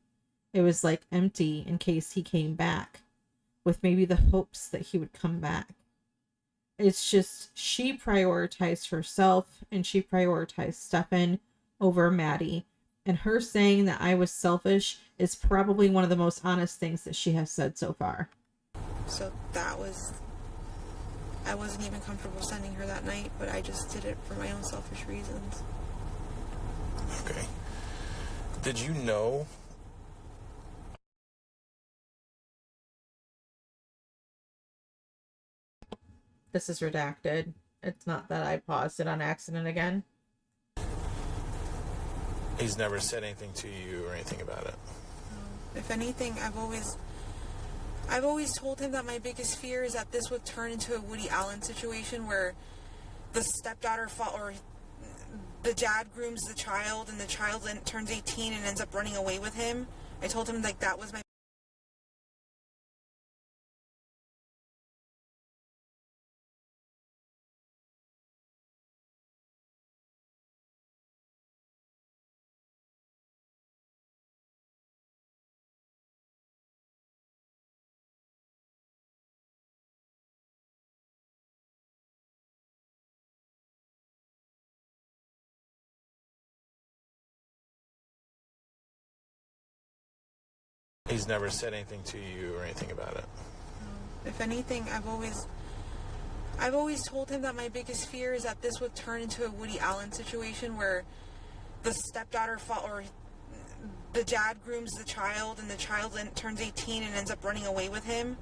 It was like empty in case he came back, with maybe the hopes that he would come back. It's just, she prioritized herself and she prioritized Stefan over Maddie. And her saying that I was selfish is probably one of the most honest things that she has said so far. So that was, I wasn't even comfortable sending her that night, but I just did it for my own selfish reasons. Okay. Did you know? This is redacted. It's not that I paused it on accident again. He's never said anything to you or anything about it. If anything, I've always told him that my biggest fear is that this would turn into a Woody Allen situation where the stepdaughter or the dad grooms the child and the child turns 18 and ends up running away with him. I told him like that was my He's never said anything to you or anything about it. If anything, I've always told him that my biggest fear is that this would turn into a Woody Allen situation where the stepdaughter or the dad grooms the child and the child turns 18 and ends up running away with him.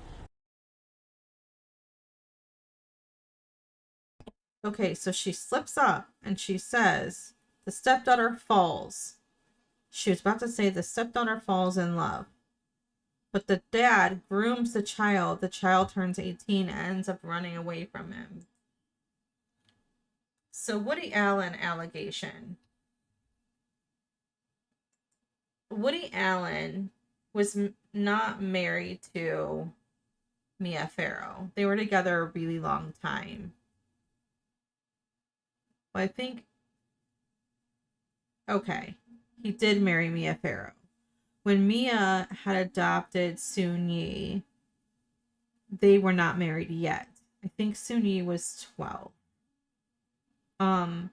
Okay, so she slips up and she says, the stepdaughter falls. She was about to say the stepdaughter falls in love. But the dad grooms the child turns 18 and ends up running away from him. So Woody Allen allegation. Woody Allen was not married to Mia Farrow. They were together a really long time. Well, I think, okay, he did marry Mia Farrow. When Mia had adopted Soon Yi, they were not married yet. I think Soon Yi was 12. And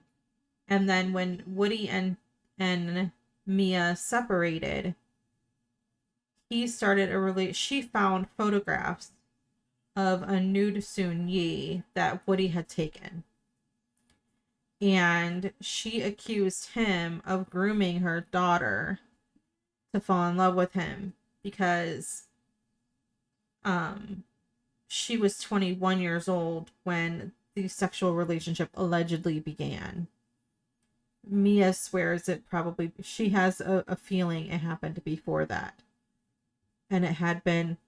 then when Woody and Mia separated, he started she found photographs of a nude Soon Yi that Woody had taken. And she accused him of grooming her daughter to fall in love with him because she was 21 years old when the sexual relationship allegedly began. Mia swears she has a feeling it happened before that. And it had been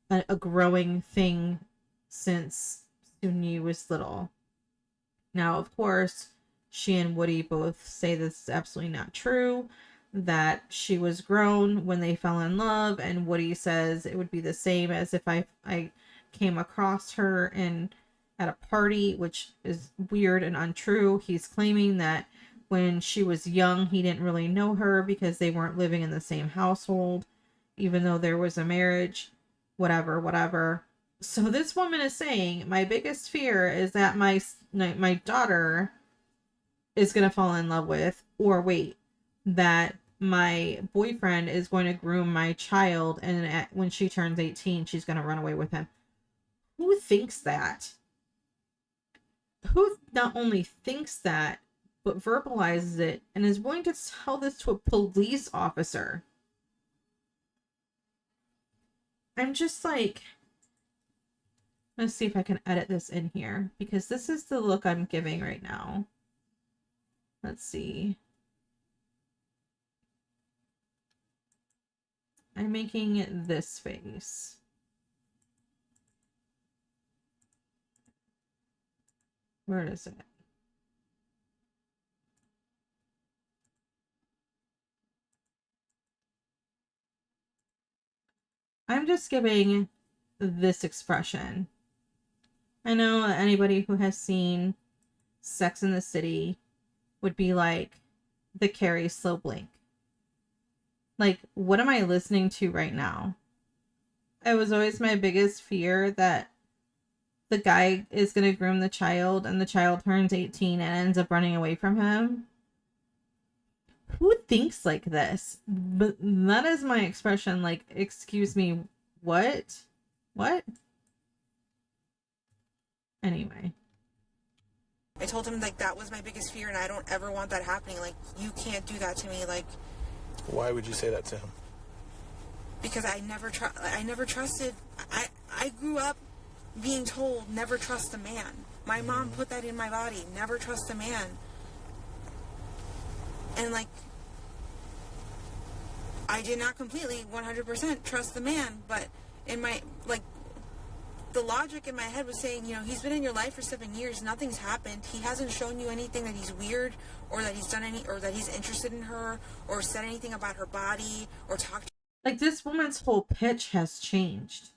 a growing thing since Soon Yi was little. Now, of course, she and Woody both say this is absolutely not true, that she was grown when they fell in love, and Woody says it would be the same as if I came across her at a party, which is weird and untrue. He's claiming that when she was young, he didn't really know her because they weren't living in the same household, even though there was a marriage, whatever. So this woman is saying, my biggest fear is that my daughter is going to fall in love with, or wait, that my boyfriend is going to groom my child, and when she turns 18, she's going to run away with him. Who thinks that? Who not only thinks that, but verbalizes it and is willing to tell this to a police officer? I'm just like, let's see if I can edit this in here, because this is the look I'm giving right now. Let's see. I'm making this face. Where is it? I'm just giving this expression. I know that anybody who has seen Sex and the City would be like the Carrie slow blink. Like, what am I listening to right now? It was always my biggest fear that the guy is going to groom the child and the child turns 18 and ends up running away from him. Who thinks like this? But that is my expression. Like, excuse me, what? What? Anyway. I told him, like, that was my biggest fear and I don't ever want that happening. Like, you can't do that to me. Like, why would you say that to him? Because I never trusted. I grew up being told never trust a man. My mom put that in my body, never trust a man. And like, I did not completely 100% trust the man, but in my, like, the logic in my head was saying, you know, he's been in your life for 7 years, nothing's happened, he hasn't shown you anything that he's weird, or that he's done any, or that he's interested in her, or said anything about her body, or talked. Like, this woman's whole pitch has changed.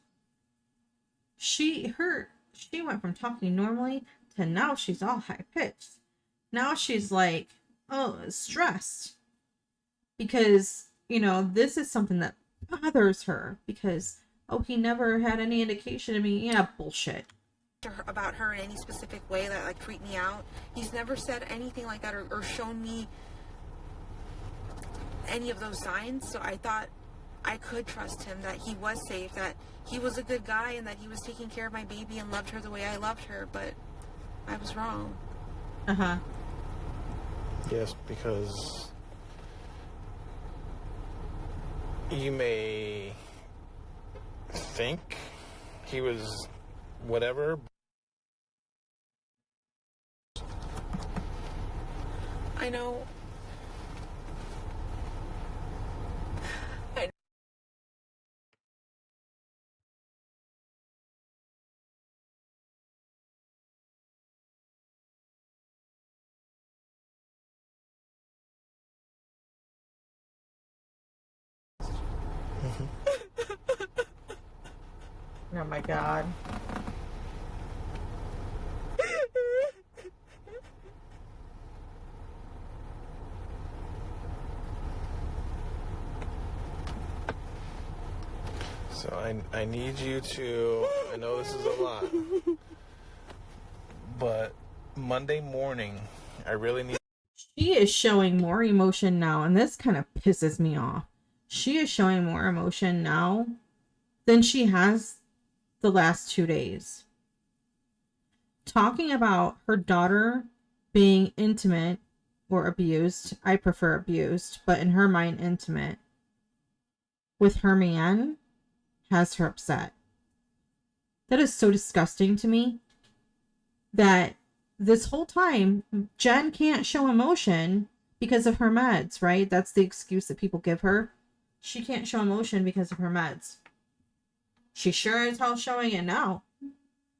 She went from talking normally to now she's all high pitched. Now she's like, oh, stressed. Because, you know, this is something that bothers her. Because, oh, he never had any indication of me. Yeah, bullshit. About her in any specific way that, like, freaked me out. He's never said anything like that or shown me any of those signs. So I thought I could trust him, that he was safe, that he was a good guy, and that he was taking care of my baby and loved her the way I loved her, but I was wrong. Uh-huh. Yes, because you may think he was whatever. I know. Oh my god. So I need you to, I know this is a lot, but Monday morning, I really need. She is showing more emotion now, and this kind of pisses me off. She is showing more emotion now than she has the last 2 days. Talking about her daughter being intimate or abused, I prefer abused, but in her mind, intimate, with her man has her upset. That is so disgusting to me that this whole time, Jen can't show emotion because of her meds, right? That's the excuse that people give her. She can't show emotion because of her meds. She sure as hell showing it now.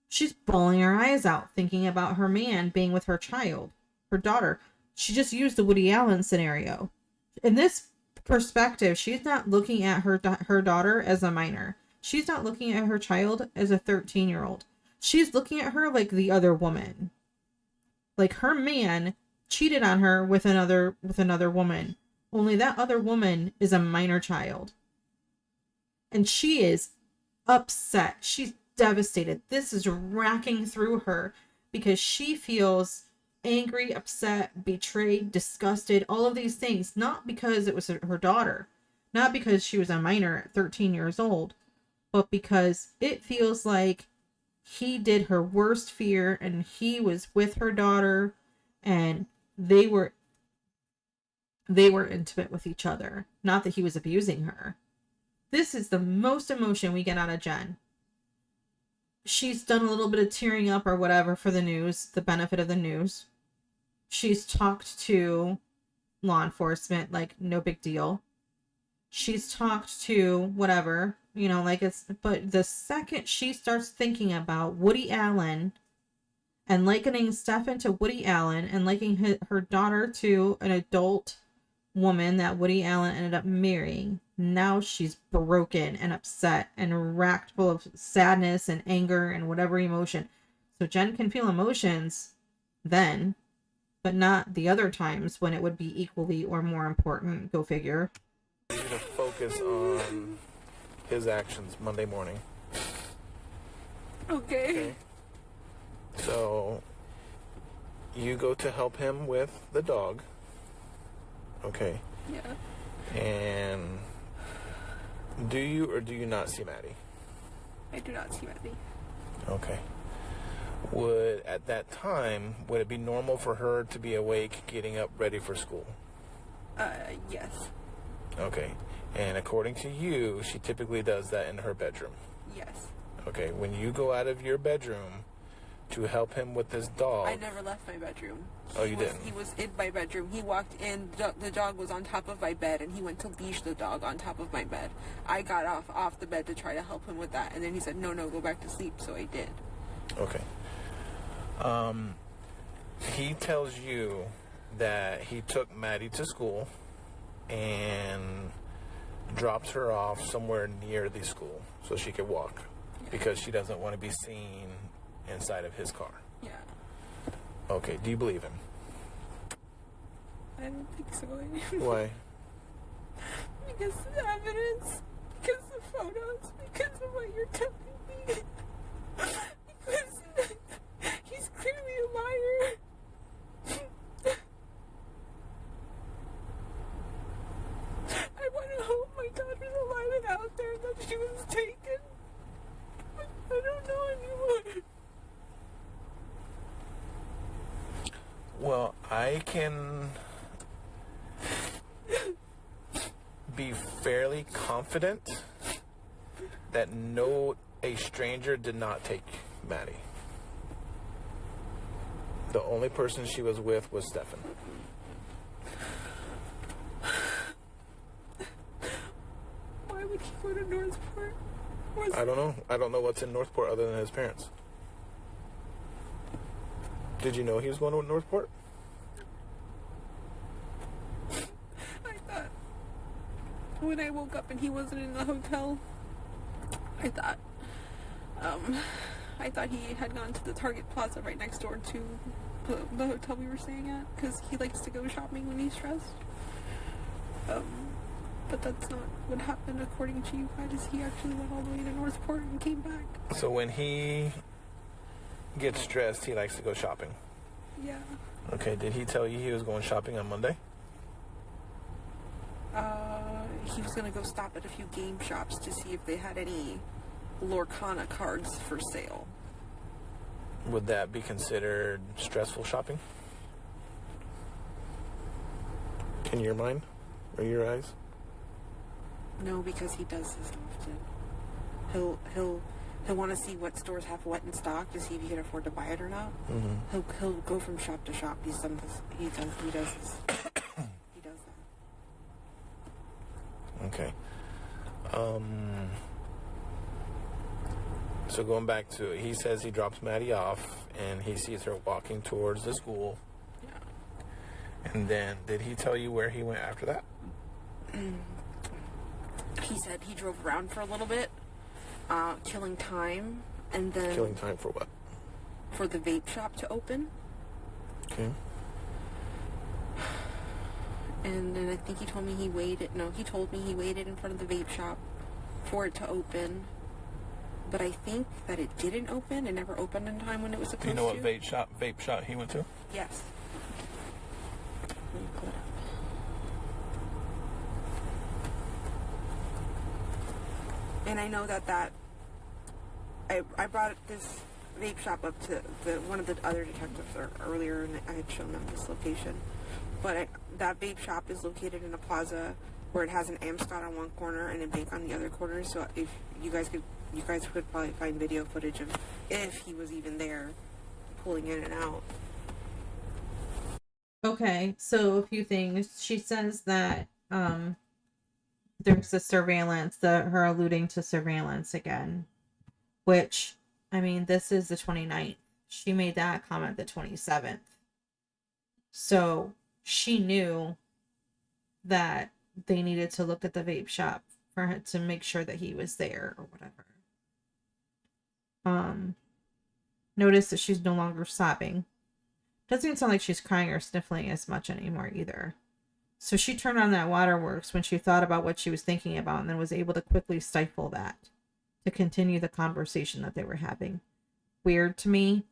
She's bawling her eyes out thinking about her man being with her child, her daughter. She just used the Woody Allen scenario. In this perspective, she's not looking at her daughter as a minor. She's not looking at her child as a 13-year-old. She's looking at her like the other woman. Like, her man cheated on her with another woman. Only that other woman is a minor child. And she is upset. She's devastated. This is racking through her because she feels angry, upset, betrayed, disgusted, all of these things. Not because it was her daughter. Not because she was a minor at 13 years old. But because it feels like he did her worst fear and he was with her daughter and they were intimate with each other. Not that he was abusing her. This is the most emotion we get out of Jen. She's done a little bit of tearing up or whatever for the news, the benefit of the news. She's talked to law enforcement like no big deal. She's talked to whatever, you know, like it's, but the second she starts thinking about Woody Allen and likening Stefan to Woody Allen and liking her daughter to an adult woman that Woody Allen ended up marrying, now she's broken and upset and racked full of sadness and anger and whatever emotion. So Jen can feel emotions then, but not the other times when it would be equally or more important. Go figure. I need to focus on his actions Monday morning. Okay. So, you go to help him with the dog. Okay. Yeah. And do you or do you not see Maddie? I do not see Maddie. Okay. At that time, would it be normal for her to be awake, getting up, ready for school? Yes. Okay. And according to you, she typically does that in her bedroom. Yes. Okay. When you go out of your bedroom to help him with this dog... I never left my bedroom. You didn't? He was in my bedroom. He walked in, the dog was on top of my bed, and he went to leash the dog on top of my bed. I got off the bed to try to help him with that, and then he said, no, go back to sleep, so I did. Okay. He tells you that he took Maddie to school and drops her off somewhere near the school so she could walk, because she doesn't want to be seen inside of his car. Yeah. Okay, do you believe him? I don't think so. Why? Because of the evidence, because of the photos, because of what you're telling me. Because he's clearly a liar. I want to hope my daughter's alive and out there, that she was taken. But I don't know anymore. Well, I can be fairly confident that a stranger did not take Maddie. The only person she was with was Stefan. Why would he go to Northport? I don't know. I don't know what's in Northport other than his parents. Did you know he was going to Northport? I thought when I woke up and he wasn't in the hotel, I thought he had gone to the Target Plaza right next door to the hotel we were staying at, because he likes to go shopping when he's stressed. But that's not what happened according to you guys. He actually went all the way to Northport and came back. So when he gets stressed, he likes to go shopping. Yeah. Okay, did he tell you he was going shopping on Monday? He was gonna go stop at a few game shops to see if they had any Lorcana cards for sale. Would that be considered stressful shopping? In your mind? Or your eyes? No, because he does this often. He'll want to see what stores have what in stock to see if he can afford to buy it or not. Mm-hmm. He'll go from shop to shop. He does this. He does that. Okay. So going back to it, he says he drops Maddie off and he sees her walking towards the school. Yeah. And then, did he tell you where he went after that? He said he drove around for a little bit, killing time, and then... Killing time for what? For the vape shop to open. Okay. And then I think he told me he waited in front of the vape shop for it to open. But I think that it didn't open. It never opened in time when it was supposed to. Do you know what vape shop he went to? Yes. Let me pull it up. And I know that I brought this vape shop up to one of the other detectives earlier, and I had shown them this location. But that vape shop is located in a plaza where it has an Amscot on one corner and a bank on the other corner. So if you guys could probably find video footage of if he was even there, pulling in and out. Okay, so a few things. She says that there's the surveillance, her alluding to surveillance again, which, I mean, this is the 29th. She made that comment the 27th. So she knew that they needed to look at the vape shop for her to make sure that he was there or whatever. Notice that she's no longer sobbing. Doesn't even sound like she's crying or sniffling as much anymore either. So she turned on that waterworks when she thought about what she was thinking about, and then was able to quickly stifle that to continue the conversation that they were having. Weird to me,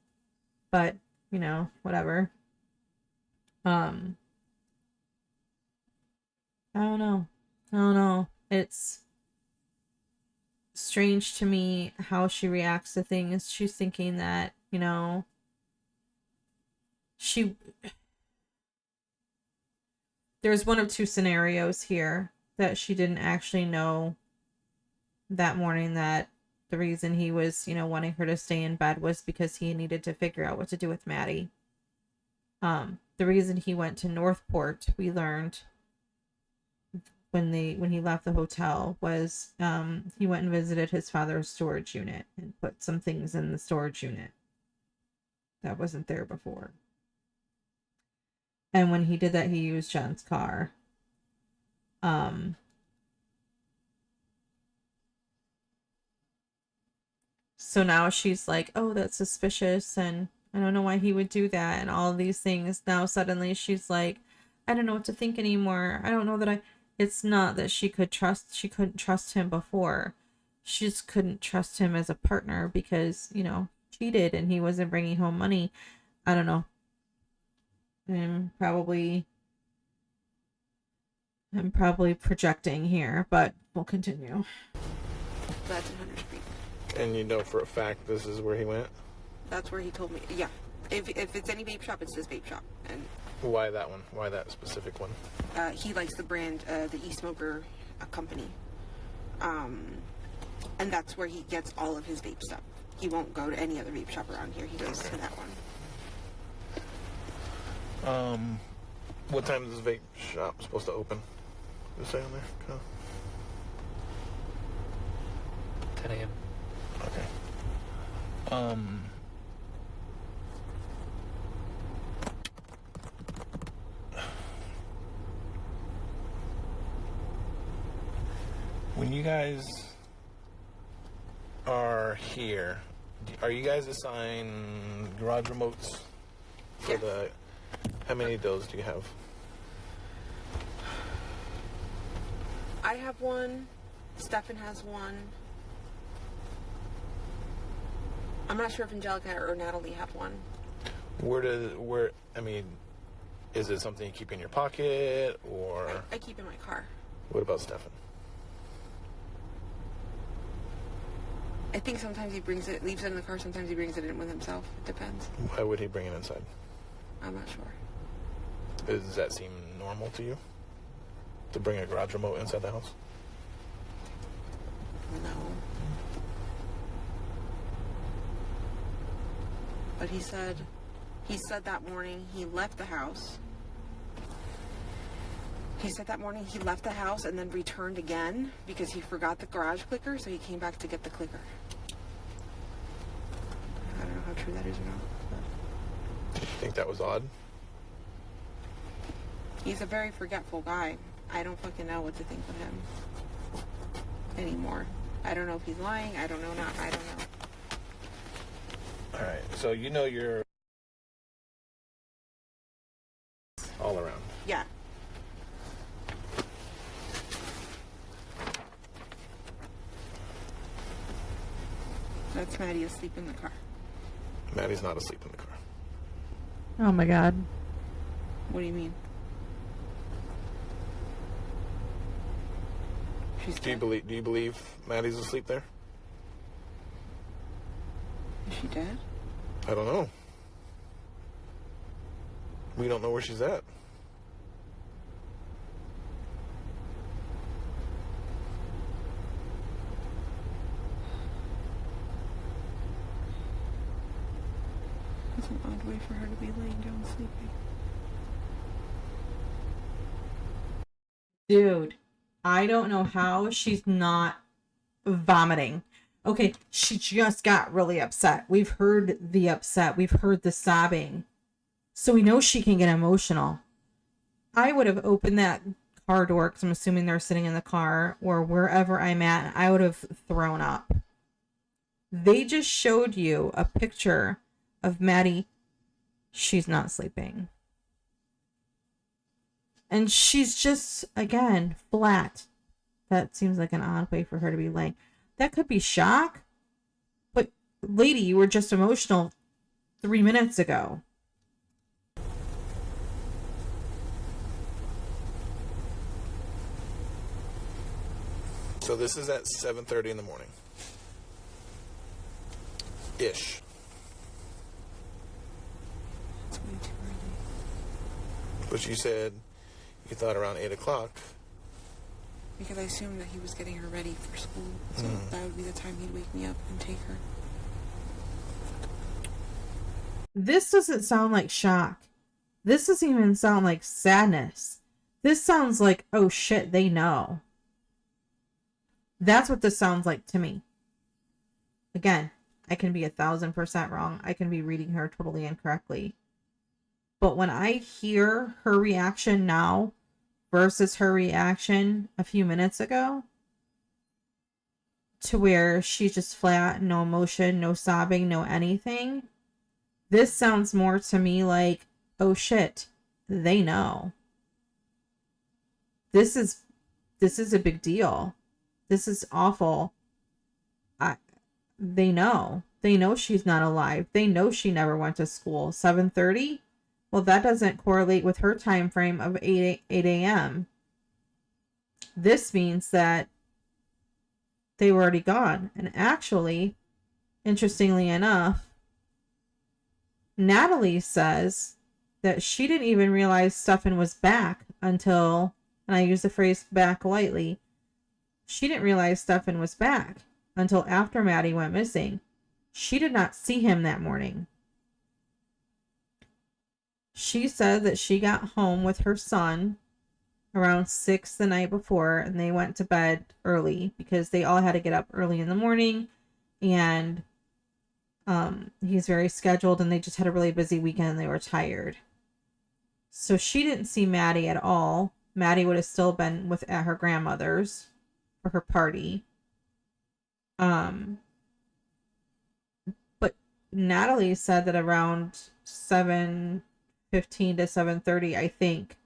but you know, whatever. I don't know. It's strange to me how she reacts to things. She's thinking that, you know, there's one of two scenarios here, that she didn't actually know that morning that the reason he was, you know, wanting her to stay in bed was because he needed to figure out what to do with Maddie. The reason he went to Northport, we learned when he left the hotel, was he went and visited his father's storage unit and put some things in the storage unit that wasn't there before. And when he did that, he used Jen's car. So now she's like, oh, that's suspicious, and I don't know why he would do that, and all of these things. Now suddenly she's like, I don't know what to think anymore. I don't know that it's not that she couldn't trust him before. She just couldn't trust him as a partner because, you know, cheated and he wasn't bringing home money. I don't know. I'm probably projecting here, but we'll continue. That's 100 feet. And you know for a fact this is where he went? That's where he told me. Yeah. If it's any vape shop, it's this vape shop. And why that one? Why that specific one? He likes the brand, the e-smoker company. And that's where he gets all of his vape stuff. He won't go to any other vape shop around here. He goes to that one. What time is this vape shop supposed to open? Does it say on there? Okay. 10 a.m. Okay. When you guys are here, are you guys assigned garage remotes for the? How many of those do you have? I have one. Stefan has one. I'm not sure if Angelica or Natalie have one. I mean, is it something you keep in your pocket or? I keep in my car. What about Stefan? I think sometimes he leaves it in the car, sometimes he brings it in with himself. It depends. Why would he bring it inside? I'm not sure. Does that seem normal to you? To bring a garage remote inside the house? No. But he said that morning he left the house. He said that morning he left the house and then returned again because he forgot the garage clicker, so he came back to get the clicker. I don't know how true that is or not. Do you think that was odd? He's a very forgetful guy. I don't fucking know what to think of him anymore. I don't know if he's lying. I don't know. All right. So you know you're all around. Yeah. That's Maddie asleep in the car. Maddie's not asleep in the car. Oh my God. What do you mean? Do you believe Maddie's asleep there? Is she dead? I don't know. We don't know where she's at. That's an odd way for her to be laying down sleeping. Dude, I don't know how she's not vomiting. Okay, she just got really upset. We've heard the upset. We've heard the sobbing. So we know she can get emotional. I would have opened that car door, because I'm assuming they're sitting in the car, or wherever I'm at, I would have thrown up. They just showed you a picture of Maddie she's not sleeping. And she's just, again, flat. That seems like an odd way for her to be laying. That could be shock. But, lady, you were just emotional 3 minutes ago. So this is at 7:30 in the morning. Ish. It's way too early. But you said you thought around 8 o'clock. Because I assumed that he was getting her ready for school. So that would be the time he'd wake me up and take her. This doesn't sound like shock. This doesn't even sound like sadness. This sounds like, oh shit, they know. That's what this sounds like to me. Again, I can be 1,000% wrong. I can be reading her totally incorrectly. But when I hear her reaction now versus her reaction a few minutes ago, to where she's just flat, no emotion, no sobbing, no anything, this sounds more to me like, oh shit, they know. This is a big deal. This is awful. They know. They know she's not alive. They know she never went to school. 7:30? Well, that doesn't correlate with her time frame of 8 a.m. This means that they were already gone. And actually, interestingly enough, Natalie says that she didn't even realize Stefan was back until, and I use the phrase back lightly, she didn't realize Stefan was back until after Maddie went missing. She did not see him that morning. She said that she got home with her son around 6 the night before, and they went to bed early because they all had to get up early in the morning, and he's very scheduled, and they just had a really busy weekend and they were tired. So she didn't see Maddie at all. Maddie would have still been at her grandmother's for her party. But Natalie said that around 7:15 to 7:30, I think,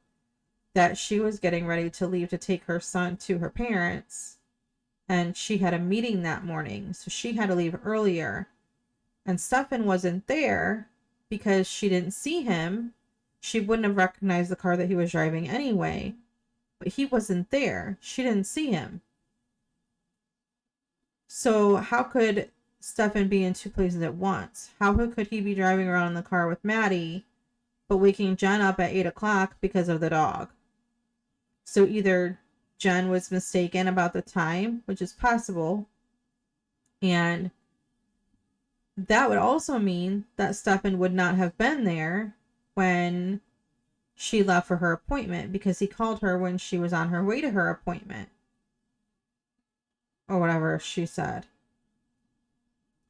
that she was getting ready to leave to take her son to her parents, and she had a meeting that morning, so she had to leave earlier. And Stefan wasn't there because she didn't see him. She wouldn't have recognized the car that he was driving anyway, but he wasn't there. She didn't see him. So how could Stefan be in two places at once? How could he be driving around in the car with Maddie, but waking Jen up at 8 o'clock because of the dog? So either Jen was mistaken about the time, which is possible, and that would also mean that Stefan would not have been there when she left for her appointment, because he called her when she was on her way to her appointment. Or whatever she said.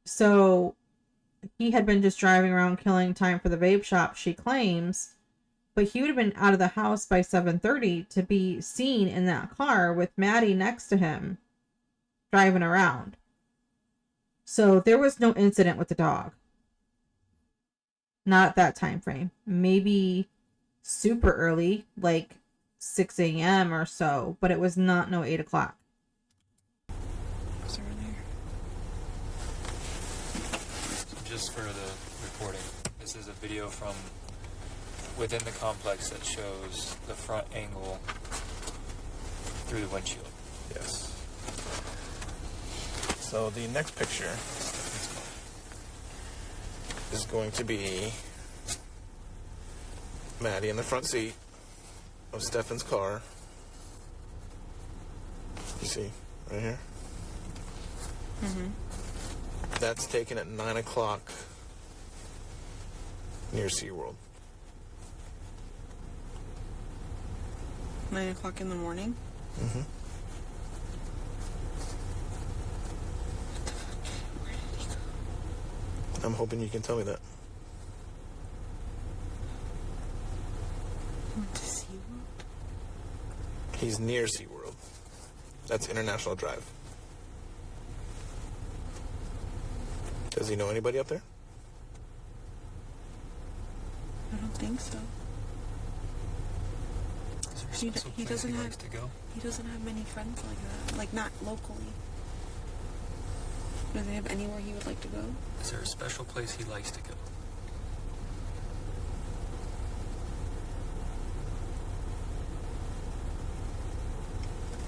So he had been just driving around killing time for the vape shop, she claims, but he would have been out of the house by 7:30 to be seen in that car with Maddie next to him driving around. So there was no incident with the dog. Not at that time frame. Maybe super early, like 6 a.m. or so, but it was not 8 o'clock. Just for the recording, this is a video from within the complex that shows the front angle through the windshield. Yes. So the next picture is going to be Maddie in the front seat of Stefan's car. You see, right here? Mm-hmm. That's taken at 9 o'clock near SeaWorld. 9 o'clock in the morning? Mm-hmm. I'm hoping you can tell me that. Went to SeaWorld? He's near SeaWorld. That's International Drive. Does he know anybody up there? so. Is there a special He place doesn't likes to go? He doesn't have many friends like that. Like, not locally. Does he have anywhere he would like to go? Is there a special place he likes to go?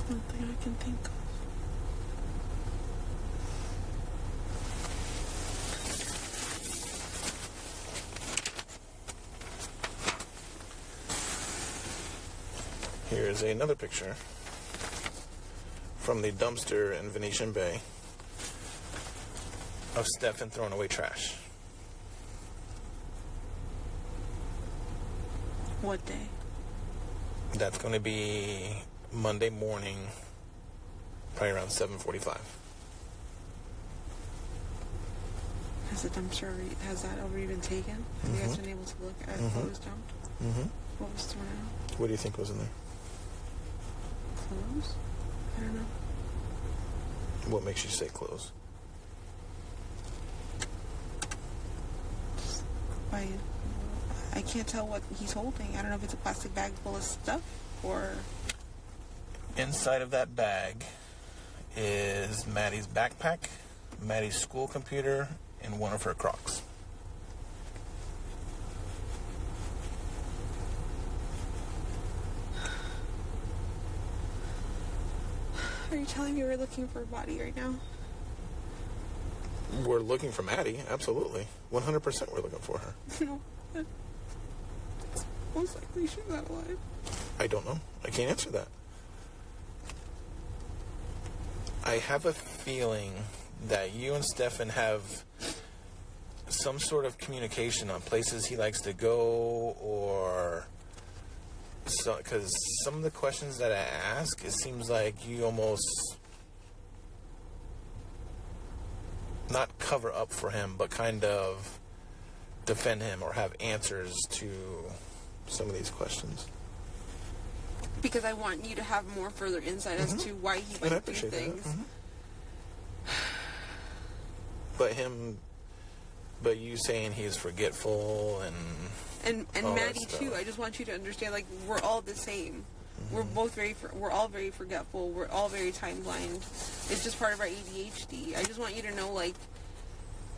Nothing I can think of. Here's another picture from the dumpster in Venetian Bay of Stefan throwing away trash. What day? That's going to be Monday morning, probably around 7:45. Has that already been taken? Have you guys been able to look at what was dumped? What was thrown out? What do you think was in there? Clothes? I don't know. What makes you say clothes? I can't tell what he's holding. I don't know if it's a plastic bag full of stuff or... Inside of that bag is Maddie's backpack, Maddie's school computer, and one of her Crocs. Are you telling me we're looking for a body right now? We're looking for Maddie, absolutely. 100% we're looking for her. No. Most likely she's not alive. I don't know. I can't answer that. I have a feeling that you and Stefan have some sort of communication on places he likes to go, or so, because some of the questions that I ask, it seems like you almost not cover up for him, but kind of defend him or have answers to some of these questions. Because I want you to have more further insight as to why he might do things. But you saying he's forgetful and Maddie too. I just want you to understand, like, we're all the same. We're both we're all very forgetful. We're all very time blind. It's just part of our ADHD. I just want you to know, like,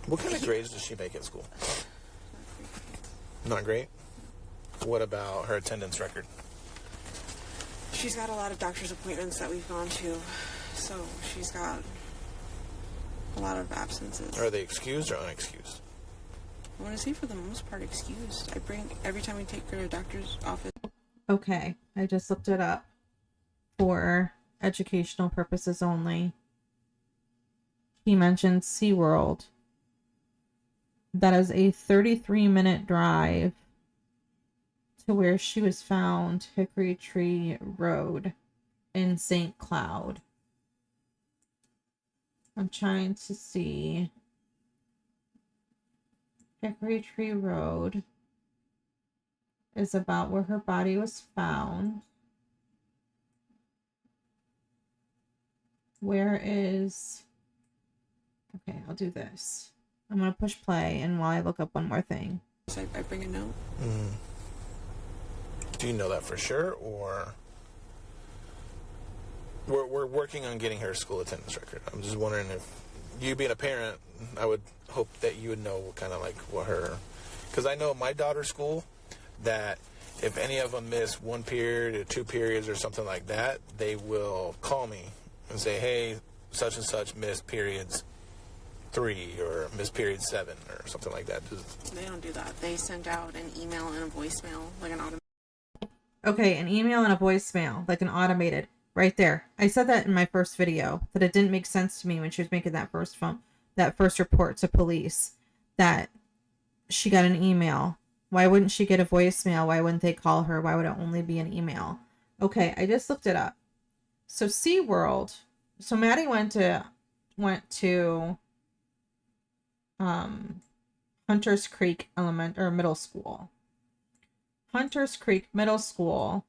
what kind of grades does she make at school? Not great. What about her attendance record? She's got a lot of doctor's appointments that we've gone to, so she's got a lot of absences. Are they excused or unexcused? I want to say for the most part excused. Every time we take her to a doctor's office. Okay, I just looked it up for educational purposes only. He mentioned SeaWorld. That is a 33-minute drive to where she was found, Hickory Tree Road in St. Cloud. I'm trying to see. Hickory Tree Road is about where her body was found. Where is... Okay, I'll do this. I'm going to push play, and while I look up one more thing. I bring a note. Do you know that for sure, or... We're working on getting her school attendance record. I'm just wondering if you being a parent, I would hope that you would know kind of like what her... Because I know my daughter's school, that if any of them miss one period or 2 periods or something like that, they will call me and say, hey, such and such missed periods 3 or missed period 7 or something like that. They don't do that. They send out an email and a voicemail, like an automated. Okay, an email and a voicemail, like an automated. Right there. I said that in my first video, that it didn't make sense to me when she was making that first report to police, that she got an email. Why wouldn't she get a voicemail? Why wouldn't they call her? Why would it only be an email? Okay, I just looked it up. So SeaWorld. So Maddie went to Hunters Creek Middle School. Hunters Creek Middle School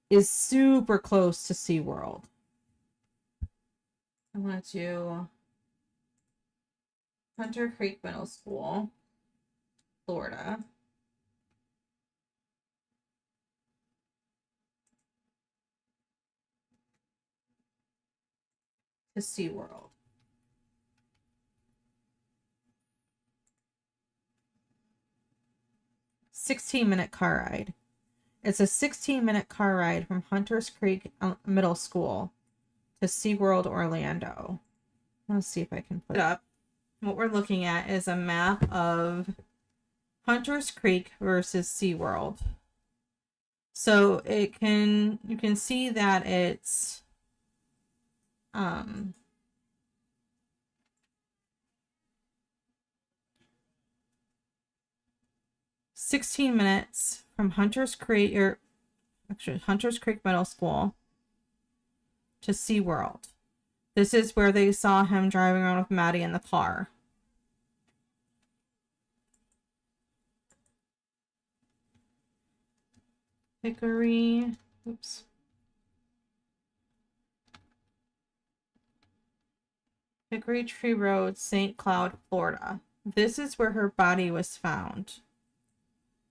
is super close to SeaWorld. I went to Hunter Creek Middle School, Florida. to SeaWorld. -minute car ride. It's a 16-minute car ride from Hunters Creek Middle School to SeaWorld Orlando. Let's see if I can put it up. What we're looking at is a map of Hunters Creek versus SeaWorld. So you can see that it's 16 minutes from Hunters Creek Middle School to SeaWorld. This is where they saw him driving around with Maddie in the car. Hickory Tree Road, St. Cloud, Florida. This is where her body was found.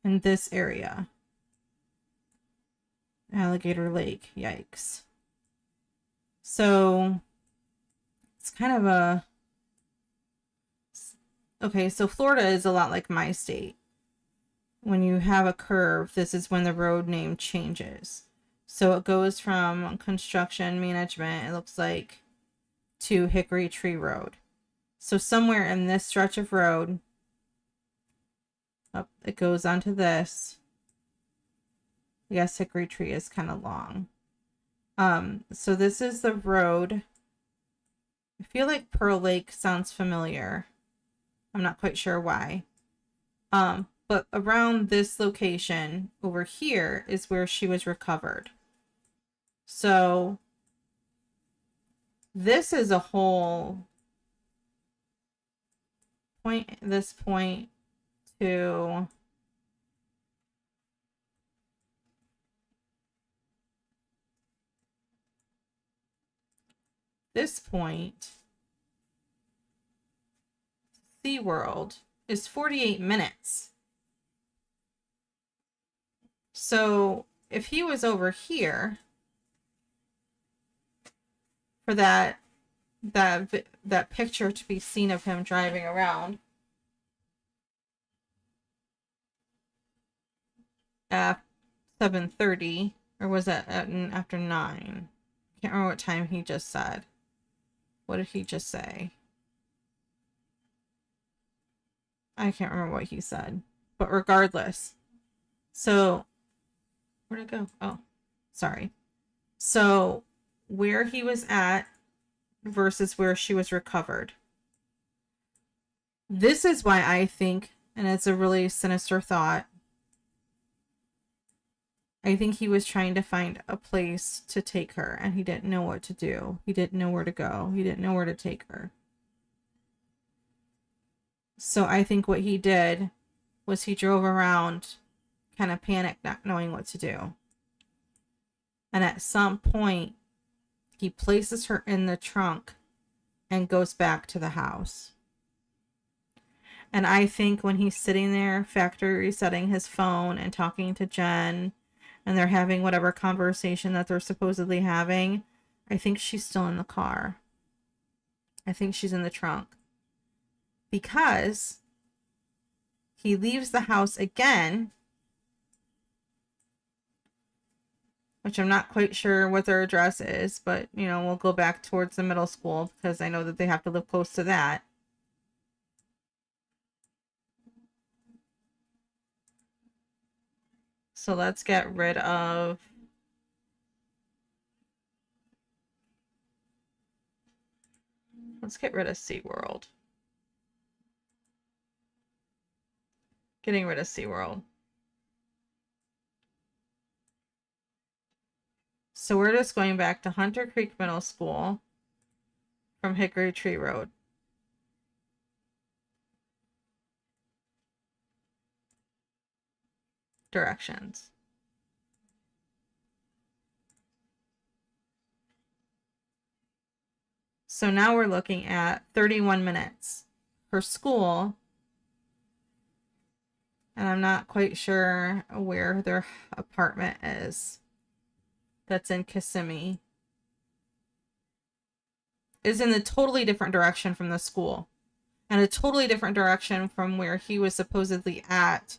In this area. Alligator Lake. Yikes. So it's kind of a... Okay, so Florida is a lot like my state. When you have a curve, this is when the road name changes. So it goes from construction management, it looks like, to Hickory Tree Road. So somewhere in this stretch of road, it goes onto this. Yes, Hickory Tree is kind of long. So this is the road. I feel like Pearl Lake sounds familiar. I'm not quite sure why. But around this location over here is where she was recovered. So this is a whole point, this point to this point, SeaWorld, is 48 minutes. So if he was over here for that picture to be seen of him driving around at 7:30, or was that after 9? Can't remember what time he just said. What did he just say? I can't remember what he said. But regardless. So, where'd it go? Oh, sorry. So, where he was at versus where she was recovered. This is why I think, and it's a really sinister thought, I think he was trying to find a place to take her, and he didn't know what to do. He didn't know where to go. He didn't know where to take her. So I think what he did was he drove around, kind of panicked, not knowing what to do. And at some point, he places her in the trunk and goes back to the house. And I think when he's sitting there, factory resetting his phone and talking to Jen, and they're having whatever conversation that they're supposedly having, I think she's still in the car. I think she's in the trunk. Because he leaves the house again, which I'm not quite sure what their address is, but, you know, we'll go back towards the middle school because I know that they have to live close to that. So let's get rid of SeaWorld. Getting rid of SeaWorld. So we're just going back to Hunter Creek Middle School from Hickory Tree Road. Directions. So now we're looking at 31 minutes. Her school, and I'm not quite sure where their apartment is. That's in Kissimmee. is in a totally different direction from the school and a totally different direction from where he was supposedly at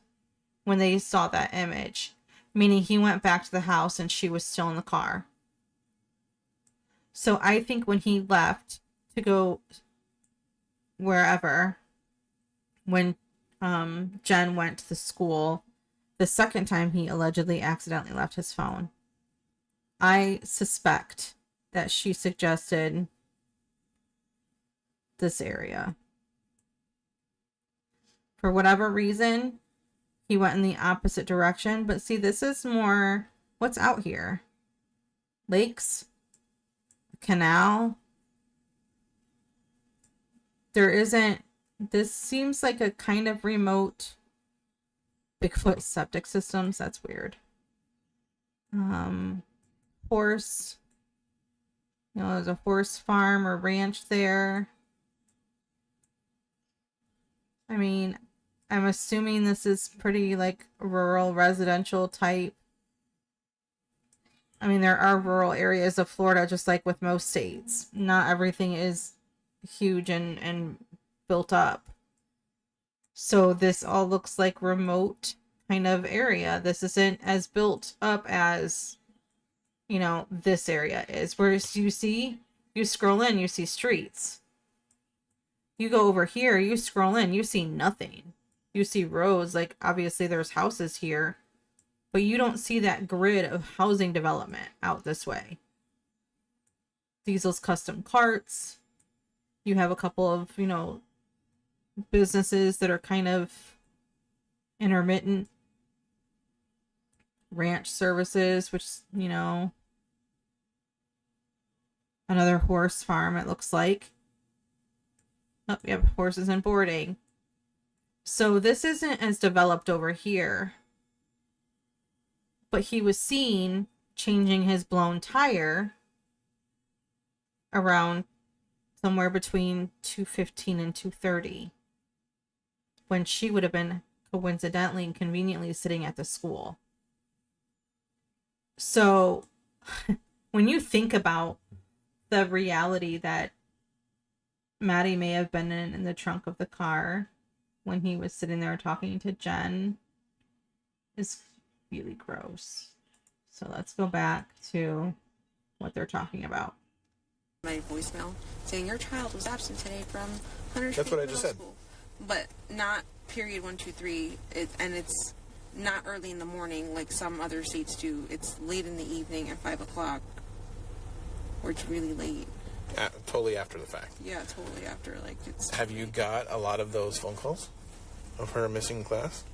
when they saw that image, meaning he went back to the house and she was still in the car. So I think when he left to go wherever, when Jen went to the school, the second time he allegedly accidentally left his phone, I suspect that she suggested this area. For whatever reason, he went in the opposite direction. But see, this is more, what's out here? Lakes? Canal? There isn't, this seems like a kind of remote Bigfoot septic systems. That's weird. Horse. You know, there's a horse farm or ranch there. I mean, I'm assuming this is pretty like rural residential type. I mean, there are rural areas of Florida, just like with most states. Not everything is huge and built up. So this all looks like remote kind of area. This isn't as built up as, you know, this area is. Whereas you see, you scroll in, you see streets. You go over here, you scroll in, you see nothing. You see roads, like obviously there's houses here, but you don't see that grid of housing development out this way. Diesel's custom carts. You have a couple of, you know, businesses that are kind of intermittent. Ranch services, which, you know, another horse farm, it looks like. Oh, you have horses and boarding. So this isn't as developed over here. But he was seen changing his blown tire around somewhere between 2:15 and 2:30, when she would have been coincidentally and conveniently sitting at the school. So when you think about the reality that Maddie may have been in the trunk of the car when he was sitting there talking to Jen, is really gross. So let's go back to what they're talking about. My voicemail saying your child was absent today from Hunter's That's what I just said. School. But not period 1, 2, 3. And it's not early in the morning like some other states do. It's late in the evening at 5 o'clock, or it's really late. Totally after the fact. Yeah, totally after. Like it's. Have you got a lot of those phone calls of her missing class?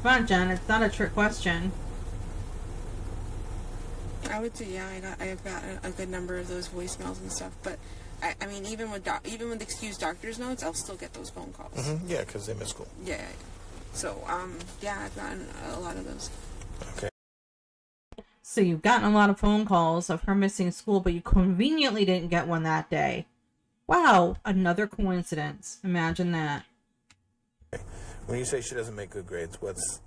Come on, Jen. It's not a trick question. I would say I've got a good number of those voicemails and stuff, but I mean even with excused doctor's notes, I'll still get those phone calls. Mm-hmm. Yeah, because they miss school. Yeah. So yeah, I've gotten a lot of those. Okay. So you've gotten a lot of phone calls of her missing school, but you conveniently didn't get one that day. Wow, another coincidence. Imagine that. When you say she doesn't make good grades, what's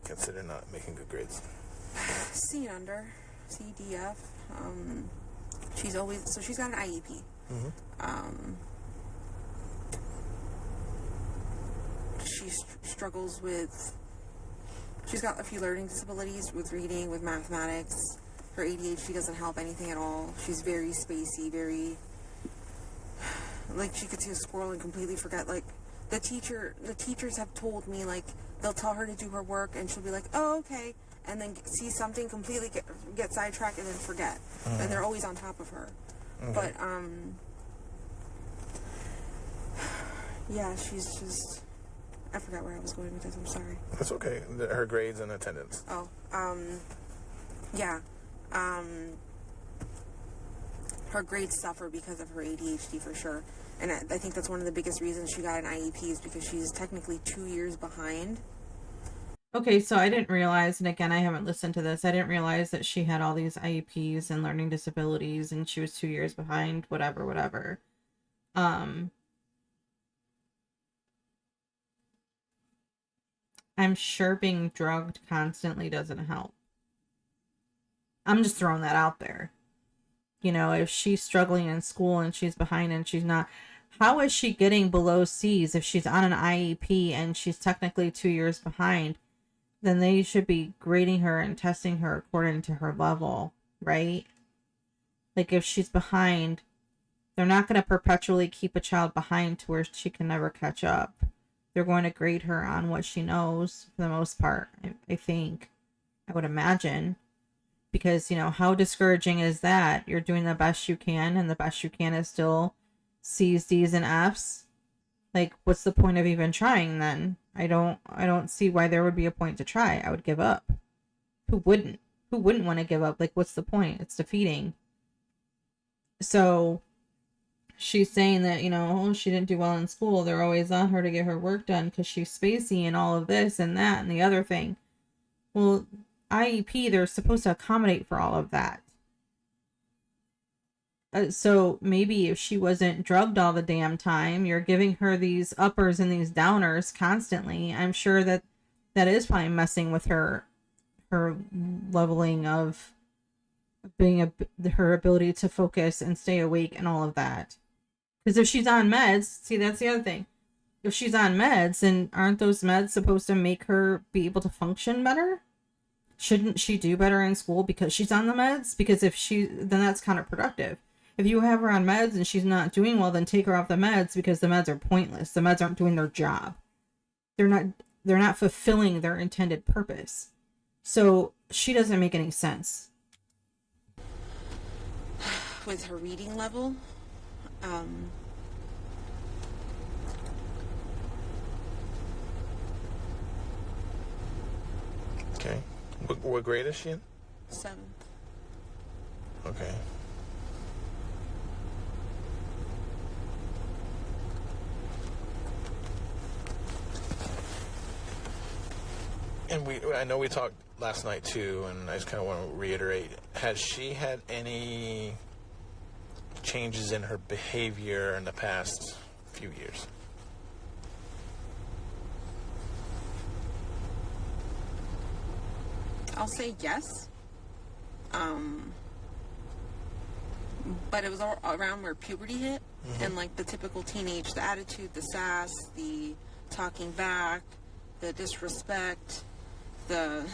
considered not making good grades? C and under, C, D, F. She's got an IEP. Mm-hmm. She struggles with. She's got a few learning disabilities with reading, with mathematics. Her ADHD doesn't help anything at all. She's very spacey, very. Like she could see a squirrel and completely forget. Like the teachers have told me, like they'll tell her to do her work and she'll be like, oh okay, and then see something, completely get sidetracked and then forget. Mm-hmm. And they're always on top of her. Okay. But yeah, she's just. I forgot where I was going with this. I'm sorry. That's okay. Her grades and attendance. Oh, yeah. Her grades suffer because of her ADHD for sure. And I think that's one of the biggest reasons she got an IEP is because she's technically 2 years behind. Okay, so I didn't realize, and again, I haven't listened to this, I didn't realize that she had all these IEPs and learning disabilities and she was 2 years behind, whatever. I'm sure being drugged constantly doesn't help. I'm just throwing that out there. You know, if she's struggling in school and she's behind and she's not, how is she getting below C's if she's on an IEP and she's technically 2 years behind? Then they should be grading her and testing her according to her level, right? Like if she's behind, they're not going to perpetually keep a child behind to where she can never catch up. They're going to grade her on what she knows for the most part, I think. I would imagine. Because, you know, how discouraging is that? You're doing the best you can, and the best you can is still C's, D's, and F's. Like, what's the point of even trying then? I don't see why there would be a point to try. I would give up. Who wouldn't? Who wouldn't want to give up? Like, what's the point? It's defeating. So she's saying that, you know, oh, she didn't do well in school. They're always on her to get her work done because she's spacey and all of this and that and the other thing. Well, IEP, they're supposed to accommodate for all of that. So maybe if she wasn't drugged all the damn time, you're giving her these uppers and these downers constantly. I'm sure that is probably messing with her leveling of being her ability to focus and stay awake and all of that. Because if she's on meds, see, that's the other thing. If she's on meds, then aren't those meds supposed to make her be able to function better? Shouldn't she do better in school because she's on the meds? Because then that's counterproductive. If you have her on meds and she's not doing well, then take her off the meds because the meds are pointless. The meds aren't doing their job. They're not fulfilling their intended purpose. So she doesn't make any sense. With her reading level, Okay. What grade is she in? 7th. Okay. And I know we talked last night too, and I just kind of want to reiterate, has she had any changes in her behavior in the past few years? I'll say yes. But it was all around where puberty hit, and like the typical teenage, the attitude, the sass, the talking back, the disrespect, the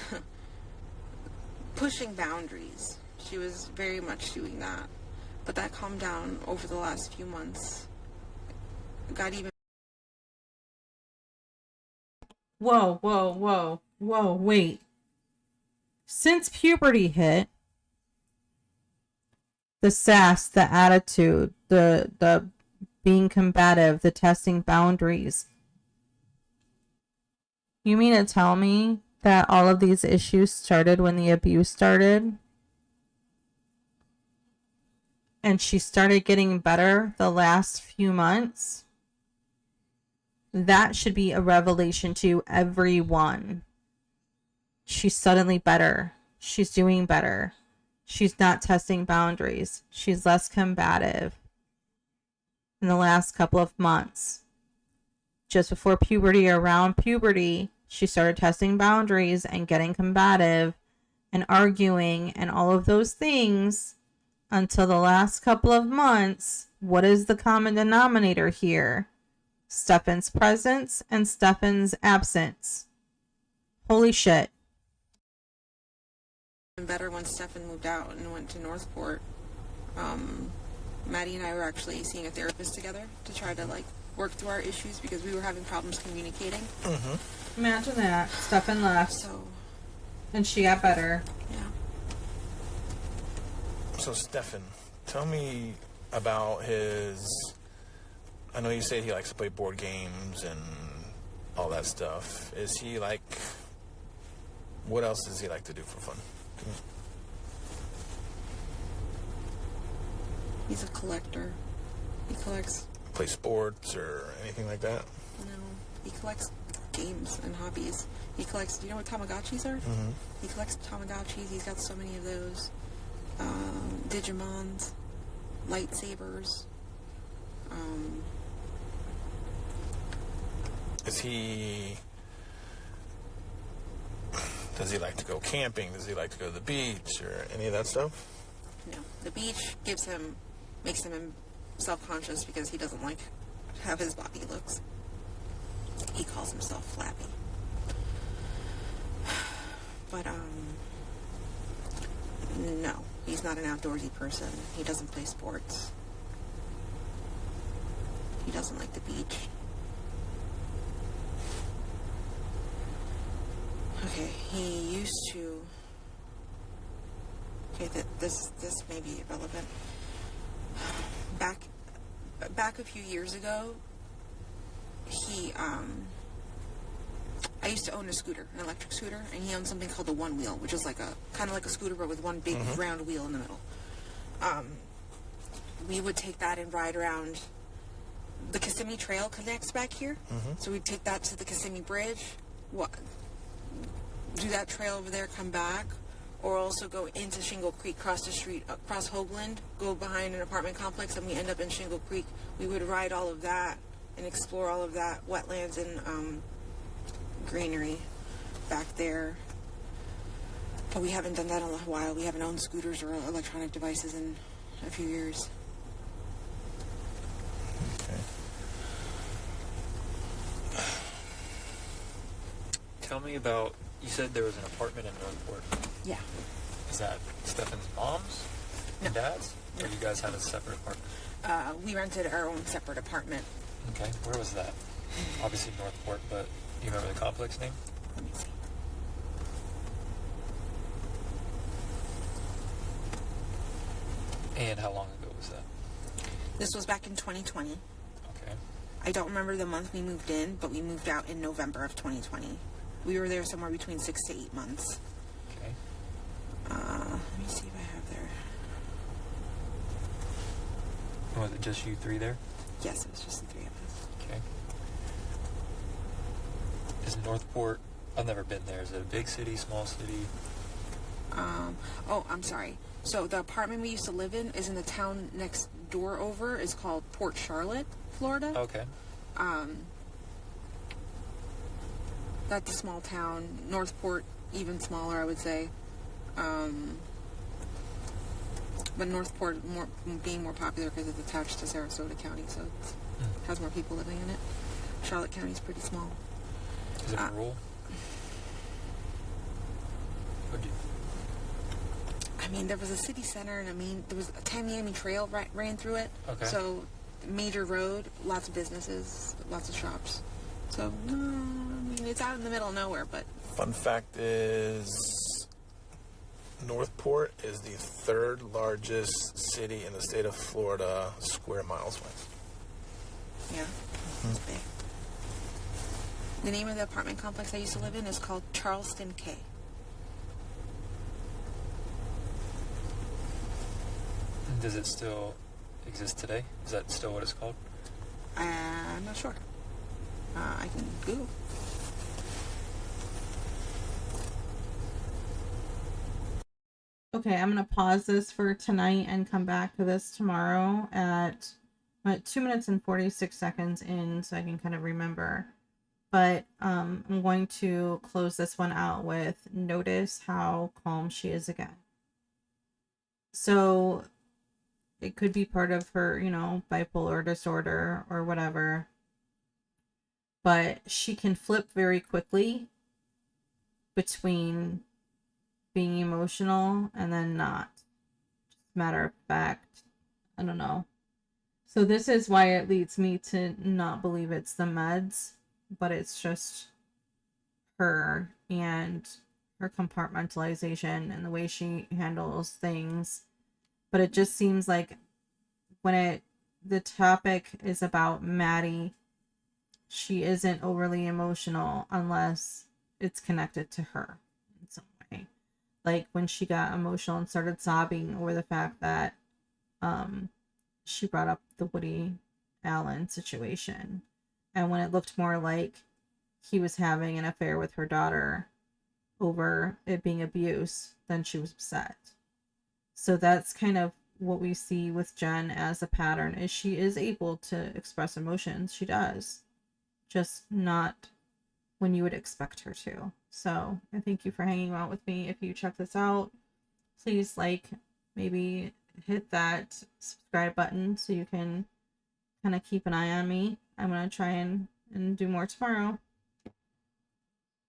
pushing boundaries. She was very much doing that. But that calmed down over the last few months. Got even... Whoa, wait. Since puberty hit, the sass, the attitude, the being combative, the testing boundaries. You mean to tell me that all of these issues started when the abuse started? And she started getting better the last few months? That should be a revelation to everyone. She's suddenly better. She's doing better. She's not testing boundaries. She's less combative in the last couple of months. Just before puberty, around puberty, she started testing boundaries and getting combative and arguing and all of those things until the last couple of months. What is the common denominator here? Stefan's presence and Stefan's absence. Holy shit. Better when Stefan moved out and went to Northport. Maddie and I were actually seeing a therapist together to try to like work through our issues because we were having problems communicating. Imagine that. Stefan left. And she got better. Yeah. So Stefan, tell me about his... I know you say he likes to play board games and all that stuff. Is he like... What else does he like to do for fun? He's a collector. He collects... Play sports or anything like that? No. He collects games and hobbies. He collects... Do you know what Tamagotchis are? He collects Tamagotchis. He's got so many of those. Digimons. Lightsabers. Is he Does he like to go camping? Does he like to go to the beach or any of that stuff? No. The beach makes him self-conscious because he doesn't like how his body looks. He calls himself flabby. But, no. He's not an outdoorsy person. He doesn't play sports. He doesn't like the beach. Okay, he used to... Okay, this may be irrelevant. Back a few years ago, I used to own a scooter, an electric scooter, and he owned something called the One Wheel, which is like kind of like a scooter, but with one big round wheel in the middle. We would take that and ride around. The Kissimmee Trail connects back here, so we'd take that to the Kissimmee Bridge, do that trail over there, come back, or also go into Shingle Creek, cross the street, across Hoagland, go behind an apartment complex, and we end up in Shingle Creek. We would ride all of that and explore all of that wetlands and greenery back there. But we haven't done that in a while. We haven't owned scooters or electronic devices in a few years. Okay. Tell me about, you said there was an apartment in Northport. Yeah. Is that Stefan's mom's and dad's? Or you guys had a separate apartment? We rented our own separate apartment. Okay, where was that? Obviously Northport, but do you remember the complex name? Let me see. And how long ago was that? This was back in 2020. Okay. I don't remember the month we moved in, but we moved out in November of 2020. We were there somewhere between 6 to 8 months. Okay. Let me see if I have there. Was it just you three there? Yes, it was just the three of us. Okay. Is Northport, I've never been there. Is it a big city, small city? Oh, I'm sorry. So the apartment we used to live in is in the town next door over. It's called Port Charlotte, Florida. Okay. That's a small town. Northport, even smaller, I would say. But Northport being more popular because it's attached to Sarasota County, so it has more people living in it. Charlotte County is pretty small. Is it rural? I mean, there was a city center, and there was a Tamiami Trail ran through it. Okay. So, major road, lots of businesses, lots of shops. So, I mean, it's out in the middle of nowhere, but... Fun fact is Northport is the third largest city in the state of Florida, square miles wise. Yeah, it's big. The name of the apartment complex I used to live in is called Charleston K. Does it still exist today? Is that still what it's called? I'm not sure. I can Google. Okay, I'm going to pause this for tonight and come back to this tomorrow at 2 minutes and 46 seconds in so I can kind of remember. But I'm going to close this one out with notice how calm she is again. So it could be part of her, bipolar disorder or whatever. But she can flip very quickly between being emotional and then not. Just matter of fact, I don't know. So this is why it leads me to not believe it's the meds, but it's just her and her compartmentalization and the way she handles things. But it just seems like when the topic is about Maddie, she isn't overly emotional unless it's connected to her in some way. Like when she got emotional and started sobbing over the fact that she brought up the Woody Allen situation. And when it looked more like he was having an affair with her daughter over it being abuse, then she was upset. So that's kind of what we see with Jen as a pattern, is she is able to express emotions. She does. Just not when you would expect her to. So I thank you for hanging out with me. If you check this out, please maybe hit that subscribe button so you can kind of keep an eye on me. I'm going to try and do more tomorrow.